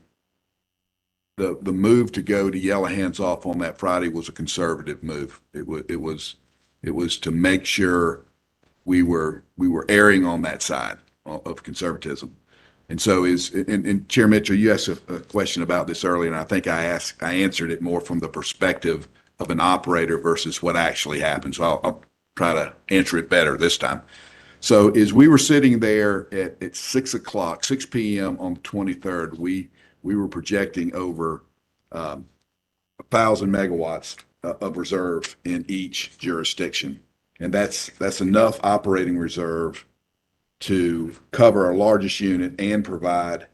the move to go to yellow hands off on that Friday was a conservative move. It was to make sure we were erring on that side of conservatism. And so and Chair Mitchell, you asked a question about this earlier, and I think I answered it more from the perspective of an operator versus what actually happened. So I'll try to answer it better this time. So as we were sitting there at 6 p.m. on the 23rd, we were projecting over 1,000 megawatts of reserve in each jurisdiction. And that's enough operating reserve to cover our largest unit and provide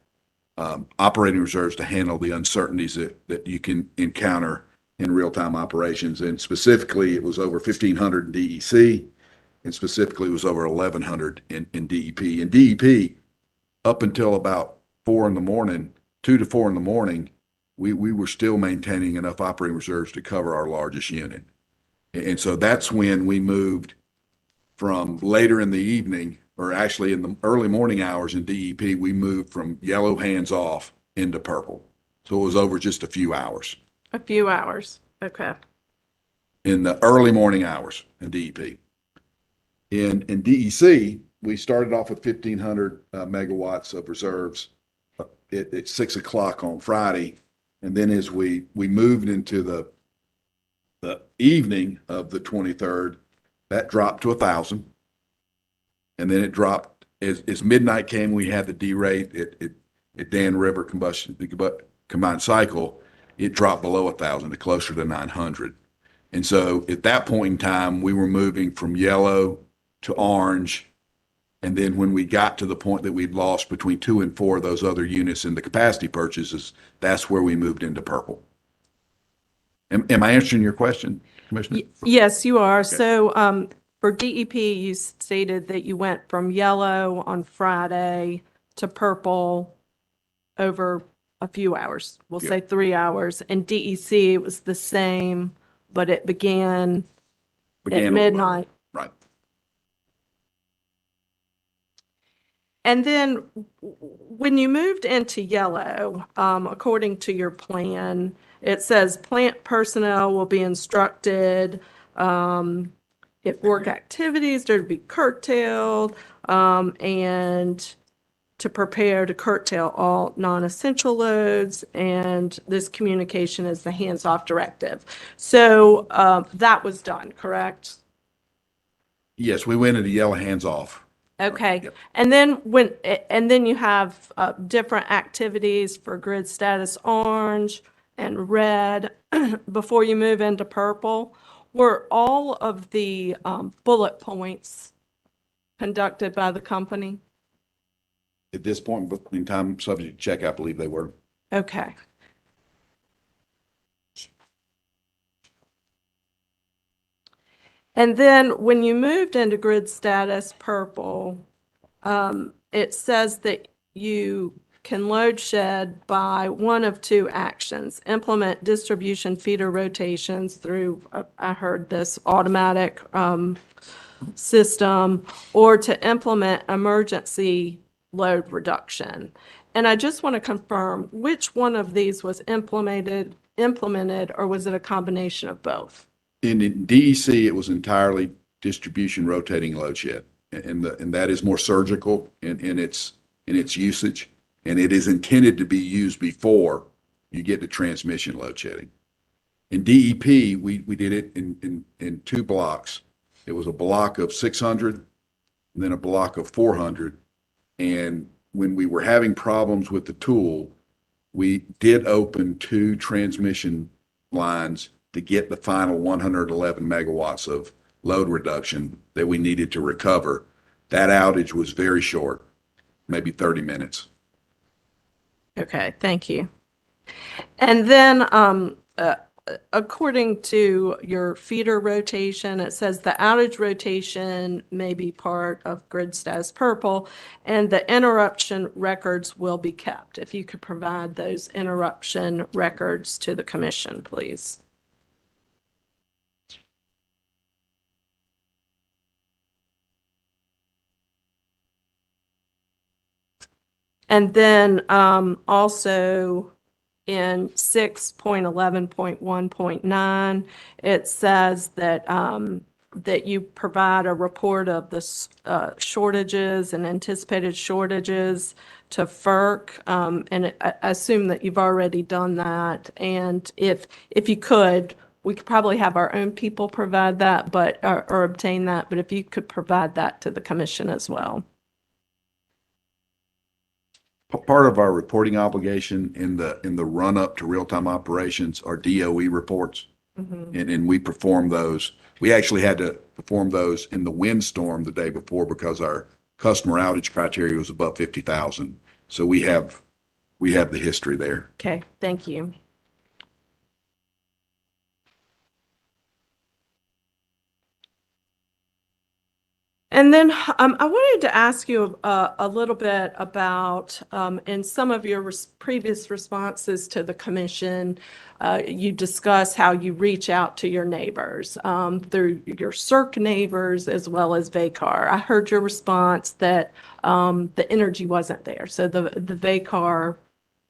operating reserves to handle the uncertainties that you can encounter in real-time operations. And specifically, it was over 1,500 in DEC, and specifically it was over 1,100 in DEP. In DEP, up until about 4 in the morning, 2 to 4 in the morning, we were still maintaining enough operating reserves to cover our largest unit. And so that's when we moved from later in the evening, or actually in the early morning hours in DEP, we moved from yellow hands off into purple. So it was over just a few hours. A few hours. Okay. In the early morning hours in DEP. In DEC, we started off with 1,500 megawatts of reserves at 6 o'clock on Friday. And then as we moved into the evening of the 23rd, that dropped to 1,000. And then it dropped as midnight came. We had the derate at Dan River combined cycle. It dropped below 1,000 to closer to 900. And so at that point in time, we were moving from yellow to orange. And then when we got to the point that we'd lost between 2 and 4 of those other units in the capacity purchases, that's where we moved into purple. Am I answering your question, Commissioner? Yes, you are. Okay. So for DEP, you stated that you went from yellow on Friday to purple over a few hours. We'll say 3 hours. And DEC, it was the same, but it began at midnight. Right. And then when you moved into yellow, according to your plan, it says plant personnel will be instructed if work activities are to be curtailed and to prepare to curtail all non-essential loads. And this communication is the hands-off directive. So that was done, correct? Yes, we went into yellow hands off. Okay. Yep. And then you have different activities for grid status orange and red before you move into purple. Were all of the bullet points conducted by the company? At this point in time, subject to check, I believe they were. Okay. And then when you moved into grid status purple, it says that you can load shed by one of 2 actions: implement distribution feeder rotations through, I heard this, automatic system, or to implement emergency load reduction. And I just want to confirm which one of these was implemented, or was it a combination of both? In DEC, it was entirely distribution rotating load shed, and that is more surgical in its usage, and it is intended to be used before you get to transmission load shedding. In DEP, we did it in 2 blocks. It was a block of 600, and then a block of 400. And when we were having problems with the tool, we did open 2 transmission lines to get the final 111 megawatts of load reduction that we needed to recover. That outage was very short, maybe 30 minutes. Okay, thank you. And then according to your feeder rotation, it says the outage rotation may be part of grid status purple, and the interruption records will be kept. If you could provide those interruption records to the commission, please. And then also in 6.11.1.9, it says that that you provide a report of the shortages and anticipated shortages to FERC. And I assume that you've already done that. And if you could, we could probably have our own people provide that, or obtain that, but if you could provide that to the commission as well. Part of our reporting obligation in the run-up to real-time operations are DOE reports. And we perform those. We actually had to perform those in the windstorm the day before because our customer outage criteria was above 50,000. So we have the history there. Okay, thank you. And then I wanted to ask you a little bit about, in some of your previous responses to the commission, you discuss how you reach out to your neighbors through your CERC neighbors as well as VACAR. I heard your response that the energy wasn't there. So the VACAR,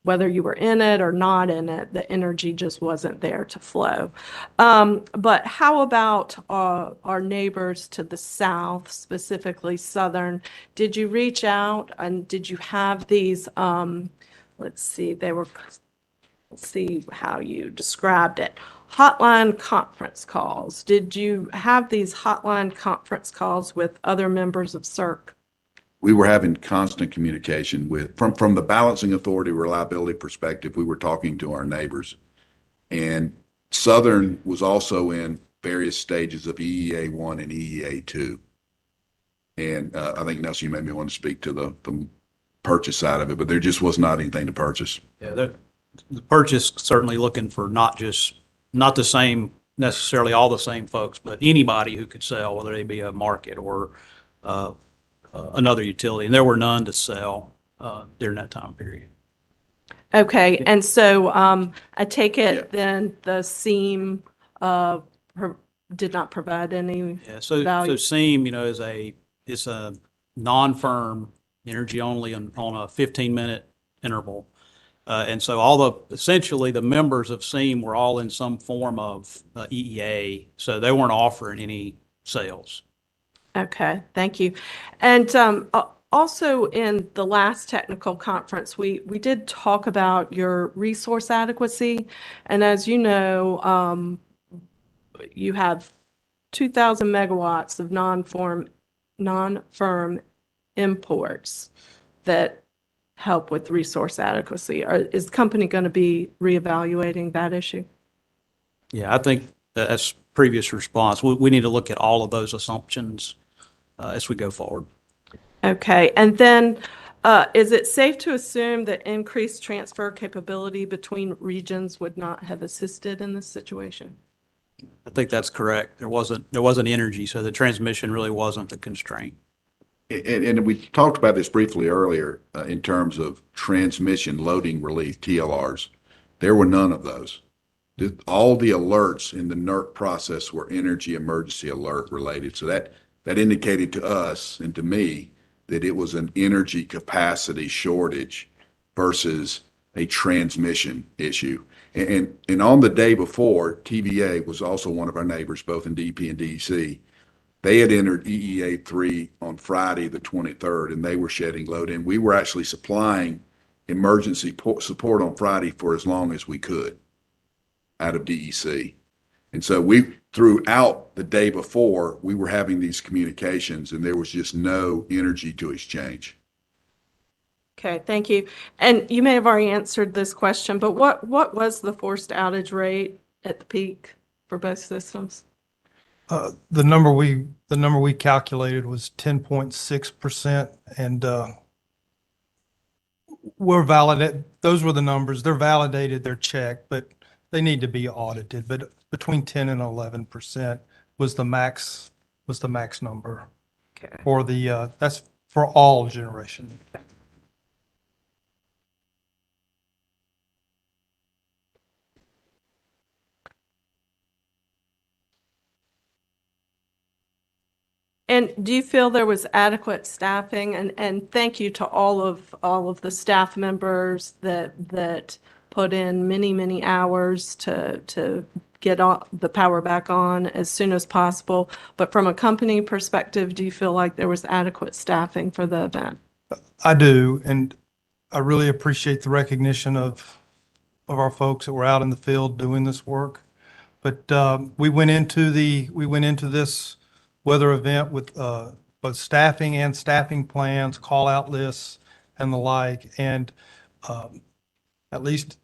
whether you were in it or not in it, the energy just wasn't there to flow. But how about our neighbors to the south, specifically Southern? Did you reach out and did you have these, let's see how you described it, hotline conference calls? Did you have these hotline conference calls with other members of CERC? We were having constant communication from the balancing authority reliability perspective, we were talking to our neighbors. And Southern was also in various stages of EEA 1 and EEA 2. And I think, Nelson, you made me want to speak to the purchase side of it, but there just was not anything to purchase. Yeah, the purchase certainly looking for not the same, necessarily all the same folks, but anybody who could sell, whether they be a market or another utility, and there were none to sell during that time period. Okay, and so I take it then the SEAM did not provide any Yeah, so value? SEAM, is a non-firm energy only on a 15-minute interval. And so essentially the members of SEAM were all in some form of EEA, so they weren't offering any sales. Okay, thank you. And also in the last technical conference, we did talk about your resource adequacy. And as you know, you have 2,000 megawatts of non-firm imports that help with resource adequacy. Is the company going to be reevaluating that issue? Yeah, I think that's previous response. We need to look at all of those assumptions as we go forward. Okay, and then is it safe to assume that increased transfer capability between regions would not have assisted in this situation? I think that's correct. There wasn't energy, so the transmission really wasn't the constraint. And we talked about this briefly earlier in terms of transmission loading relief, TLRs. There were none of those. All the alerts in the NERC process were energy emergency alert related. So that indicated to us and to me that it was an energy capacity shortage versus a transmission issue. And on the day before, TVA was also one of our neighbors, both in DP and DEC. They had entered EEA 3 on Friday, the 23rd, and they were shedding load. And we were actually supplying emergency support on Friday for as long as we could out of DEC. And so throughout the day before, we were having these communications and there was just no energy to exchange. Okay, thank you. And you may have already answered this question, but what was the forced outage rate at the peak for both systems? The number we calculated was 10.6%, and we're validated. Those were the numbers. They're validated, they're checked, but they need to be audited. But between 10 and 11% was the max number. Okay. For that's for all generation. And do you feel there was adequate staffing? And thank you to all of the staff members that put in many hours to get the power back on as soon as possible. But from a company perspective, do you feel like there was adequate staffing for the event? I do, and I really appreciate the recognition of our folks that were out in the field doing this work. But we went into this weather event with both staffing and staffing plans, call-out lists, and the like. And at least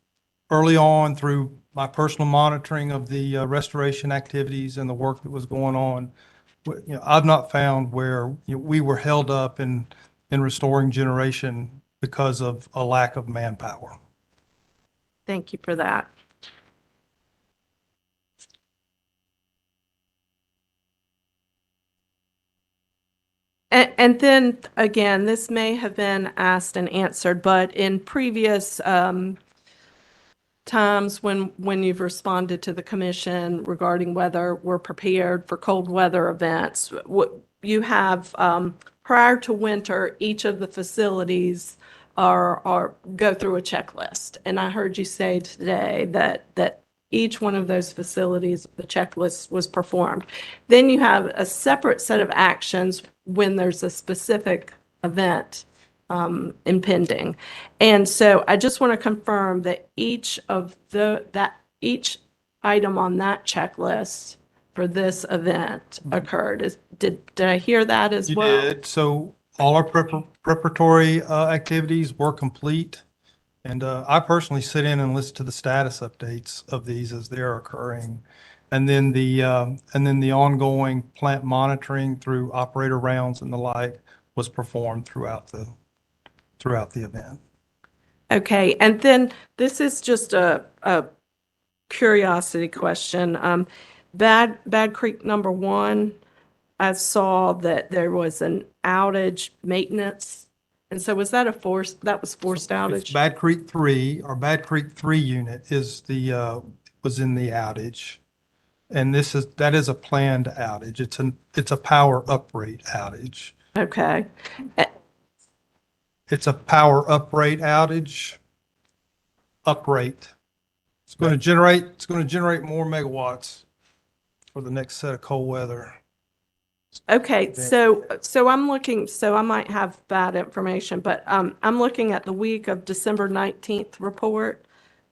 early on, through my personal monitoring of the restoration activities and the work that was going on, I've not found where we were held up in restoring generation because of a lack of manpower. Thank you for that. And then again, this may have been asked and answered, but in previous times when you've responded to the commission regarding whether we're prepared for cold weather events, you have prior to winter, each of the facilities are go through a checklist. And I heard you say today that each one of those facilities, the checklist was performed. Then you have a separate set of actions when there's a specific event impending. And so I just want to confirm that each item on that checklist for this event occurred. Did I hear that as well? You did. So all our preparatory activities were complete. And I personally sit in and listen to the status updates of these as they're occurring. And then the ongoing plant monitoring through operator rounds and the like was performed throughout the event. Okay, and then this is just a curiosity question. Bad Creek number 1, I saw that there was an outage maintenance. And so was that forced outage? It's Bad Creek 3, our Bad Creek 3 unit was in the outage. And that is a planned outage. It's a power uprate outage. Okay. It's a power uprate outage. Uprate. It's going to generate more megawatts for the next set of cold weather. Okay, so I'm looking, so I might have bad information, but I'm looking at the week of December 19th report.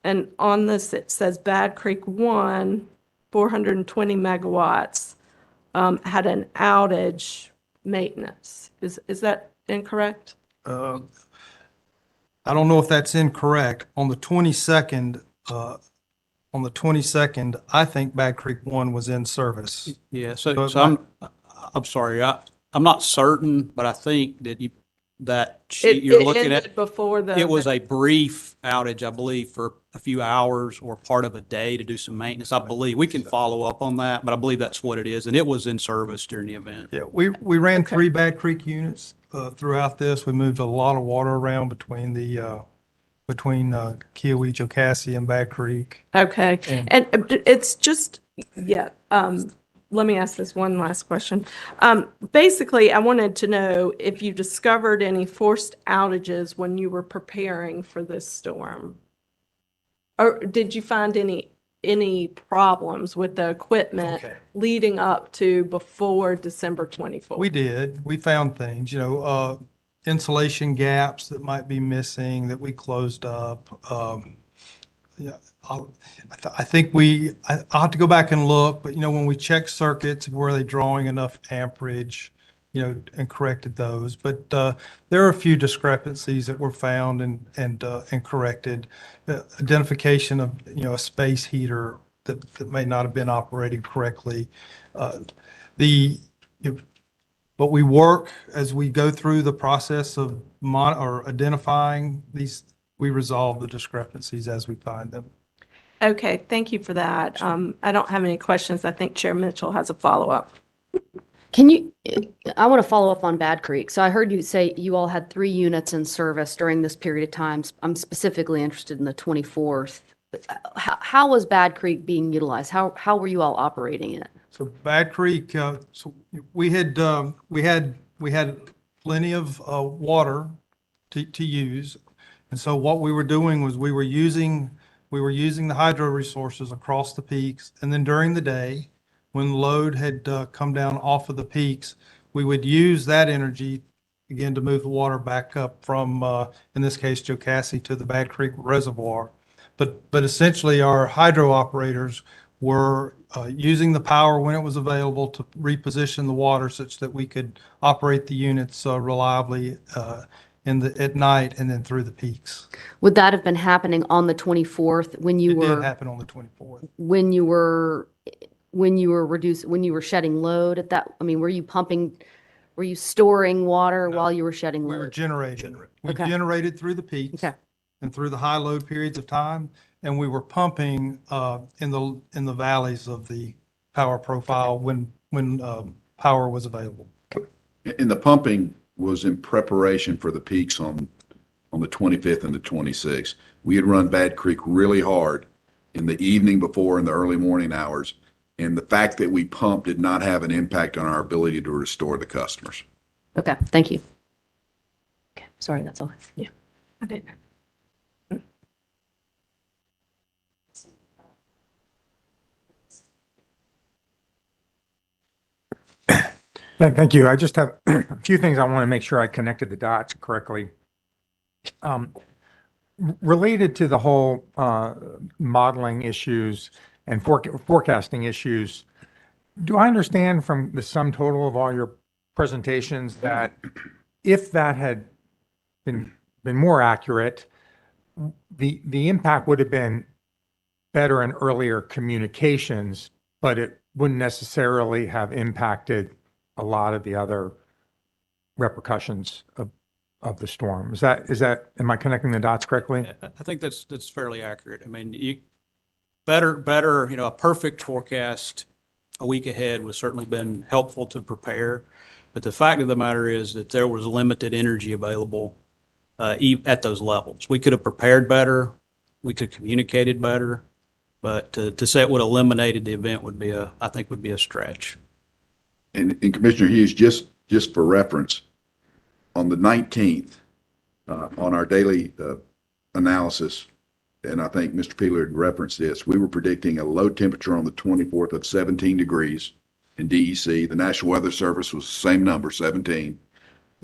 And on this, it says Bad Creek 1, 420 megawatts, had an outage maintenance. Is that incorrect? I don't know if that's incorrect. On the 22nd, I think Bad Creek 1 was in service. Yeah, So so I'm sorry, I'm not certain, but I think that sheet you're looking ended at, before the. it was a brief outage, I believe, for a few hours or part of a day to do some maintenance. I believe we can follow up on that, but I believe that's what it is. And it was in service during the event. Yeah, we ran 3 Bad Creek units throughout this. We moved a lot of water around between Kiowee, Jocassee, and Bad Creek. Okay, and it's just, yeah, let me ask this one last question. Basically, I wanted to know if you discovered any forced outages when you were preparing for this storm? Or did you find any problems with the equipment leading up to before December 24th? We did. We found things, insulation gaps that might be missing that we closed up. Yeah, I think I'll have to go back and look, but when we checked circuits, were they drawing enough amperage, and corrected those. But there are a few discrepancies that were found and corrected. Identification of a space heater that may not have been operating correctly. But we work as we go through the process of identifying these. We resolve the discrepancies as we find them. Okay, thank you for that. I don't have any questions. I think Chair Mitchell has a follow-up. I want to follow up on Bad Creek. So I heard you say you all had 3 units in service during this period of time. I'm specifically interested in the 24th. How was Bad Creek being utilized? How were you all operating it? So Bad Creek, so we had plenty of water to use. And so what we were doing was we were using we were using the hydro resources across the peaks. And then during the day, when load had come down off of the peaks, we would use that energy again to move the water back up from, in this case, Jocassee to the Bad Creek Reservoir. But essentially, our hydro operators were using the power when it was available to reposition the water such that we could operate the units reliably at night and then through the peaks. Would that have been happening on the 24th when you It were? did happen on the 24th. When you were shedding load at that, I mean, were you storing water while you were shedding We were load? generating. We Okay. generated through the peaks Okay. and through the high load periods of time, and we were pumping in the valleys of the power profile when power was available. And the pumping was in preparation for the peaks on the 25th and the 26th. We had run Bad Creek really hard in the evening before and the early morning hours. And the fact that we pumped did not have an impact on our ability to restore the customers. Okay, thank you. Okay, sorry, that's all. Yeah. Okay. Thank you. I just have a few things I want to make sure I connected the dots correctly. Related to the whole modeling issues and forecasting issues, do I understand from the sum total of all your presentations that if that had been more accurate, the impact would have been better and earlier communications, but it wouldn't necessarily have impacted a lot of the other repercussions of the storm. Is that, am I connecting the dots correctly? I think that's fairly accurate. I mean, better, a perfect forecast a week ahead would certainly been helpful to prepare. But the fact of the matter is that there was limited energy available at those levels. We could have prepared better. We could have communicated better. But to say it would have eliminated the event would be I think would be a stretch. And Commissioner Hughes, just for reference, on the 19th, on our daily analysis, and I think Mr. Peeler had referenced this, we were predicting a low temperature on the 24th of 17 degrees in DEC. The National Weather Service was the same number, 17.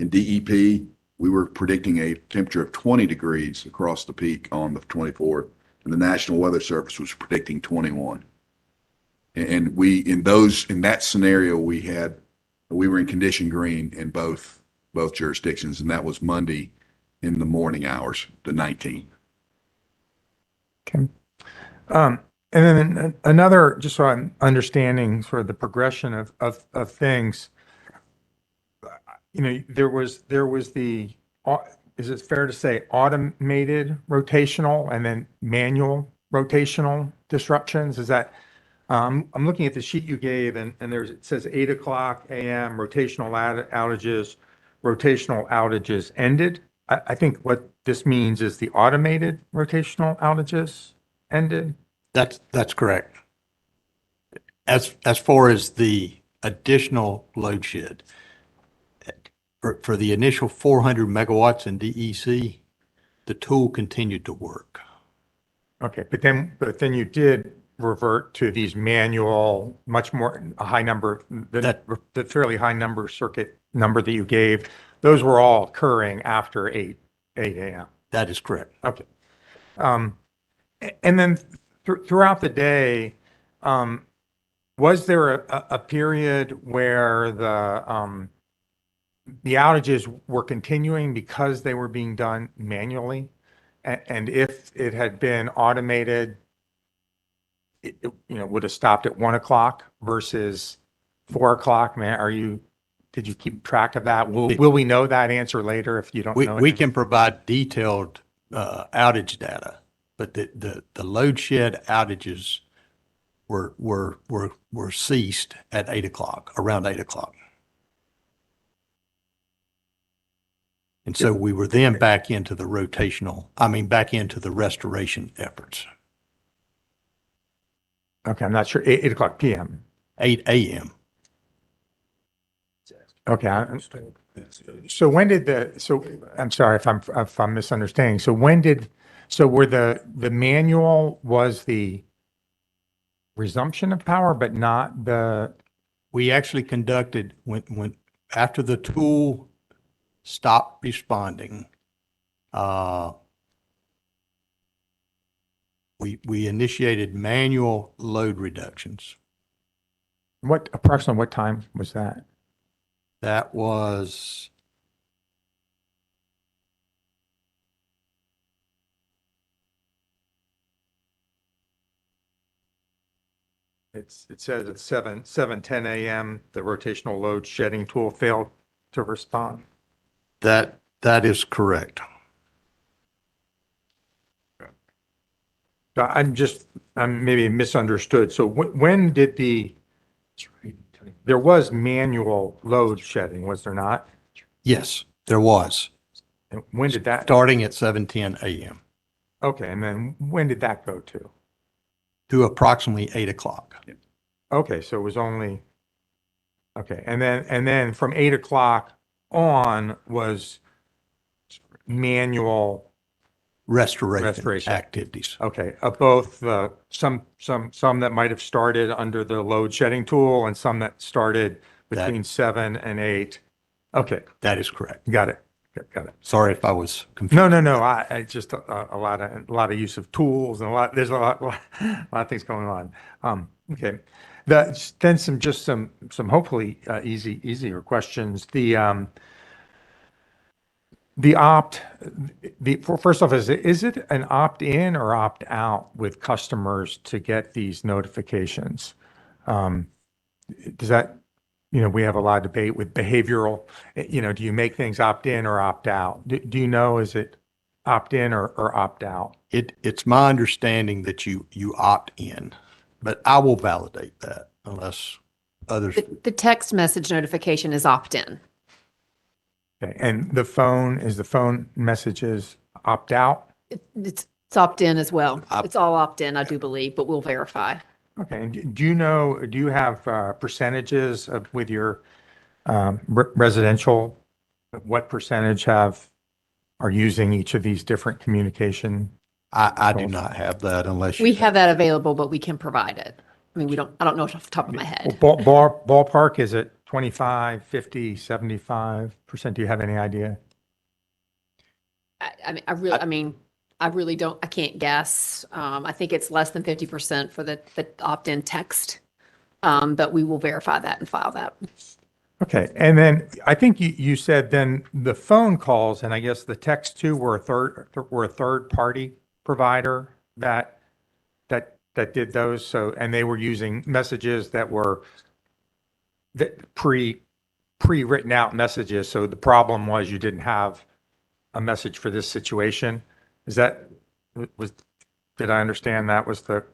In DEP, we were predicting a temperature of 20 degrees across the peak on the 24th, and the National Weather Service was predicting 21. And in that scenario, we were in condition green in both jurisdictions, and that was Monday in the morning hours, the 19th. Okay. And then another, just so I'm understanding sort of the progression of things, there was the, is it fair to say automated rotational and then manual rotational disruptions? Is that, I'm looking at the sheet you gave and it says 8 o'clock a.m. rotational outages ended. I think what this means is the automated rotational outages ended. That's correct. As far as the additional load shed, for the initial 400 megawatts in DEC, the tool continued to work. Okay, but then you did revert to these manual, much more, a high number, the fairly high number circuit number that you gave. Those were all occurring after 8 a.m. That is correct. Okay. And then throughout the day, was there a period where the outages were continuing because they were being done manually? And if it had been automated, it would have stopped at 1 o'clock versus 4 o'clock? Did you keep track of that? Will we know that answer later if you don't know? We can provide detailed outage data, but the load shed outages were ceased at 8 o'clock, around 8 o'clock. And so we were then back into the back into the restoration efforts. Okay, I'm not sure, 8 o'clock PM. 8 a.m. Okay. So I'm sorry if I'm misunderstanding. So when did So were the manual was the resumption of power, but not the, We actually conducted, after the tool stopped responding, we initiated manual load reductions. approximately what time was that? That was It says at 7:10 a.m., the rotational load shedding tool failed to respond. that is correct. I'm maybe misunderstood. So when did there was manual load shedding, was there not? Yes, there was, And when did that, starting at 7:10 a.m. okay, and then when did that go to approximately 8 o'clock. Okay, so it was only, okay, and then from 8 o'clock on was manual Restoration activities. Okay, both some that might have started under the load shedding tool and some that started between 7 and 8. Okay, That is correct. got it. Got it. Sorry if I was confused. No. I just a lot of use of tools and there's a lot of things going on. Okay, then some hopefully easier questions. First off, is it an opt-in or opt-out with customers to get these notifications? Does that, we have a lot of debate with behavioral, do you make things opt-in or opt-out? Do you know, is it opt-in or opt-out? It's my understanding that you opt in, but I will validate that unless others. The text message notification is opt-in. Okay, and the phone messages opt-out? It's opt-in as well. It's all opt-in, I do believe, but we'll verify. Okay, and do you have percentages with your residential? What percentage are using each of these different communication? I do not have that unless We have that available, but we can provide it. I mean, I don't know it off the top of my head. Ballpark, is it 25, 50, 75%? Do you have any idea? I really don't, I can't guess. I think it's less than 50% for the opt-in text. But we will verify that and file that. Okay, and then I think you said then the phone calls and I guess the text too were a third party provider that did those. So, and they were using messages that were pre-written out messages. So the problem was you didn't have a message for this situation. Did I understand that was the?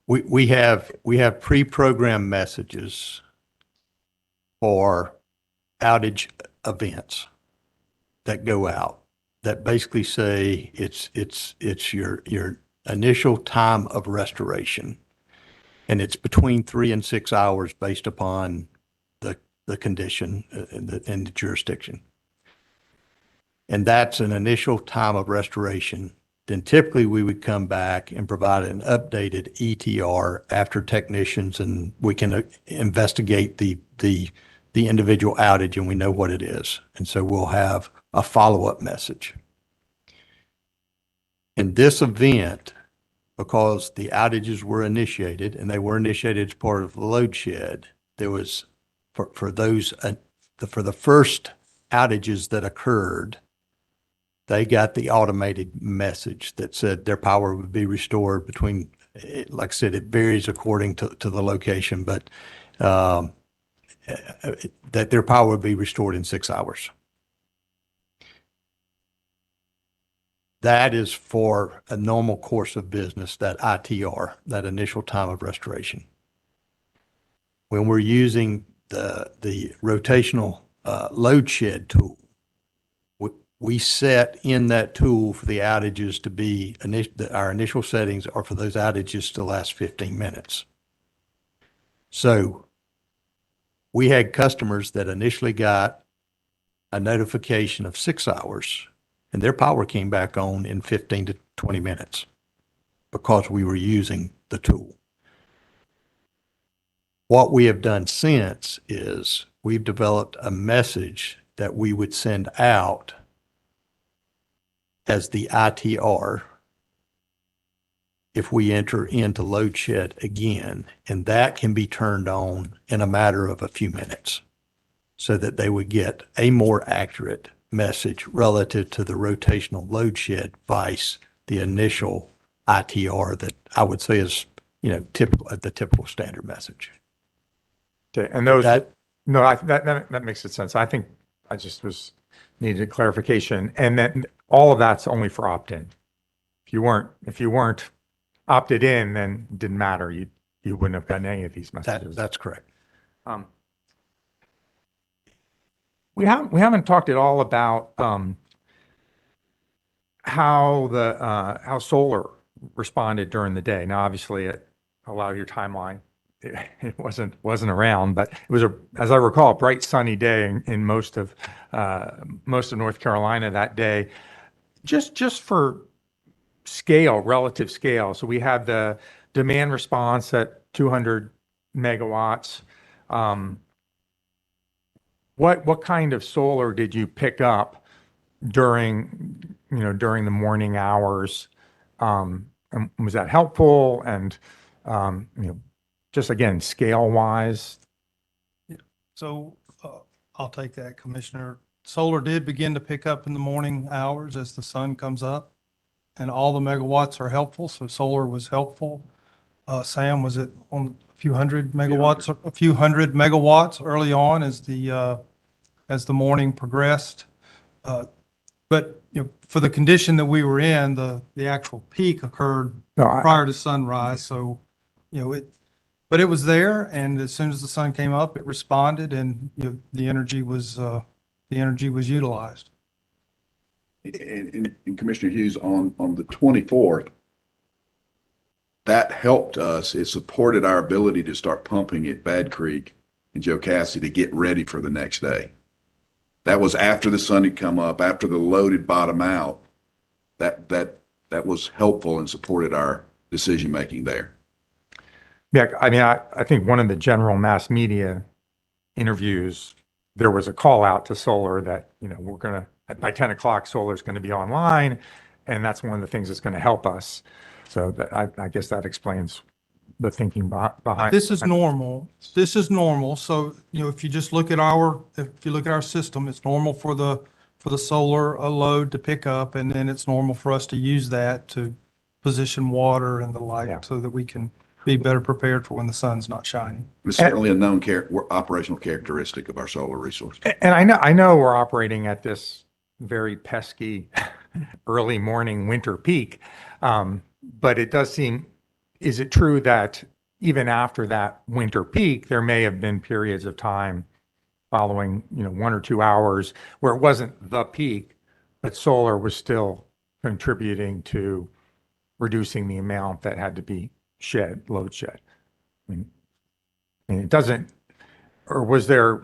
We have pre-programmed messages for outage events that go out that basically say it's your initial time of restoration. And it's between 3 and 6 hours based upon the condition and the jurisdiction. And that's an initial time of restoration. Then typically we would come back and provide an updated ETR after technicians and we can investigate the individual outage and we know what it is. And so we'll have a follow-up message. In this event, because the outages were initiated and they were initiated as part of the load shed, there was for the first outages that occurred, they got the automated message that said their power would be restored between, like I said, it varies according to the location, but that their power would be restored in 6 hours. That is for a normal course of business, that ITR, that initial time of restoration. When we're using the rotational load shed tool, we set in that tool for the outages to be, our initial settings are for those outages to last 15 minutes. So we had customers that initially got a notification of 6 hours and their power came back on in 15 20 minutes because we were using the tool. What we have done since is we've developed a message that we would send out as the ITR if we enter into load shed again, and that can be turned on in a matter of a few minutes so that they would get a more accurate message relative to the rotational load shed vice the initial ITR that I would say is, typical, the typical standard message. Okay, and those, That- no, that makes sense. I think I just needed a clarification. And then all of that's only for opt-in. If you weren't opted in, then it didn't matter. You wouldn't have gotten any of these messages. That's correct. We haven't talked at all about how solar responded during the day. Now, obviously, a lot of your timeline, it wasn't around, but it was as I recall, a bright sunny day in most of North Carolina that day. Just for scale, relative scale. So we had the demand response at 200 megawatts. What kind of solar did you pick up during the morning hours? And was that helpful? And, just again, scale wise? So I'll take that, Commissioner. Solar did begin to pick up in the morning hours as the sun comes up, and all the megawatts are helpful. So solar was helpful. Sam, was it on a few hundred megawatts? A few hundred megawatts early on as the morning progressed. But for the condition that we were in, the actual peak occurred prior to sunrise. So but it was there, and as soon as the sun came up, it responded, and the energy was utilized. And Commissioner Hughes, on the 24th, that helped us. It supported our ability to start pumping at Bad Creek and Jocassee to get ready for the next day. That was after the sun had come up, after the load had bottomed out. That was helpful and supported our decision making there. Yeah, I mean, I think one of the general mass media interviews, there was a call out to solar that, by 10 o'clock, solar is going to be online. And that's one of the things that's going to help us. So I guess that explains the thinking behind. This is normal. This is normal. So, if you just look at our system, it's normal for the solar load to pick up, and then it's normal for us to use that to position water and the like so that we can be better prepared for when the sun's not shining. It's certainly a known operational characteristic of our solar resource. And I know we're operating at this very pesky early morning winter peak. But it does seem, is it true that even after that winter peak, there may have been periods of time following, 1 or 2 hours where it wasn't the peak, but solar was still contributing to reducing the amount that had to be load shed? I mean it doesn't, or was there?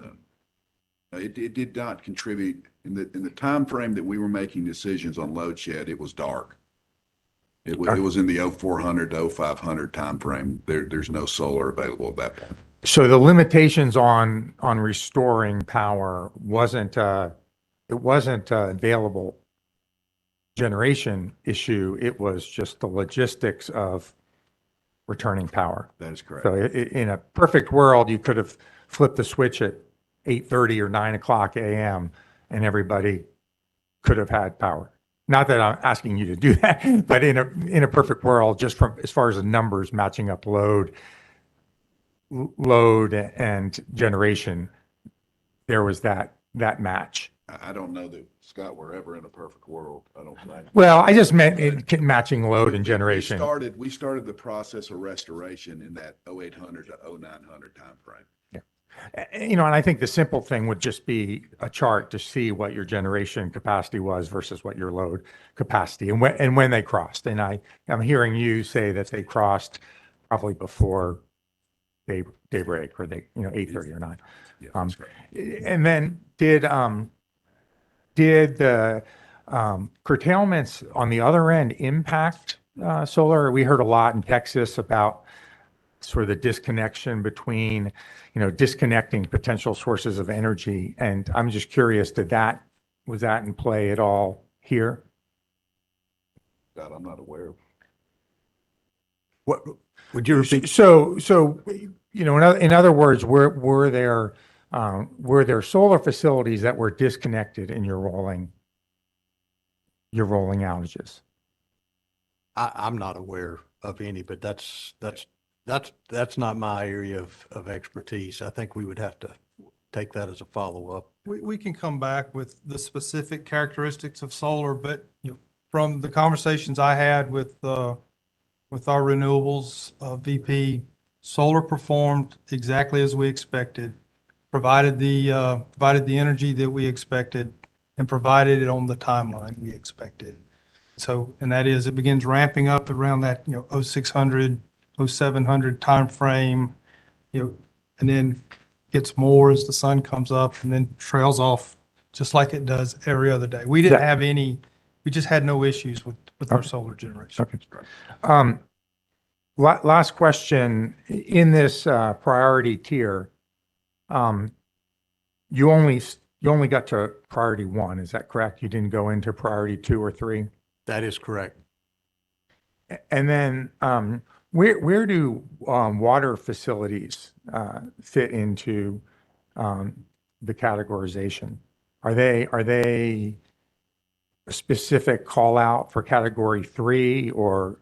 It did not contribute in the time frame that we were making decisions on load shed. It was dark. It was in the 0400 to 0500 timeframe. There's no solar available at that point. So the limitations on restoring power wasn't available generation issue. It was just the logistics of returning power. That is correct. So in a perfect world, you could have flipped the switch at 8:30 or 9 o'clock a.m. and everybody could have had power. Not that I'm asking you to do that, but in a perfect world, just from as far as the numbers matching up load and generation, there was that match. I don't know that, Scott, we're ever in a perfect world. I don't think. Well, I just meant matching load and generation. We started the process of restoration in that 0800 to 0900 timeframe. And I think the simple thing would just be a chart to see what your generation capacity was versus what your load capacity and when they crossed. And I'm hearing you say that they crossed probably before daybreak or 8:30 or 9. Yeah, that's right. And then did the curtailments on the other end impact solar? We heard a lot in Texas about sort of the disconnection between, disconnecting potential sources of energy. And I'm just curious, was that in play at all here? That I'm not aware of. What, would you repeat? So, in other words, were there solar facilities that were disconnected in your rolling outages? I'm not aware of any, but that's not my area of expertise. I think we would have to take that as a follow-up. We can come back with the specific characteristics of solar, but from the conversations I had with our renewables VP, solar performed exactly as we expected, provided the energy that we expected, and provided it on the timeline we expected. So, and that is, it begins ramping up around that 0600, 0700 timeframe, and then gets more as the sun comes up, and then trails off just like it does every other day. We didn't have any. We just had no issues with our solar generation. Okay. Last question. In this priority tier, you only got to priority 1. Is that correct? You didn't go into priority 2 or 3? That is correct. And then where do water facilities fit into the categorization? Are they a specific call out for category 3, or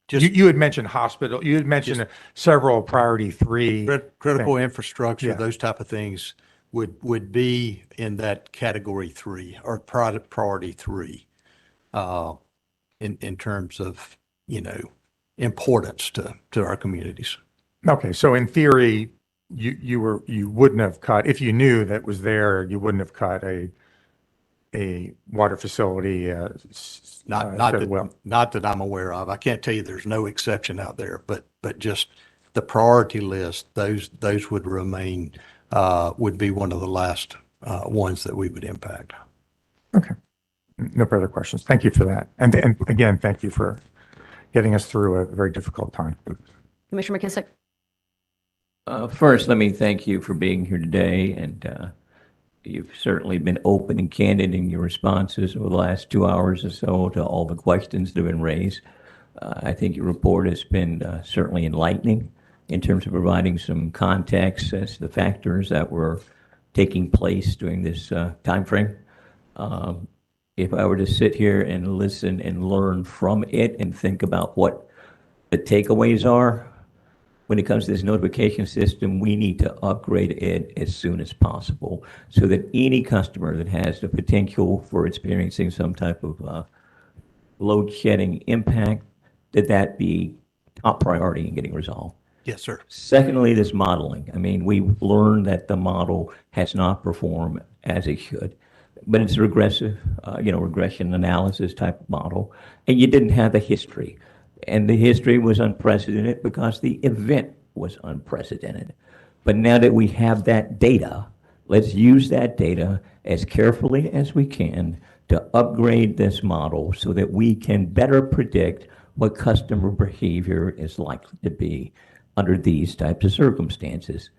you had mentioned hospital, you had mentioned several priority 3. Critical infrastructure, Yeah. those type of things would be in that category 3 or priority 3 in terms of, importance to our communities. Okay, so in theory, you wouldn't have cut, if you knew that was there, you wouldn't have cut a water facility. Not that I'm aware of. I can't tell you there's no exception out there, but just the priority list, those would remain, would be one of the last ones that we would impact. Okay. No further questions. Thank you for that. And again, thank you for getting us through a very difficult time. Commissioner McKissick. First, let me thank you for being here today, and you've certainly been open and candid in your responses over the last 2 hours or so to all the questions that have been raised. I think your report has been certainly enlightening in terms of providing some context as to the factors that were taking place during this timeframe. If I were to sit here and listen and learn from it and think about what the takeaways are, when it comes to this notification system, we need to upgrade it as soon as possible so that any customer that has the potential for experiencing some type of load shedding impact, that be top priority in getting resolved. Yes, sir. Secondly, this modeling. I mean, we've learned that the model has not performed as it should, but it's a regressive, regression analysis type of model, and you didn't have the history. And the history was unprecedented because the event was unprecedented. But now that we have that data, let's use that data as carefully as we can to upgrade this model so that we can better predict what customer behavior is likely to be under these types of circumstances.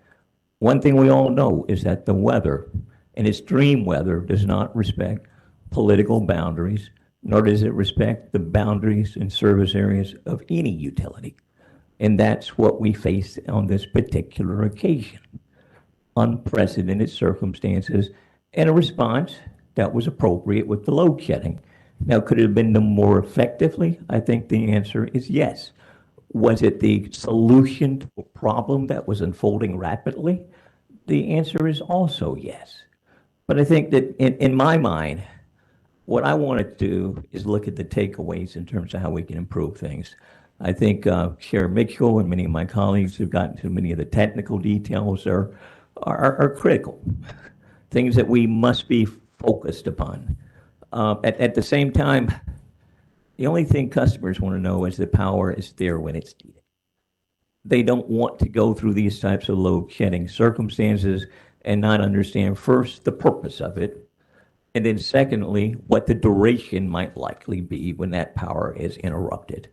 One thing we all know is that the weather, and extreme weather, does not respect political boundaries, nor does it respect the boundaries and service areas of any utility. And that's what we face on this particular occasion. Unprecedented circumstances and a response that was appropriate with the load shedding. Now, could it have been done more effectively? I think the answer is yes. Was it the solution to a problem that was unfolding rapidly? The answer is also yes. But I think that in my mind, what I want to do is look at the takeaways in terms of how we can improve things. I think Chair Mitchell and many of my colleagues who've gotten to many of the technical details are critical, things that we must be focused upon. At the same time, the only thing customers want to know is the power is there when it's needed. They don't want to go through these types of load shedding circumstances and not understand first the purpose of it, And then secondly, what the duration might likely be when that power is interrupted.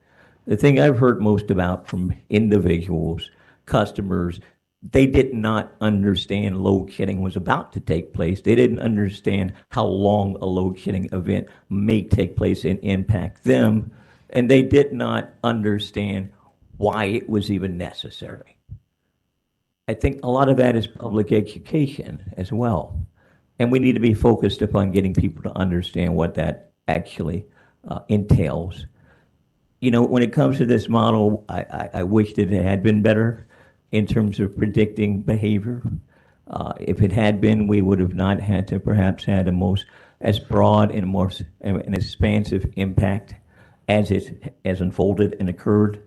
The thing I've heard most about from individuals, customers, they did not understand load shedding was about to take place. They didn't understand how long a load shedding event may take place and impact them. And they did not understand why it was even necessary. I think a lot of that is public education as well. And we need to be focused upon getting people to understand what that actually entails. You know, when it comes to this model, I wish that it had been better in terms of predicting behavior. If it had been, we would have not had to perhaps had as broad and more an expansive impact as it has unfolded and occurred.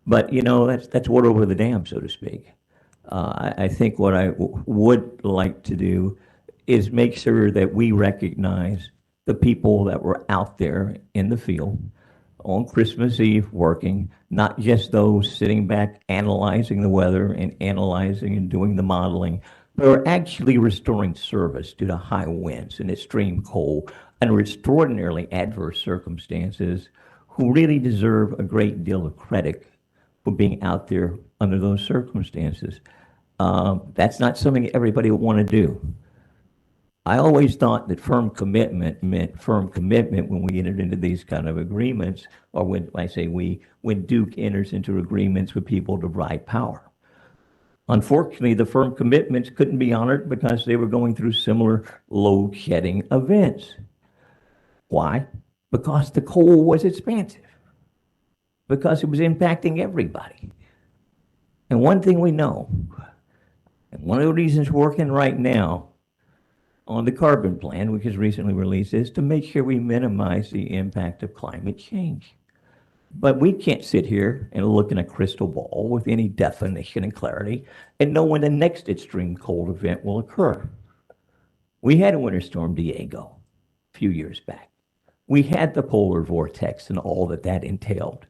But you know, that's water over the dam, so to speak. I think what I would like to do is make sure that we recognize the people that were out there in the field on Christmas Eve working, not just those sitting back analyzing the weather and analyzing and doing the modeling, but are actually restoring service due to high winds and extreme cold and extraordinarily adverse circumstances, who really deserve a great deal of credit for being out there under those circumstances. That's not something everybody would want to do. I always thought that firm commitment meant firm commitment when we entered into these kind of agreements, or when I say when Duke enters into agreements with people to provide power. Unfortunately, the firm commitments couldn't be honored because they were going through similar load shedding events. Why? Because the cold was expansive, because it was impacting everybody. And one thing we know, and one of the reasons we're working right now on the carbon plan, which is recently released, is to make sure we minimize the impact of climate change. But we can't sit here and look in a crystal ball with any definition and clarity and know when the next extreme cold event will occur. We had a winter storm Diego a few years back. We had the polar vortex and all that that entailed.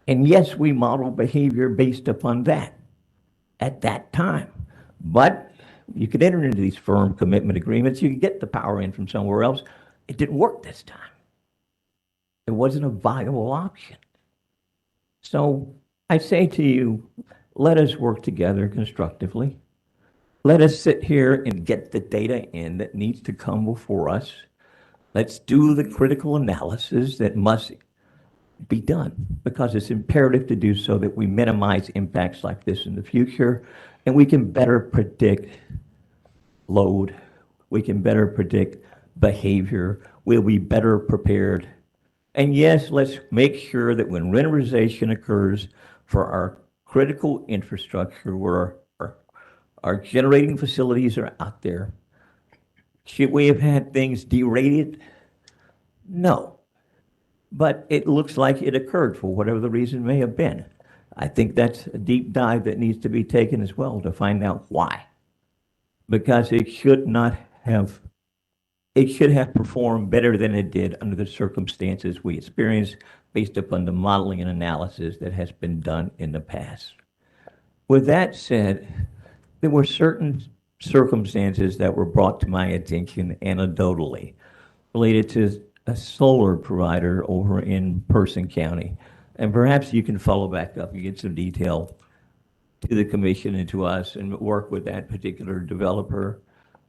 And yes, we modeled behavior based upon that at that time. But you could enter into these firm commitment agreements. You could get the power in from somewhere else. It didn't work this time. It wasn't a viable option. So I say to you, let us work together constructively. Let us sit here and get the data in that needs to come before us. Let's do the critical analysis that must be done, because it's imperative to do so that we minimize impacts like this in the future, and we can better predict load. We can better predict behavior. We'll be better prepared. And yes, let's make sure that when winterization occurs for our critical infrastructure, where our generating facilities are out there, should we have had things derated? No. But it looks like it occurred for whatever the reason may have been. I think that's a deep dive that needs to be taken as well to find out why. Because it should have performed better than it did under the circumstances we experienced based upon the modeling and analysis that has been done in the past. With that said, there were certain circumstances that were brought to my attention anecdotally related to a solar provider over in Person County. And perhaps you can follow back up and get some detail to the commission and to us and work with that particular developer.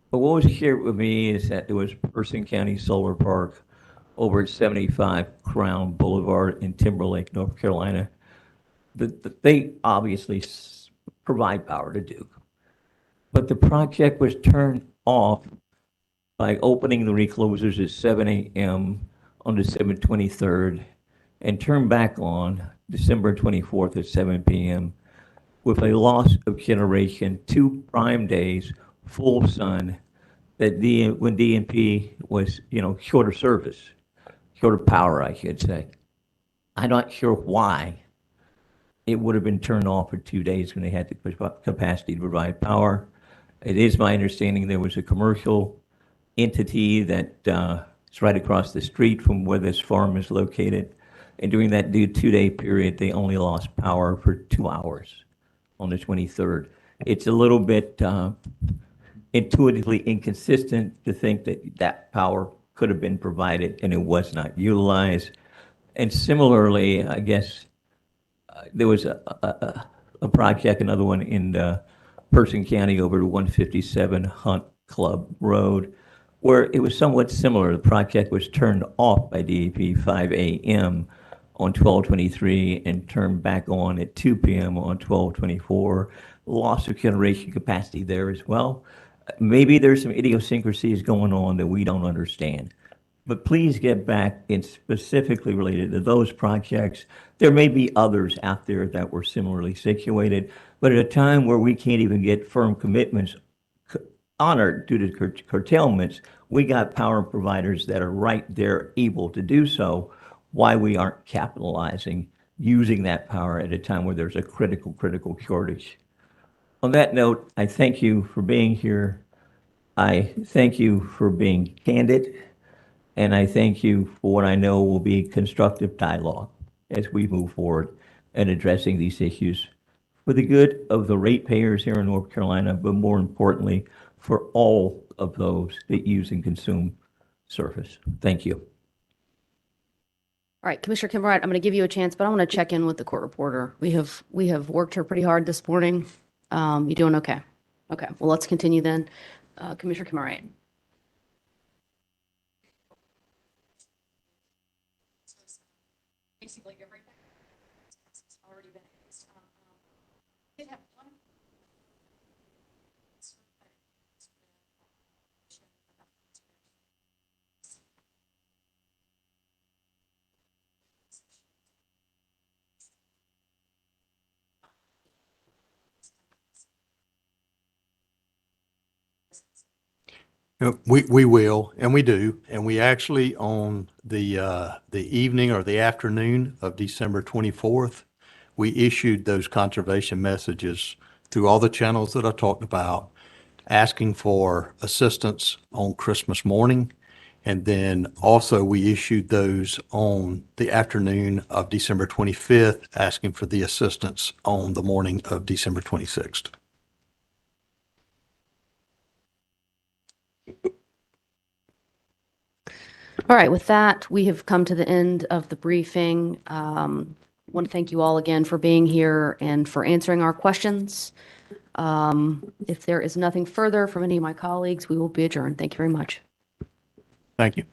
But what was shared with me is that there was Person County Solar Park over at 75 Crown Boulevard in Timberlake, North Carolina. They obviously provide power to Duke. But the project was turned off by opening the reclosers at 7 a.m. on December 23rd and turned back on December 24th at 7 p.m. with a loss of generation 2 prime days, full sun, that when DNP was, shorter service, shorter power, I should say. I'm not sure why it would have been turned off for 2 days when they had the capacity to provide power. It is my understanding there was a commercial entity that is right across the street from where this farm is located. And during that 2-day period, they only lost power for 2 hours on the 23rd. It's a little bit intuitively inconsistent to think that that power could have been provided and it was not utilized. And similarly, I guess there was a project, another one in Person County over to 157 Hunt Club Road, where it was somewhat similar. The project was turned off by DEP 5 a.m. on 12/23 and turned back on at 2 p.m. on 12/24. Loss of generation capacity there as well. Maybe there's some idiosyncrasies going on that we don't understand. But please get back in specifically related to those projects. There may be others out there that were similarly situated, but at a time where we can't even get firm commitments honored due to curtailments, we got power providers that are right there able to do so. Why we aren't capitalizing, using that power at a time where there's a critical shortage. On that note, I thank you for being here. I thank you for being candid. And I thank you for what I know will be constructive dialogue as we move forward in addressing these issues for the good of the ratepayers here in North Carolina, but more importantly, for all of those that use and consume service. Thank you. All right, Commissioner Kimbright, I'm going to give you a chance, but I want to check in with the court reporter. We have worked her pretty hard this morning. You doing okay? Okay, well, let's continue then. Commissioner Kimbright. Basically everything has already been used. Did have one. We will, and we do, and we actually on the evening or the afternoon of December 24th, we issued those conservation messages through all the channels that I talked about, asking for assistance on Christmas morning. And then also we issued those on the afternoon of December 25th, asking for the assistance on the morning of December 26th. All right, with that, we have come to the end of the briefing. Want to thank you all again for being here and for answering our questions. If there is nothing further from any of my colleagues, we will be adjourned. Thank you very much. Thank you.